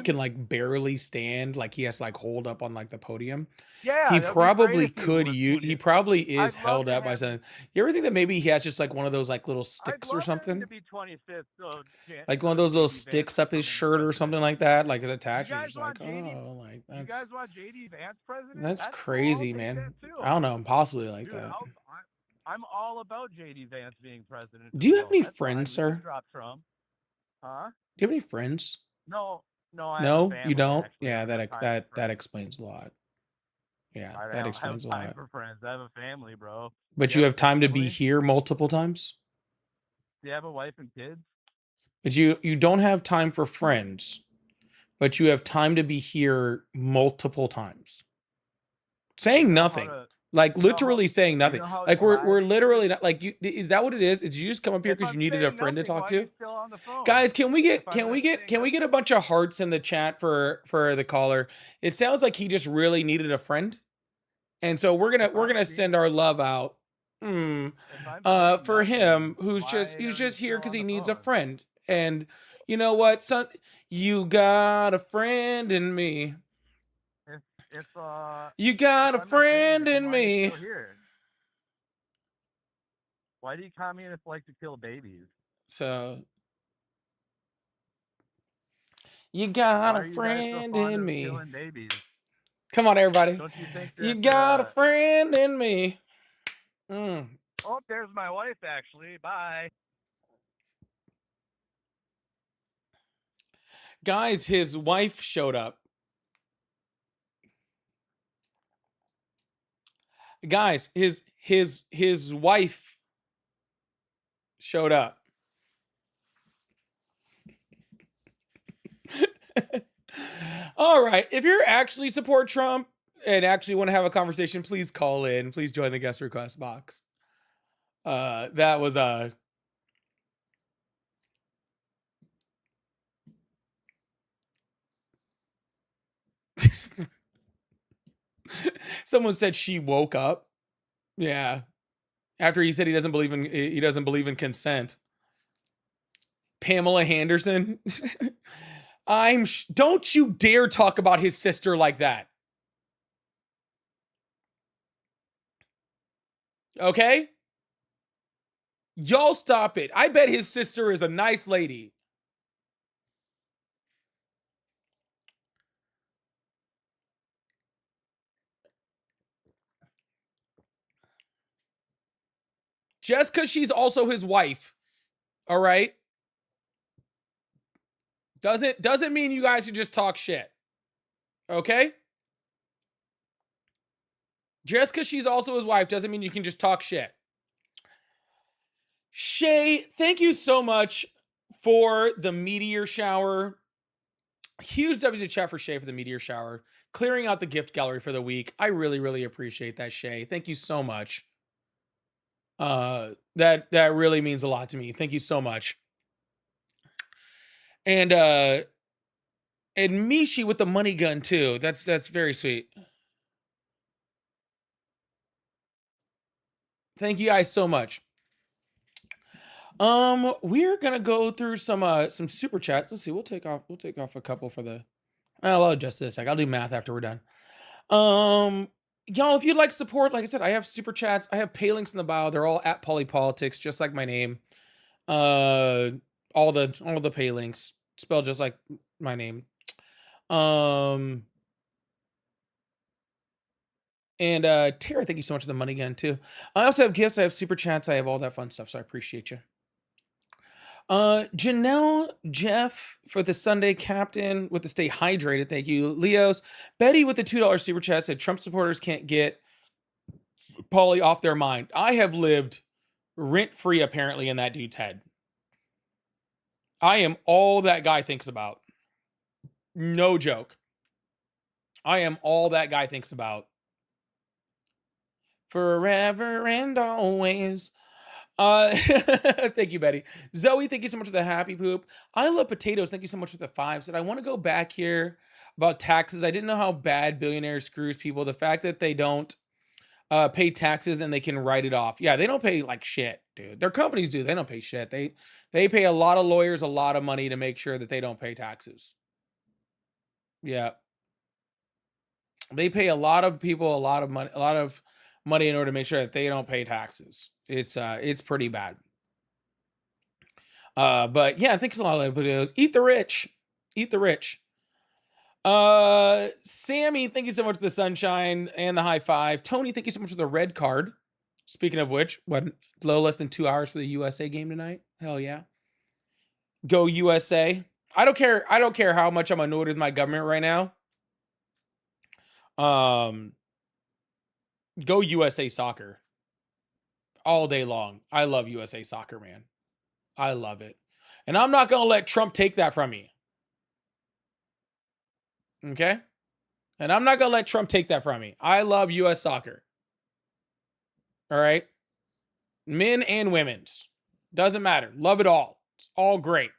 can politicians. like barely stand, like he has to like hold up on like the podium. Yeah, He that'd be great probably if you could use. would. He probably is I'd love held to up by have. something. You ever think that maybe he has just like one of those like little I'd sticks or love him to something? be 25th. So Like one of those little JD Vance sticks to up his come in shirt or president. something like that, like it You attached. You're guys just like, want JD? oh, like You guys want JD Vance president? that's That's cool. I'll crazy, take that man. I too. don't know, possibly like Dude, that. I'm all about JD Vance being president Do of you have any Illinois. That's friends, fine. We can sir? drop Trump. Huh? Do you have any friends? No, no, I have a No, you family don't. actually. I Yeah, don't have time for that friends. explains a lot. Yeah, I that don't have explains a time lot. for friends. I have a family, bro. Do But you you have have a time to be family? here multiple times. Do you have a wife and kids? But you don't have time for friends. But you have time to be here multiple times. You Saying know how nothing. to. Like You know how. literally saying You nothing. know how to Like lie we're to me? literally not like you. Is that what it is? Did you just come up here If because you I'm needed a saying friend to nothing, talk why are to? you still on the phone? Guys, can we If get I'm not saying can we get a nothing, bunch of hearts in the chat for the caller? It sounds like he just really needed a friend, and so if we're I'm gonna being, send our love out. if I'm saying For nothing, him who's why are you just here still because on he the needs a phone? friend. And you know what, son? You got a friend in me. If if You if got a I'm not saying friend anything, in why are you me. still here? Why do communists like to kill babies? So you got Why a are you guys so friend fond in of me. killing babies? Come on, everybody. Don't you think You that? got a friend in me. Oh, there's my wife actually. Bye. Guys, his wife showed up. Guys, his wife showed up. All right. If you actually support Trump and actually want to have a conversation, please call in. Please join the guest request box. That was someone said she woke up. Yeah. After he said he doesn't believe in consent. Pamela Henderson. Don't you dare talk about his sister like that. Okay? Y'all stop it. I bet his sister is a nice lady. Just because she's also his wife, all right? Doesn't mean you guys should just talk shit. Okay? Just because she's also his wife doesn't mean you can just talk shit. Shay, thank you so much for the meteor shower. Huge W's in chat for Shay for the meteor shower. Clearing out the gift gallery for the week. I really, really appreciate that, Shay. Thank you so much. That really means a lot to me. Thank you so much. And Mishi with the money gun too. That's very sweet. Thank you guys so much. We're gonna go through some super chats. Let's see. We'll take off a couple for the. I'll adjust this. I'll do math after we're done. Y'all, if you'd like support, like I said, I have super chats. I have pay links in the bio. They're all at Polypolitics, just like my name. All the pay links spelled just like my name. And Tara, thank you so much for the money gun too. I also have gifts. I have super chats. I have all that fun stuff. So I appreciate you. Janelle Jeff for the Sunday captain with the stay hydrated. Thank you. Leos. Betty with the $2 super chat said Trump supporters can't get Pauly off their mind. I have lived rent free apparently in that dude's head. I am all that guy thinks about. No joke. I am all that guy thinks about. Forever and always. Thank you, Betty. Zoe, thank you so much for the happy poop. I love potatoes. Thank you so much for the 5. Said I want to go back here about taxes. I didn't know how bad billionaires screws people. The fact that they don't pay taxes and they can write it off. Yeah, they don't pay like shit, dude. Their companies do. They don't pay shit. They pay a lot of lawyers a lot of money to make sure that they don't pay taxes. Yeah. They pay a lot of people a lot of money in order to make sure that they don't pay taxes. It's pretty bad. But yeah, thanks a lot of videos. Eat the rich. Eat the rich. Sammy, thank you so much for the sunshine and the high 5. Tony, thank you so much for the red card. Speaking of which, what, little less than 2 hours for the USA game tonight? Hell yeah. Go USA. I don't care how much I'm annoyed with my government right now. Go USA soccer. All day long. I love USA soccer, man. I love it. And I'm not going to let Trump take that from me. Okay? And I'm not going to let Trump take that from me. I love US soccer. All right? Men and women's. Doesn't matter. Love it all. It's all great.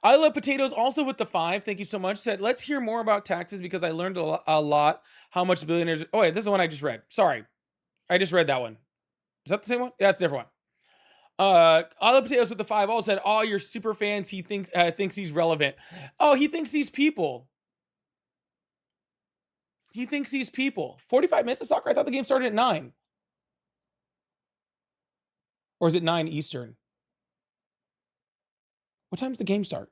I love potatoes also with the 5. Thank you so much. Said, let's hear more about taxes because I learned a lot how much billionaires. Oh, wait, this is the one I just read. Sorry. I just read that one. Is that the same one? Yeah, it's a different one. I love potatoes with the 5 all said, oh, you're super fans. He thinks he's relevant. Oh, he thinks he's people. He thinks he's people. 45 minutes of soccer? I thought the game started at 9. Or is it 9 Eastern? What time does the game start?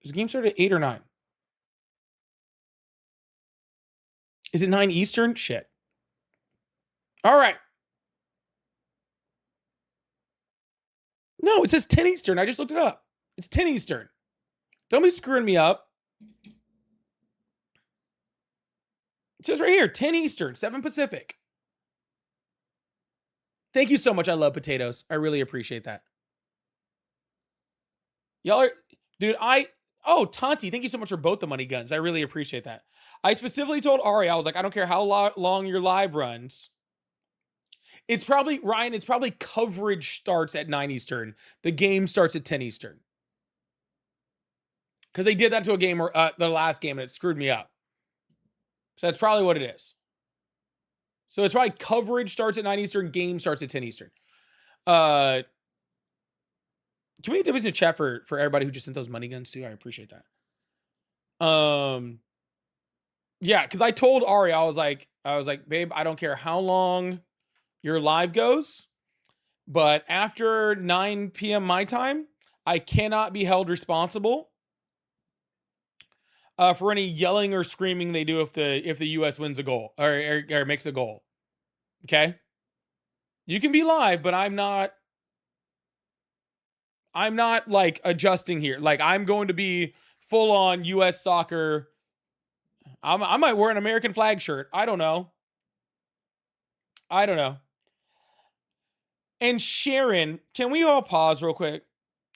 Does the game start at 8 or 9? Is it 9 Eastern? Shit. All right. No, it says 10 Eastern. I just looked it up. It's 10 Eastern. Don't be screwing me up. It says right here, 10 Eastern, 7 Pacific. Thank you so much. I love potatoes. I really appreciate that. Y'all are, dude, Tanti, thank you so much for both the money guns. I really appreciate that. I specifically told Ari, I was like, I don't care how long your live runs. It's probably, Ryan, it's probably coverage starts at 9 Eastern. The game starts at 10 Eastern. Because they did that to a game, the last game, and it screwed me up. So that's probably what it is. So it's probably coverage starts at 9 Eastern, game starts at 10 Eastern. Can we do this in chat for everybody who just sent those money guns too? I appreciate that. Yeah, because I told Ari, I was like, babe, I don't care how long your live goes, but after 9 p.m. my time, I cannot be held responsible for any yelling or screaming they do if the U.S. wins a goal or makes a goal. Okay, you can be live, but I'm not like adjusting here. Like I'm going to be full on U.S. soccer. I might wear an American flag shirt. I don't know. And Sharon, can we all pause real quick?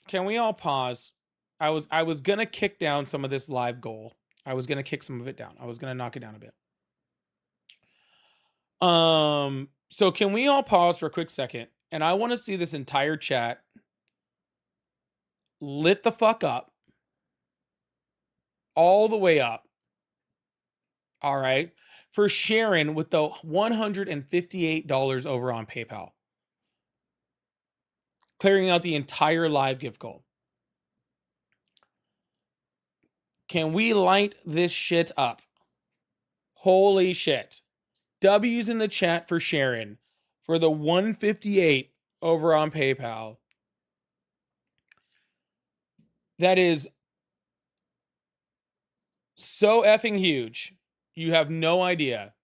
Can we all pause? I was gonna kick down some of this live goal. I was gonna kick some of it down. I was gonna knock it down a bit. So can we all pause for a quick second? And I want to see this entire chat lit the fuck up. All the way up. All right. For Sharon with the $158 over on PayPal. Clearing out the entire live gift goal. Can we light this shit up? Holy shit. W's in the chat for Sharon for the 158 over on PayPal. That is so effing huge. You have no idea.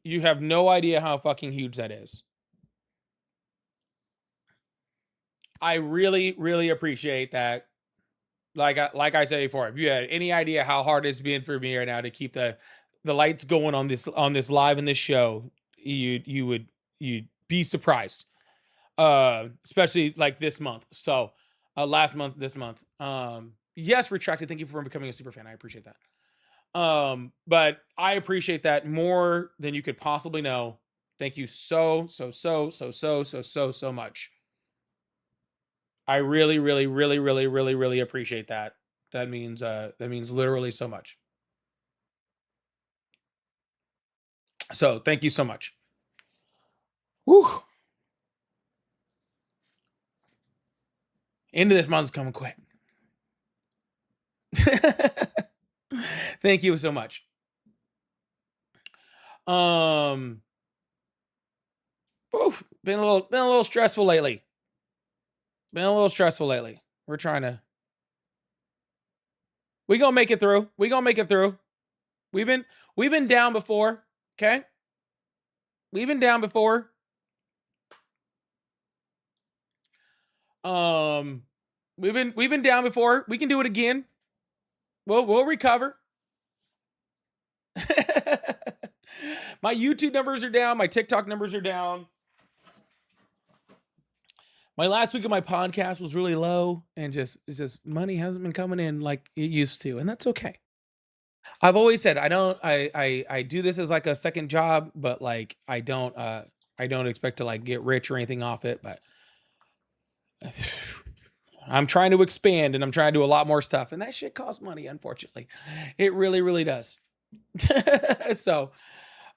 You have no idea how fucking huge that is. I really, really appreciate that. Like I said before, if you had any idea how hard it's been for me right now to keep the lights going on this live in this show, you'd be surprised. Especially like this month. So last month, this month. Yes, Retracted, thank you for becoming a super fan. I appreciate that. But I appreciate that more than you could possibly know. Thank you so much. I really, really, really, really, really, really appreciate that. That means literally so much. So thank you so much. Woo. End of this month's coming quick. Thank you so much. Been a little stressful lately. We're trying to. We gonna make it through. We've been down before. Okay. We've been down before. We've been down before. We can do it again. We'll recover. My YouTube numbers are down. My TikTok numbers are down. My last week of my podcast was really low, and it's just money hasn't been coming in like it used to, and that's okay. I've always said I do this as like a second job, but like I don't expect to like get rich or anything off it, but I'm trying to expand and I'm trying to do a lot more stuff, and that shit costs money, unfortunately. It really, really does. So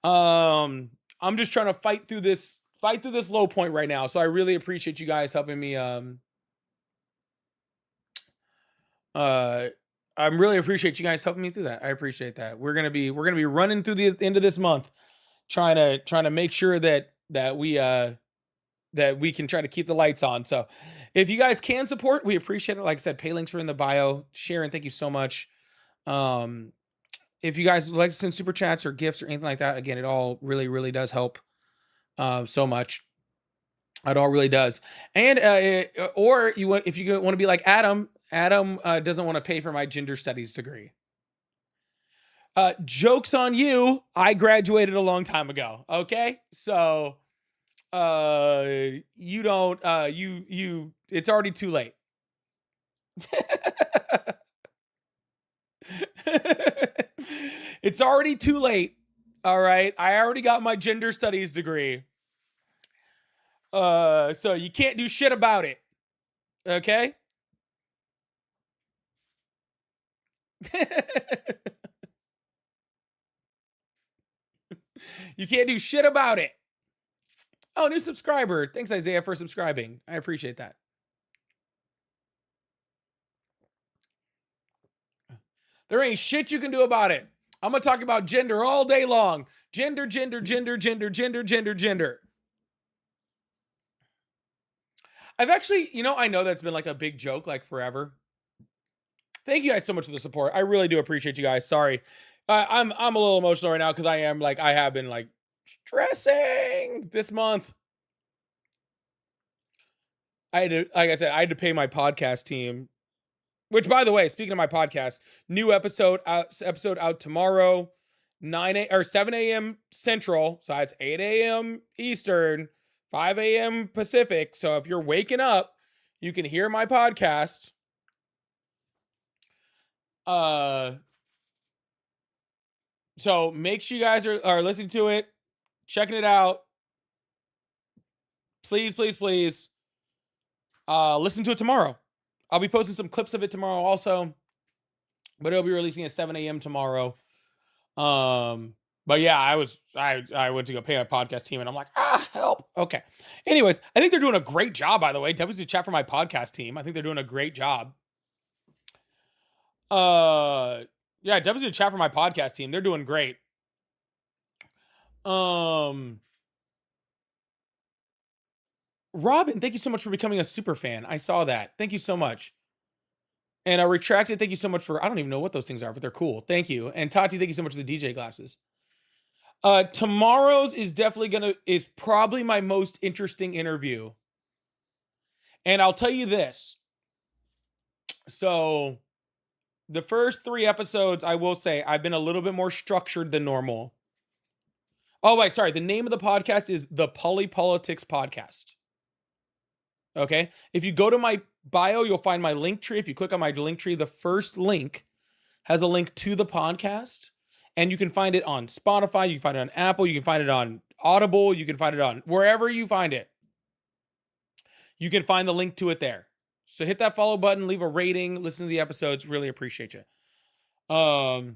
I'm just trying to fight through this low point right now. So I really appreciate you guys helping me I really appreciate you guys helping me through that. I appreciate that. We're gonna be running through the end of this month, trying to make sure that we can try to keep the lights on. So if you guys can support, we appreciate it. Like I said, pay links are in the bio. Sharon, thank you so much. If you guys would like to send super chats or gifts or anything like that, again, it all really, really does help so much. It all really does. And or if you want to be like Adam doesn't want to pay for my gender studies degree. Joke's on you. I graduated a long time ago. Okay. So, you don't, it's already too late. It's already too late. All right. I already got my gender studies degree. So you can't do shit about it. Okay. You can't do shit about it. Oh, new subscriber. Thanks, Isaiah, for subscribing. I appreciate that. There ain't shit you can do about it. I'm going to talk about gender all day long. Gender, gender, gender, gender, gender, gender, gender. I've actually, I know that's been like a big joke like forever. Thank you guys so much for the support. I really do appreciate you guys. Sorry. I'm a little emotional right now because I have been like stressing this month. Like I said, I had to pay my podcast team, which, by the way, speaking of my podcast, new episode out tomorrow, 7 a.m. Central. So it's 8 a.m. Eastern, 5 a.m. Pacific. So if you're waking up, you can hear my podcast. So make sure you guys are listening to it, checking it out. Please, please, please. Listen to it tomorrow. I'll be posting some clips of it tomorrow also, but it'll be releasing at 7 a.m. tomorrow. But yeah, I went to go pay my podcast team and I'm like, help. Okay. Anyways, I think they're doing a great job, by the way. WC chat for my podcast team. I think they're doing a great job. Yeah, WC chat for my podcast team. They're doing great. Robin, thank you so much for becoming a super fan. I saw that. Thank you so much. And I retracted. Thank you so much for, I don't even know what those things are, but they're cool. Thank you. And Tati, thank you so much for the DJ glasses. Tomorrow's is probably my most interesting interview. And I'll tell you this. So the first 3 episodes, I will say I've been a little bit more structured than normal. Oh, wait, sorry. The name of the podcast is the Polypolitics Podcast. Okay. If you go to my bio, you'll find my link tree. If you click on my link tree, the first link has a link to the podcast, and you can find it on Spotify. You can find it on Apple. You can find it on Audible. You can find it on wherever you find it. You can find the link to it there. So hit that follow button, leave a rating, listen to the episodes. Really appreciate you. So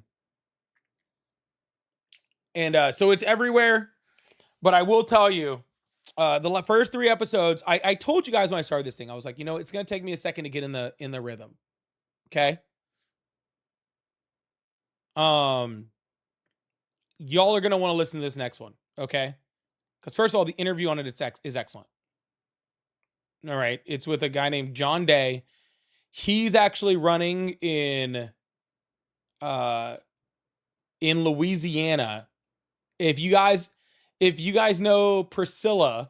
it's everywhere, but I will tell you, the first 3 episodes, I told you guys when I started this thing, I was like, it's going to take me a second to get in the rhythm. Okay. Y'all are going to want to listen to this next one. Okay. Because first of all, the interview on it is excellent. All right. It's with a guy named John Day. He's actually running in Louisiana. If you guys know Priscilla,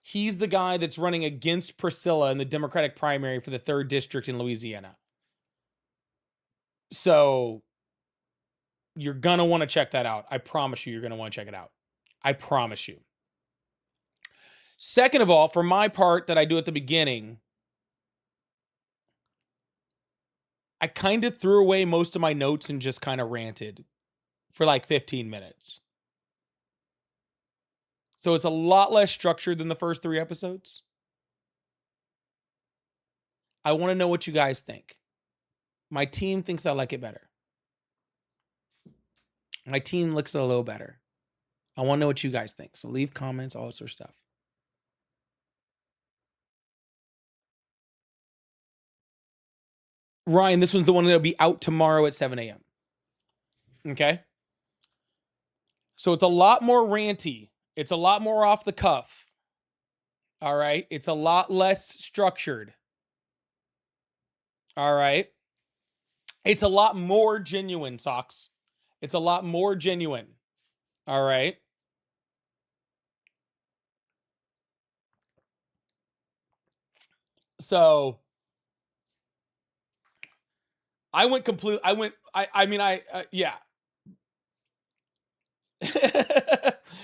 he's the guy that's running against Priscilla in the Democratic primary for the 3rd district in Louisiana. So you're going to want to check that out. I promise you, you're going to want to check it out. I promise you. Second of all, for my part that I do at the beginning, I kind of threw away most of my notes and just kind of ranted for like 15 minutes. So it's a lot less structured than the first 3 episodes. I want to know what you guys think. My team thinks I like it better. My team looks a little better. I want to know what you guys think. So leave comments, all this sort of stuff. Ryan, this one's the one that'll be out tomorrow at 7 a.m. Okay? So it's a lot more ranty. It's a lot more off the cuff. All right? It's a lot less structured. All right? It's a lot more genuine, Socks. It's a lot more genuine. All right? So yeah.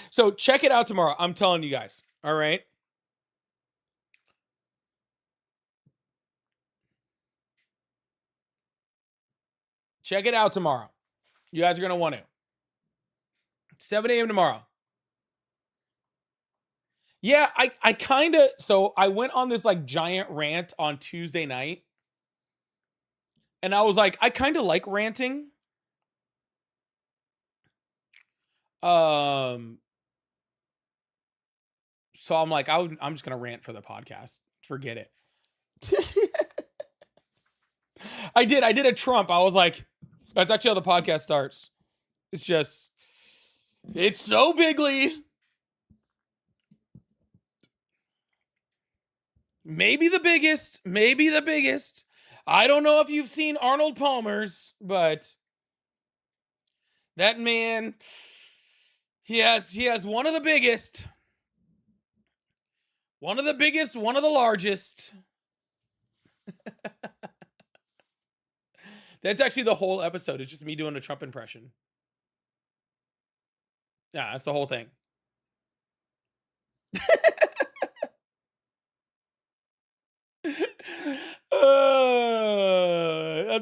So check it out tomorrow. I'm telling you guys. All right. Check it out tomorrow. You guys are going to want to. 7 a.m. tomorrow. Yeah, so I went on this like giant rant on Tuesday night. And I was like, I kind of like ranting. So I'm like, I'm just gonna rant for the podcast. Forget it. I did a Trump. I was like, that's actually how the podcast starts. It's just, it's so bigly. Maybe the biggest. Maybe the biggest. I don't know if you've seen Arnold Palmer's, but that man, he has one of the biggest. One of the biggest, one of the largest. That's actually the whole episode. It's just me doing a Trump impression. Yeah, that's the whole thing.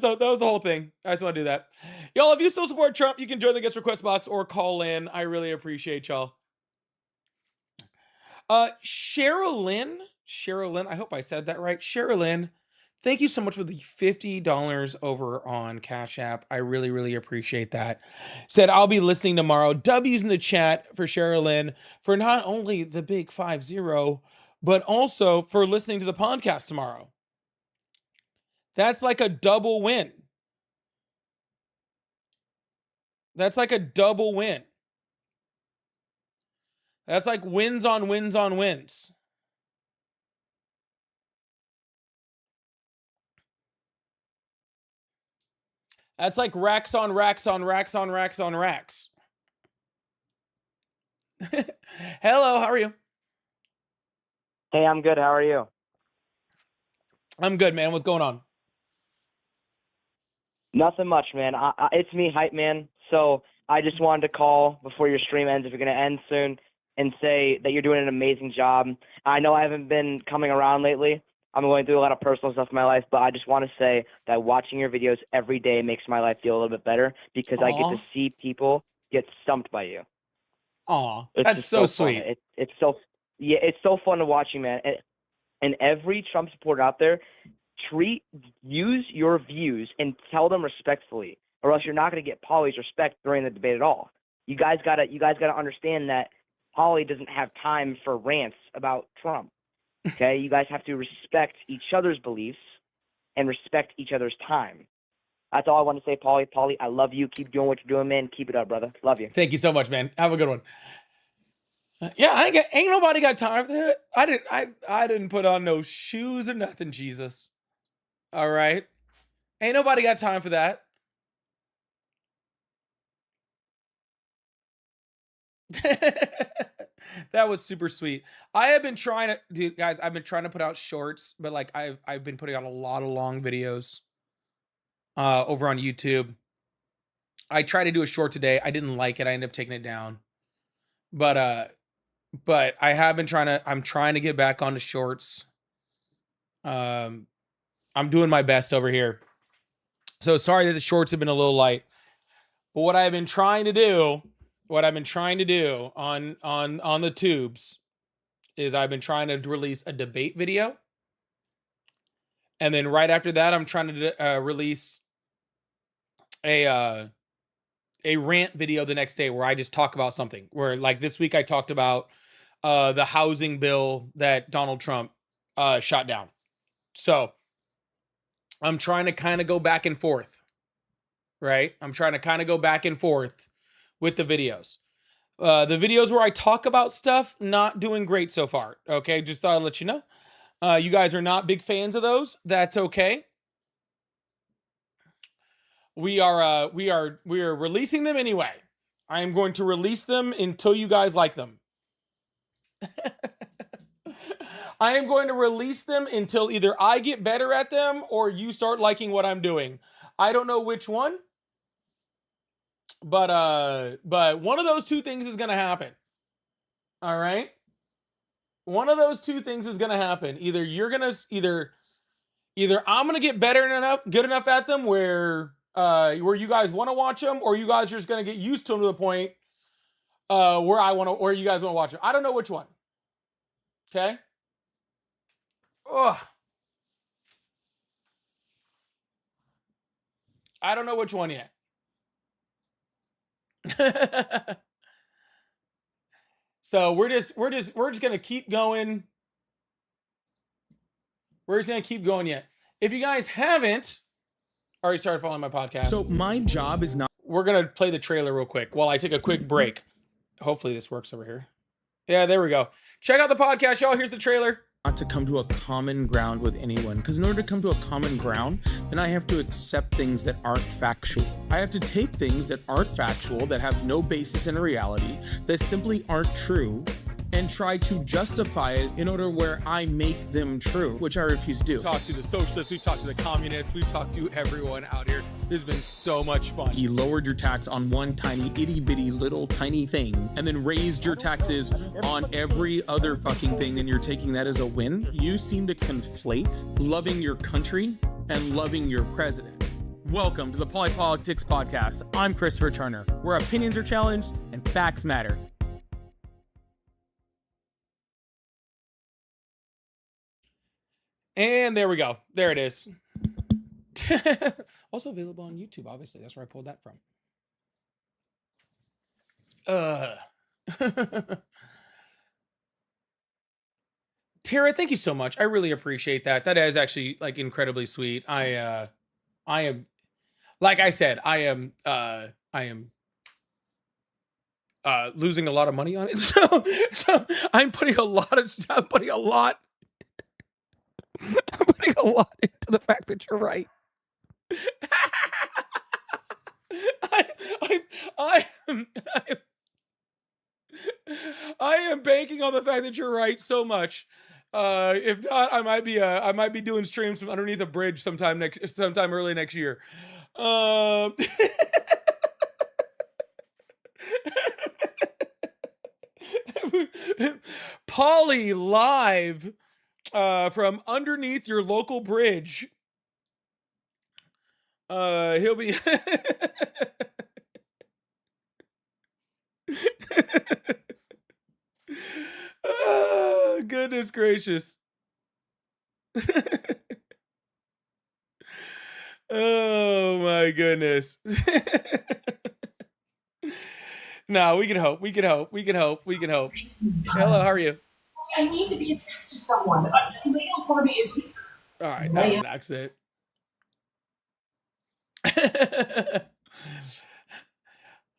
That was the whole thing. I just want to do that. Y'all, if you still support Trump, you can join the guest request box or call in. I really appreciate y'all. Sherilyn, I hope I said that right. Sherilyn, thank you so much for the $50 over on Cash App. I really, really appreciate that. Said, I'll be listening tomorrow. W's in the chat for Sherilyn for not only the big 5-0, but also for listening to the podcast tomorrow. That's like a double win. That's like a double win. That's like wins on wins on wins. That's like racks on racks on racks on racks on racks. Hello, how are you? Hey, I'm good. How are you? I'm good, man. What's going on? Nothing much, man. It's me, Hype Man. So I just wanted to call before your stream ends, if you're going to end soon, and say that you're doing an amazing job. I know I haven't been coming around lately. I'm going through a lot of personal stuff in my life, but I just want to say that watching your videos every day makes my life feel a little bit better because I get to see people get stumped by you. Aw, It's that's just so fun. sweet. It's so fun to watch you, man. And every Trump supporter out there, use your views and tell them respectfully, or else you're not going to get Polly's respect during the debate at all. You guys gotta understand that Polly doesn't have time for rants about Trump. Okay, you guys have to respect each other's beliefs and respect each other's time. That's all I want to say, Polly. Polly, I love you. Keep doing what you're doing, man. Keep it up, brother. Love you. Thank you so much, man. Have a good one. Yeah, ain't nobody got time for that. I didn't put on no shoes or nothing, Jesus. All right. Ain't nobody got time for that. That was super sweet. I have been trying to, dude, guys, I've been trying to put out shorts, but like I've been putting out a lot of long videos over on YouTube. I tried to do a short today. I didn't like it. I ended up taking it down. But I have been I'm trying to get back onto shorts. I'm doing my best over here. So sorry that the shorts have been a little light. But what I've been trying to do on the tubes is I've been trying to release a debate video. And then right after that, I'm trying to release a rant video the next day where I just talk about something. Where like this week I talked about the housing bill that Donald Trump shot down. So I'm trying to kind of go back and forth, right? I'm trying to kind of go back and forth with the videos. The videos where I talk about stuff, not doing great so far. Okay, just thought I'd let you know. You guys are not big fans of those. That's okay. We are releasing them anyway. I am going to release them until you guys like them. I am going to release them until either I get better at them or you start liking what I'm doing. I don't know which one, but one of those two things is going to happen. All right? One of those two things is going to happen. Either you're going to either I'm going to get good enough at them where you guys want to watch them, or you guys are just going to get used to them to the point where you guys want to watch them. I don't know which one. Okay? Ugh. I don't know which one yet. So we're just gonna keep going. We're just gonna keep going yet. If you guys haven't already started following my podcast, So my job is not. We're gonna play the trailer real quick while I take a quick break. Hopefully this works over here. Yeah, there we go. Check out the podcast, y'all. Here's the trailer. Not to come to a common ground with anyone, because in order to come to a common ground, then I have to accept things that aren't factual. I have to take things that aren't factual, that have no basis in reality, that simply aren't true, and try to justify it in order where I make them true, which I refuse to do. We've talked to the socialists, we've talked to the communists, we've talked to everyone out here. There's been so much fun. You lowered your tax on one tiny itty bitty little tiny thing, and then raised your taxes on every other fucking thing, and you're taking that as a win. You seem to conflate loving your country and loving your president. Welcome to the Politics Podcast. I'm Christopher Turner, where opinions are challenged and facts matter. And there we go. There it is. Also available on YouTube, obviously. That's where I pulled that from. Tara, thank you so much. I really appreciate that. That is actually like incredibly sweet. I am, like I said, I am losing a lot of money on it. So I'm putting a lot into the fact that you're right. I am banking on the fact that you're right so much. If not, I might be doing streams from underneath a bridge sometime early next year. Polly live from underneath your local bridge. He'll be oh, goodness gracious. Oh my goodness. No, we can hope. Hello, how are you? I need to be attached to someone. Legal for me is. All right, that was an accident.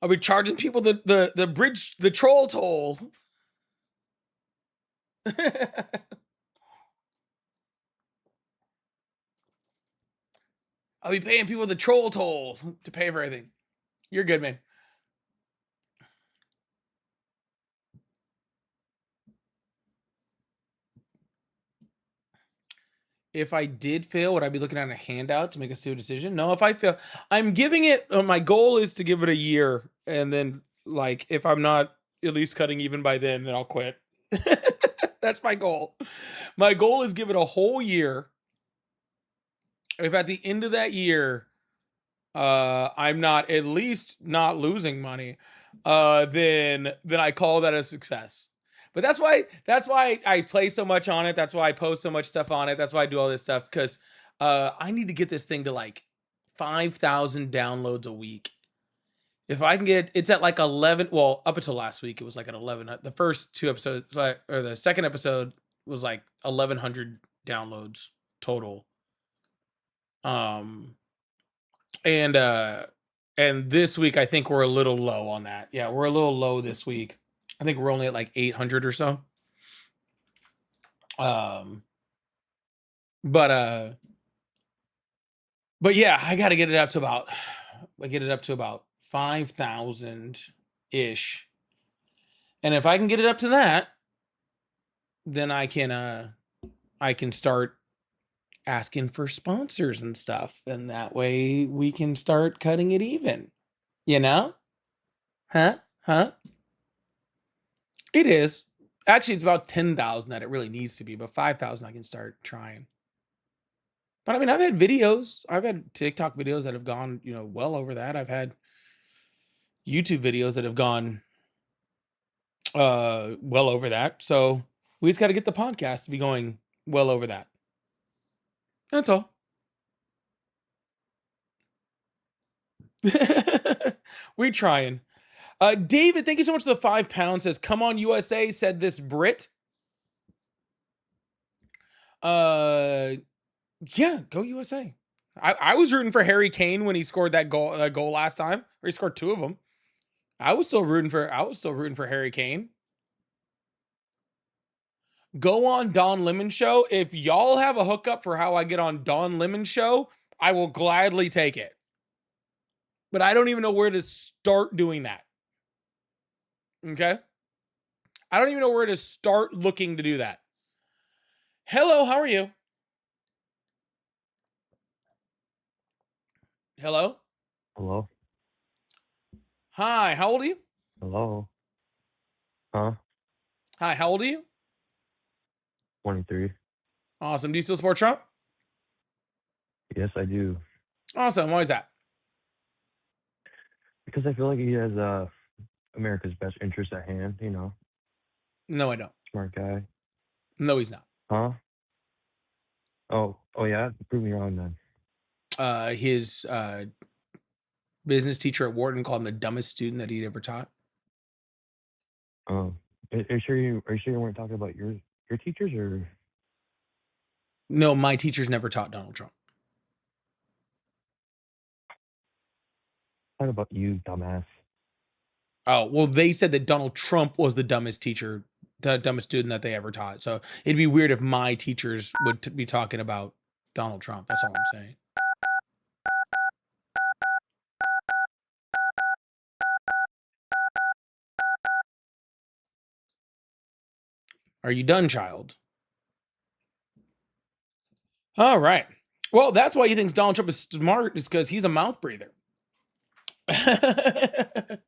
I'll be charging people the bridge, the troll toll. I'll be paying people the troll toll to pay for everything. You're good, man. If I did fail, would I be looking at a handout to make a stupid decision? No, if I fail, I'm giving it, my goal is to give it a year. And then, like, if I'm not at least cutting even by then I'll quit. That's my goal. My goal is give it a whole year. If at the end of that year, I'm not at least not losing money, then I call that a success. But that's why I play so much on it. That's why I post so much stuff on it. That's why I do all this stuff, because I need to get this thing to like 5,000 downloads a week. If I can get it's at like 11, well, up until last week it was like at 11. The first two episodes, or the second episode was like 1,100 downloads total. And this week I think we're a little low on that. Yeah, we're a little low this week. I think we're only at like 800 or so. But yeah, I got to get it up to about 5,000 ish. And if I can get it up to that, then I can start asking for sponsors and stuff, and that way we can start cutting it even. You know? Huh? It is. Actually, it's about 10,000 that it really needs to be, but 5,000 I can start trying. But I mean, I've had videos. I've had TikTok videos that have gone, well over that. I've had YouTube videos that have gone well over that. So we just got to get the podcast to be going well over that. That's all. We're trying. David, thank you so much for the £5. Says, "Come on, USA," said this Brit. Yeah, go USA. I was rooting for Harry Kane when he scored that goal last time, or he scored 2 of them. I was still rooting for Harry Kane. Go on Don Lemon Show. If y'all have a hookup for how I get on Don Lemon Show, I will gladly take it. But I don't even know where to start doing that. Okay? I don't even know where to start looking to do that. Hello, how are you? Hello? Hello? Hi, how old are you? Hello? Huh? Hi, how old are you? 23. Awesome. Do you still support Trump? Yes, I do. Awesome. Why is that? Because I feel like he has America's best interest at hand, you know. No, I don't. Smart guy. No, he's not. Huh? Oh yeah? Prove me wrong then. His business teacher at Wharton called him the dumbest student that he'd ever taught. Are you sure you weren't talking about your teachers or? No, my teachers never taught Donald Trump. Talk about you, dumbass. Oh, well, they said that Donald Trump was the dumbest teacher, the dumbest student that they ever taught. So it'd be weird if my teachers would be talking about Donald Trump. That's all I'm saying. Are you done, child? All right. Well, that's why he thinks Donald Trump is smart, is because he's a mouth breather. Because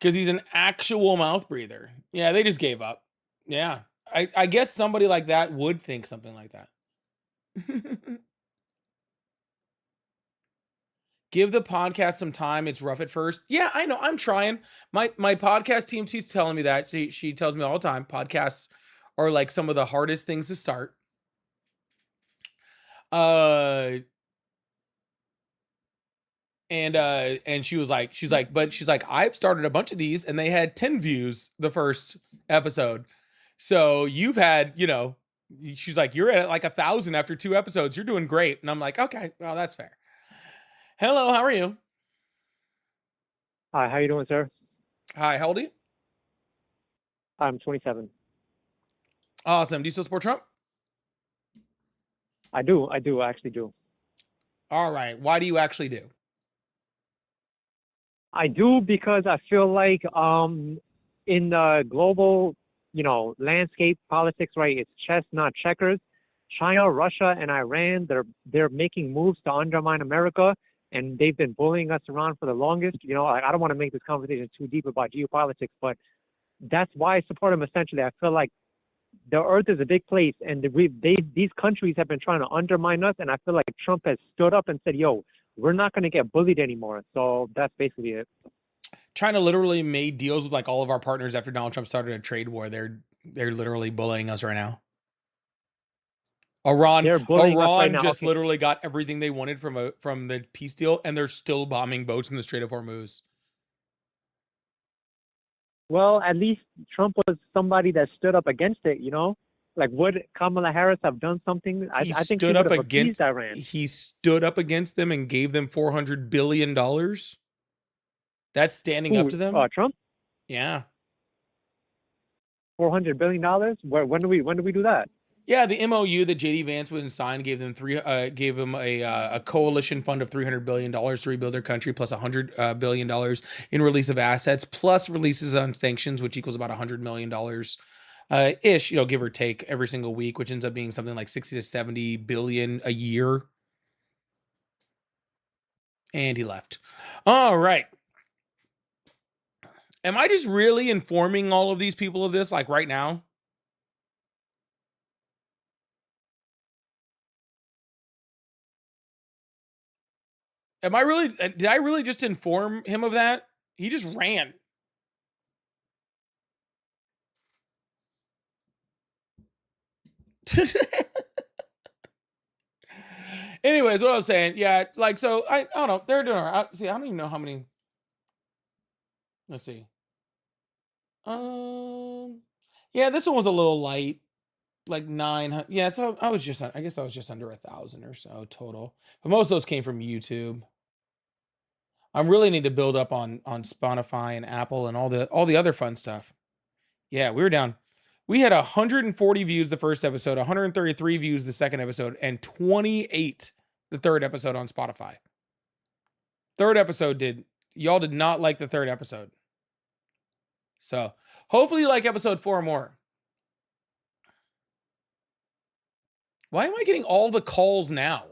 he's an actual mouth breather. Yeah, they just gave up. Yeah. I guess somebody like that would think something like that. Give the podcast some time. It's rough at first. Yeah, I know. I'm trying. My podcast team, she's telling me that. She tells me all the time, podcasts are like some of the hardest things to start. And she's like, I've started a bunch of these and they had 10 views the first episode. So you've had, she's like, you're at like 1,000 after 2 episodes. You're doing great. And I'm like, okay, well, that's fair. Hello, how are you? Hi, how you doing, sir? Hi, how old are you? I'm 27. Awesome. Do you still support Trump? I do. I actually do. All right. Why do you actually do? I do because I feel like in the global, landscape politics, right? It's chess, not checkers. China, Russia, and Iran, they're making moves to undermine America, and they've been bullying us around for the longest. I don't want to make this conversation too deep about geopolitics, but that's why I support them. Essentially, I feel like the earth is a big place, and these countries have been trying to undermine us, and I feel like Trump has stood up and said, yo, we're not going to get bullied anymore. So that's basically it. China literally made deals with like all of our partners after Donald Trump started a trade war. They're literally bullying us right now. Iran right now. just Okay. literally got everything they wanted from the peace deal, and they're still bombing boats in the Strait of Hormuz. Well, at least Trump was somebody that stood up against it, Like, would Kamala Harris have done something? I think she would have appeased Iran. He stood up against them and gave them $400 billion. That's standing up to them. Trump? Yeah. $400 billion? When do we do that? Yeah, the MOU that JD Vance went and signed gave them a coalition fund of $300 billion to rebuild their country, plus $100 billion in release of assets, plus releases on sanctions, which equals about $100 million ish, give or take every single week, which ends up being something like 60 to 70 billion a year. And he left. All right. Am I just really informing all of these people of this, like right now? Did I really just inform him of that? He just ran. Anyways, what I was saying, yeah, like, so I don't know. They're doing, see, I don't even know how many. Let's see. Yeah, this one was a little light, like 900. Yeah, so I guess I was just under 1,000 or so total. But most of those came from YouTube. I really need to build up on Spotify and Apple and all the other fun stuff. Yeah, we were down. We had 140 views the first episode, 133 views the second episode, and 28 the third episode on Spotify. Third episode y'all did not like the third episode. So hopefully you like episode 4 more. Why am I getting all the calls now?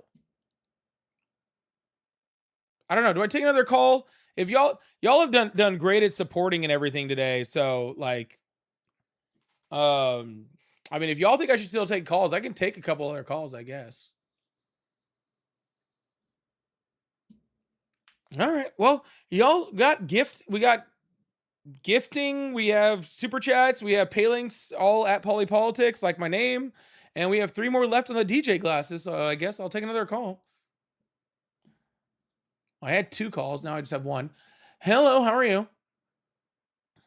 I don't know. Do I take another call? If y'all have done great at supporting and everything today, so like, I mean, if y'all think I should still take calls, I can take a couple other calls, I guess. All right. Well, y'all got gifts. We got gifting. We have super chats. We have pay links all at Polypolitics, like my name, and we have 3 more left on the DJ glasses. So I guess I'll take another call. I had 2 calls. Now I just have 1. Hello. How are you?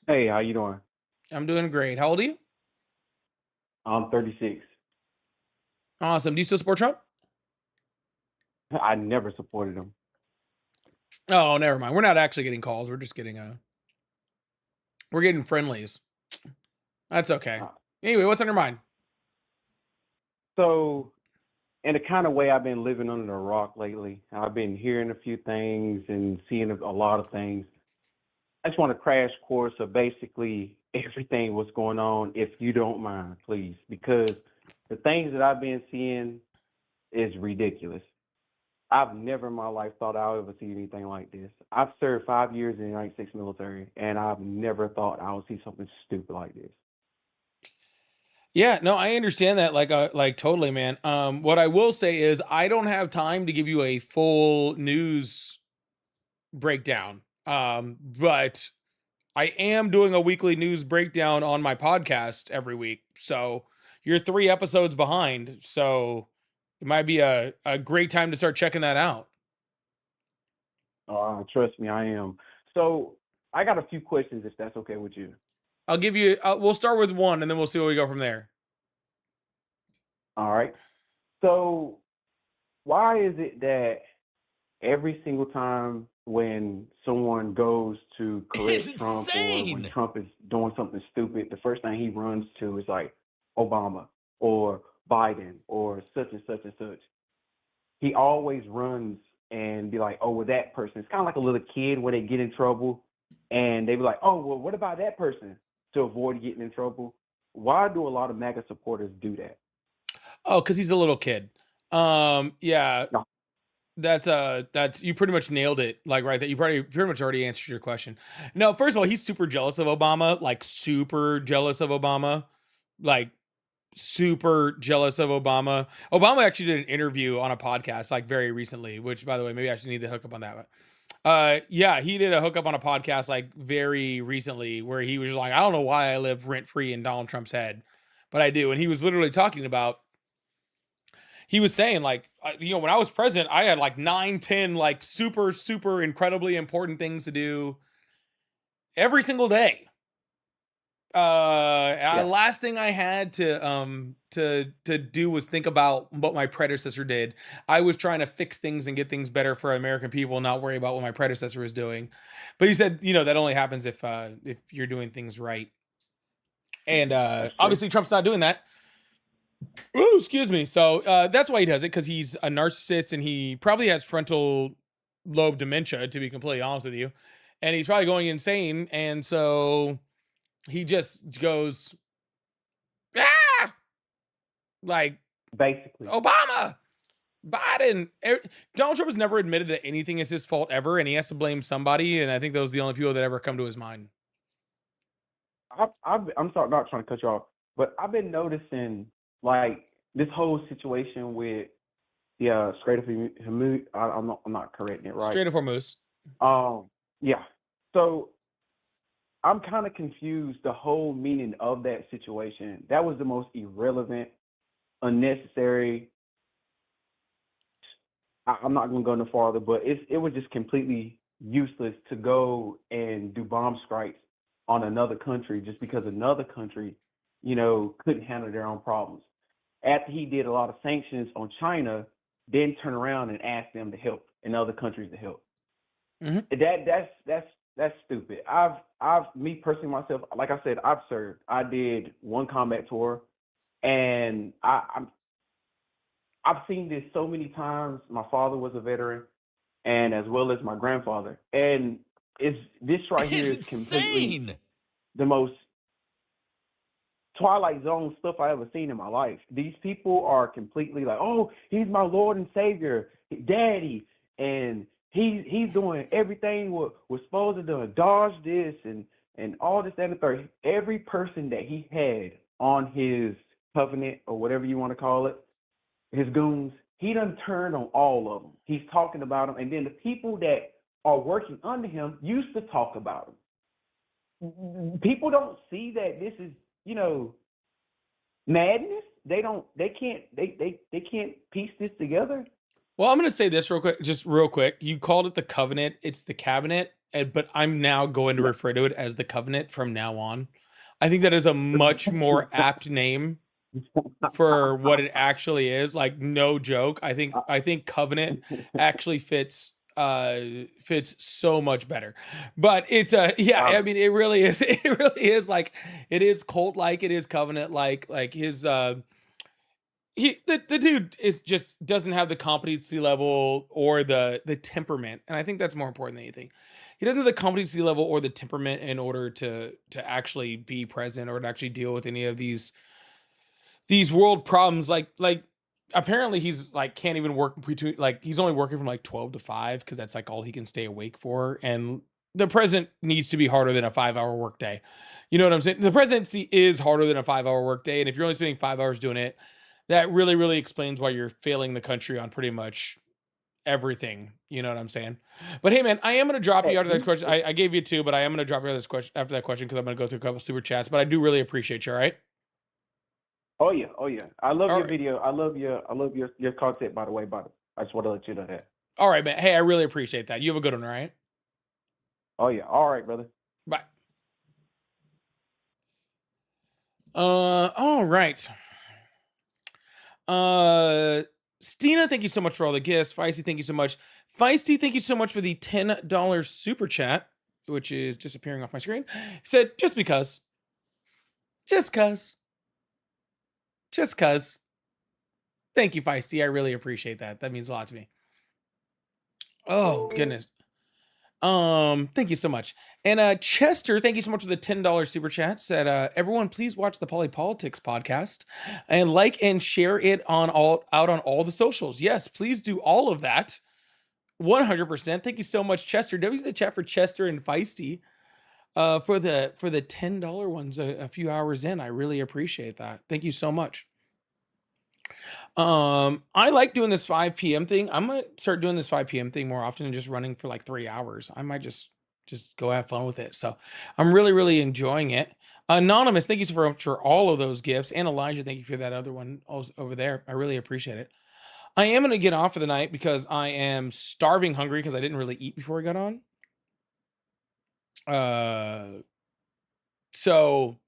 Hey, how you doing? I'm doing great. How old are you? I'm 36. Awesome. Do you still support Trump? I never supported him. Oh, never mind. We're not actually getting calls. We're just getting we're getting friendlies. That's okay. Anyway, what's on your mind? So, in the kind of way I've been living under a rock lately, I've been hearing a few things and seeing a lot of things. I just want a crash course of basically everything what's going on, if you don't mind, please, because the things that I've been seeing is ridiculous. I've never in my life thought I would ever see anything like this. I've served 5 years in the United States military, and I've never thought I would see something stupid like this. Yeah, no, I understand that like totally, man. What I will say is I don't have time to give you a full news breakdown. But I am doing a weekly news breakdown on my podcast every week. So you're 3 episodes behind. So it might be a great time to start checking that out. Trust me, I am. So I got a few questions, if that's okay with you. I'll give you, we'll start with 1 and then we'll see where we go from there. All right. So why is it that every single time when someone goes to correct Trump or when Trump is doing something stupid, the first thing he runs to is like Obama or Biden or such and such and such? He always runs and be like, oh, well, that person. It's kind of like a little kid where they get in trouble and they be like, oh, well, what about that person, to avoid getting in trouble? Why do a lot of MAGA supporters do that? Oh, because he's a little kid. Yeah. No. That's you pretty much nailed it. Like right, that you pretty much already answered your question. No, first of all, he's super jealous of Obama, like super jealous of Obama, like super jealous of Obama. Obama actually did an interview on a podcast like very recently, which by the way, maybe I should need to hook up on that. Yeah, he did a hookup on a podcast like very recently where he was like, I don't know why I live rent free in Donald Trump's head, but I do. And he was literally talking about, he was saying like, when I was president, I had like 9, 10, like super, super incredibly important things to do every single day. Last thing I had to do was think about what my predecessor did. I was trying to fix things and get things better for American people, not worry about what my predecessor was doing. But he said, that only happens if you're doing things right. And obviously Trump's not doing that. Oh, excuse me. So that's why he does it, because he's a narcissist and he probably has frontal lobe dementia, to be completely honest with you. And he's probably going insane. And so he just goes, like, basically Obama, Biden. Donald Trump has never admitted that anything is his fault ever, and he has to blame somebody. And I think those are the only people that ever come to his mind. I'm sorry, not trying to cut you off, but I've been noticing like this whole situation with the Strait of Hormuz. I'm not correcting it right. Strait of Hormuz. Yeah. So I'm kind of confused the whole meaning of that situation. That was the most irrelevant, unnecessary. I'm not going to go no farther, but it was just completely useless to go and do bomb strikes on another country just because another country, couldn't handle their own problems. After he did a lot of sanctions on China, then turn around and ask them to help and other countries to help. That's stupid. Me personally myself, like I said, I've served. I did one combat tour, and I've seen this so many times. My father was a veteran, and as well as my grandfather, and this right here is completely the most Twilight Zone stuff I ever seen in my life. These people are completely like, oh, he's my Lord and Savior, Daddy, and he's doing everything we're supposed to do, dodge this and all this and the third. Every person that he had on his covenant or whatever you want to call it, his goons, he done turned on all of them. He's talking about them, and then the people that are working under him used to talk about him. People don't see that this is, madness. They can't piece this together. Well, I'm going to say this real quick. You called it the covenant. It's the cabinet, but I'm now going to refer to it as the covenant from now on. I think that is a much more apt name for what it actually is. Like, no joke. I think covenant actually fits so much better. But it's I mean, it really is. It really is like, it is cult like, it is covenant like his the dude is just doesn't have the competency level or the temperament, and I think that's more important than anything. He doesn't have the competency level or the temperament in order to actually be present or to actually deal with any of these world problems. Like apparently he's like can't even work between, like he's only working from like 12 to 5 because that's like all he can stay awake for, and the president needs to be harder than a 5-hour workday. You know what I'm saying? The presidency is harder than a 5-hour workday, and if you're only spending 5 hours doing it, that really, really explains why you're failing the country on pretty much everything. You know what I'm saying? But hey, man, I am going to drop you out of that question. I gave you 2, but I am going to drop you out of this question after that question because I'm going to go through a couple super chats. But I do really appreciate you. All right? Oh yeah. I love your video. I love your content. By the way, I just want to let you know that. All right, man. Hey, I really appreciate that. You have a good one. All right? Oh yeah. All right, brother. Bye. All right. Stina, thank you so much for all the gifts. Feisty, thank you so much. Feisty, thank you so much for the $10 super chat, which is disappearing off my screen. He said, just cuz. Thank you, Feisty. I really appreciate that. That means a lot to me. Oh, goodness. Thank you so much. And Chester, thank you so much for the $10 super chat. Said, everyone, please watch the Polypolitics podcast and like and share it out on all the socials. Yes, please do all of that. 100%. Thank you so much, Chester. W's the chat for Chester and Feisty. For the $10 ones a few hours in. I really appreciate that. Thank you so much. I like doing this 5 p.m. thing. I'm gonna start doing this 5 p.m. thing more often and just running for like 3 hours. I might just go have fun with it. So I'm really, really enjoying it. Anonymous, thank you so much for all of those gifts. And Elijah, thank you for that other one over there. I really appreciate it. I am gonna get off for the night because I am starving hungry because I didn't really eat before I got on. So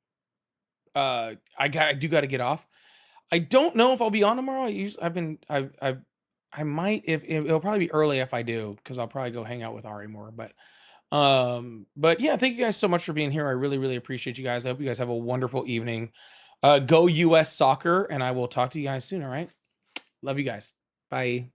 I do got to get off. I don't know if I'll be on tomorrow. I might, if it'll probably be early if I do, because I'll probably go hang out with Ari more. But yeah, thank you guys so much for being here. I really, really appreciate you guys. I hope you guys have a wonderful evening. Go US Soccer, and I will talk to you guys soon. All right. Love you guys. Bye.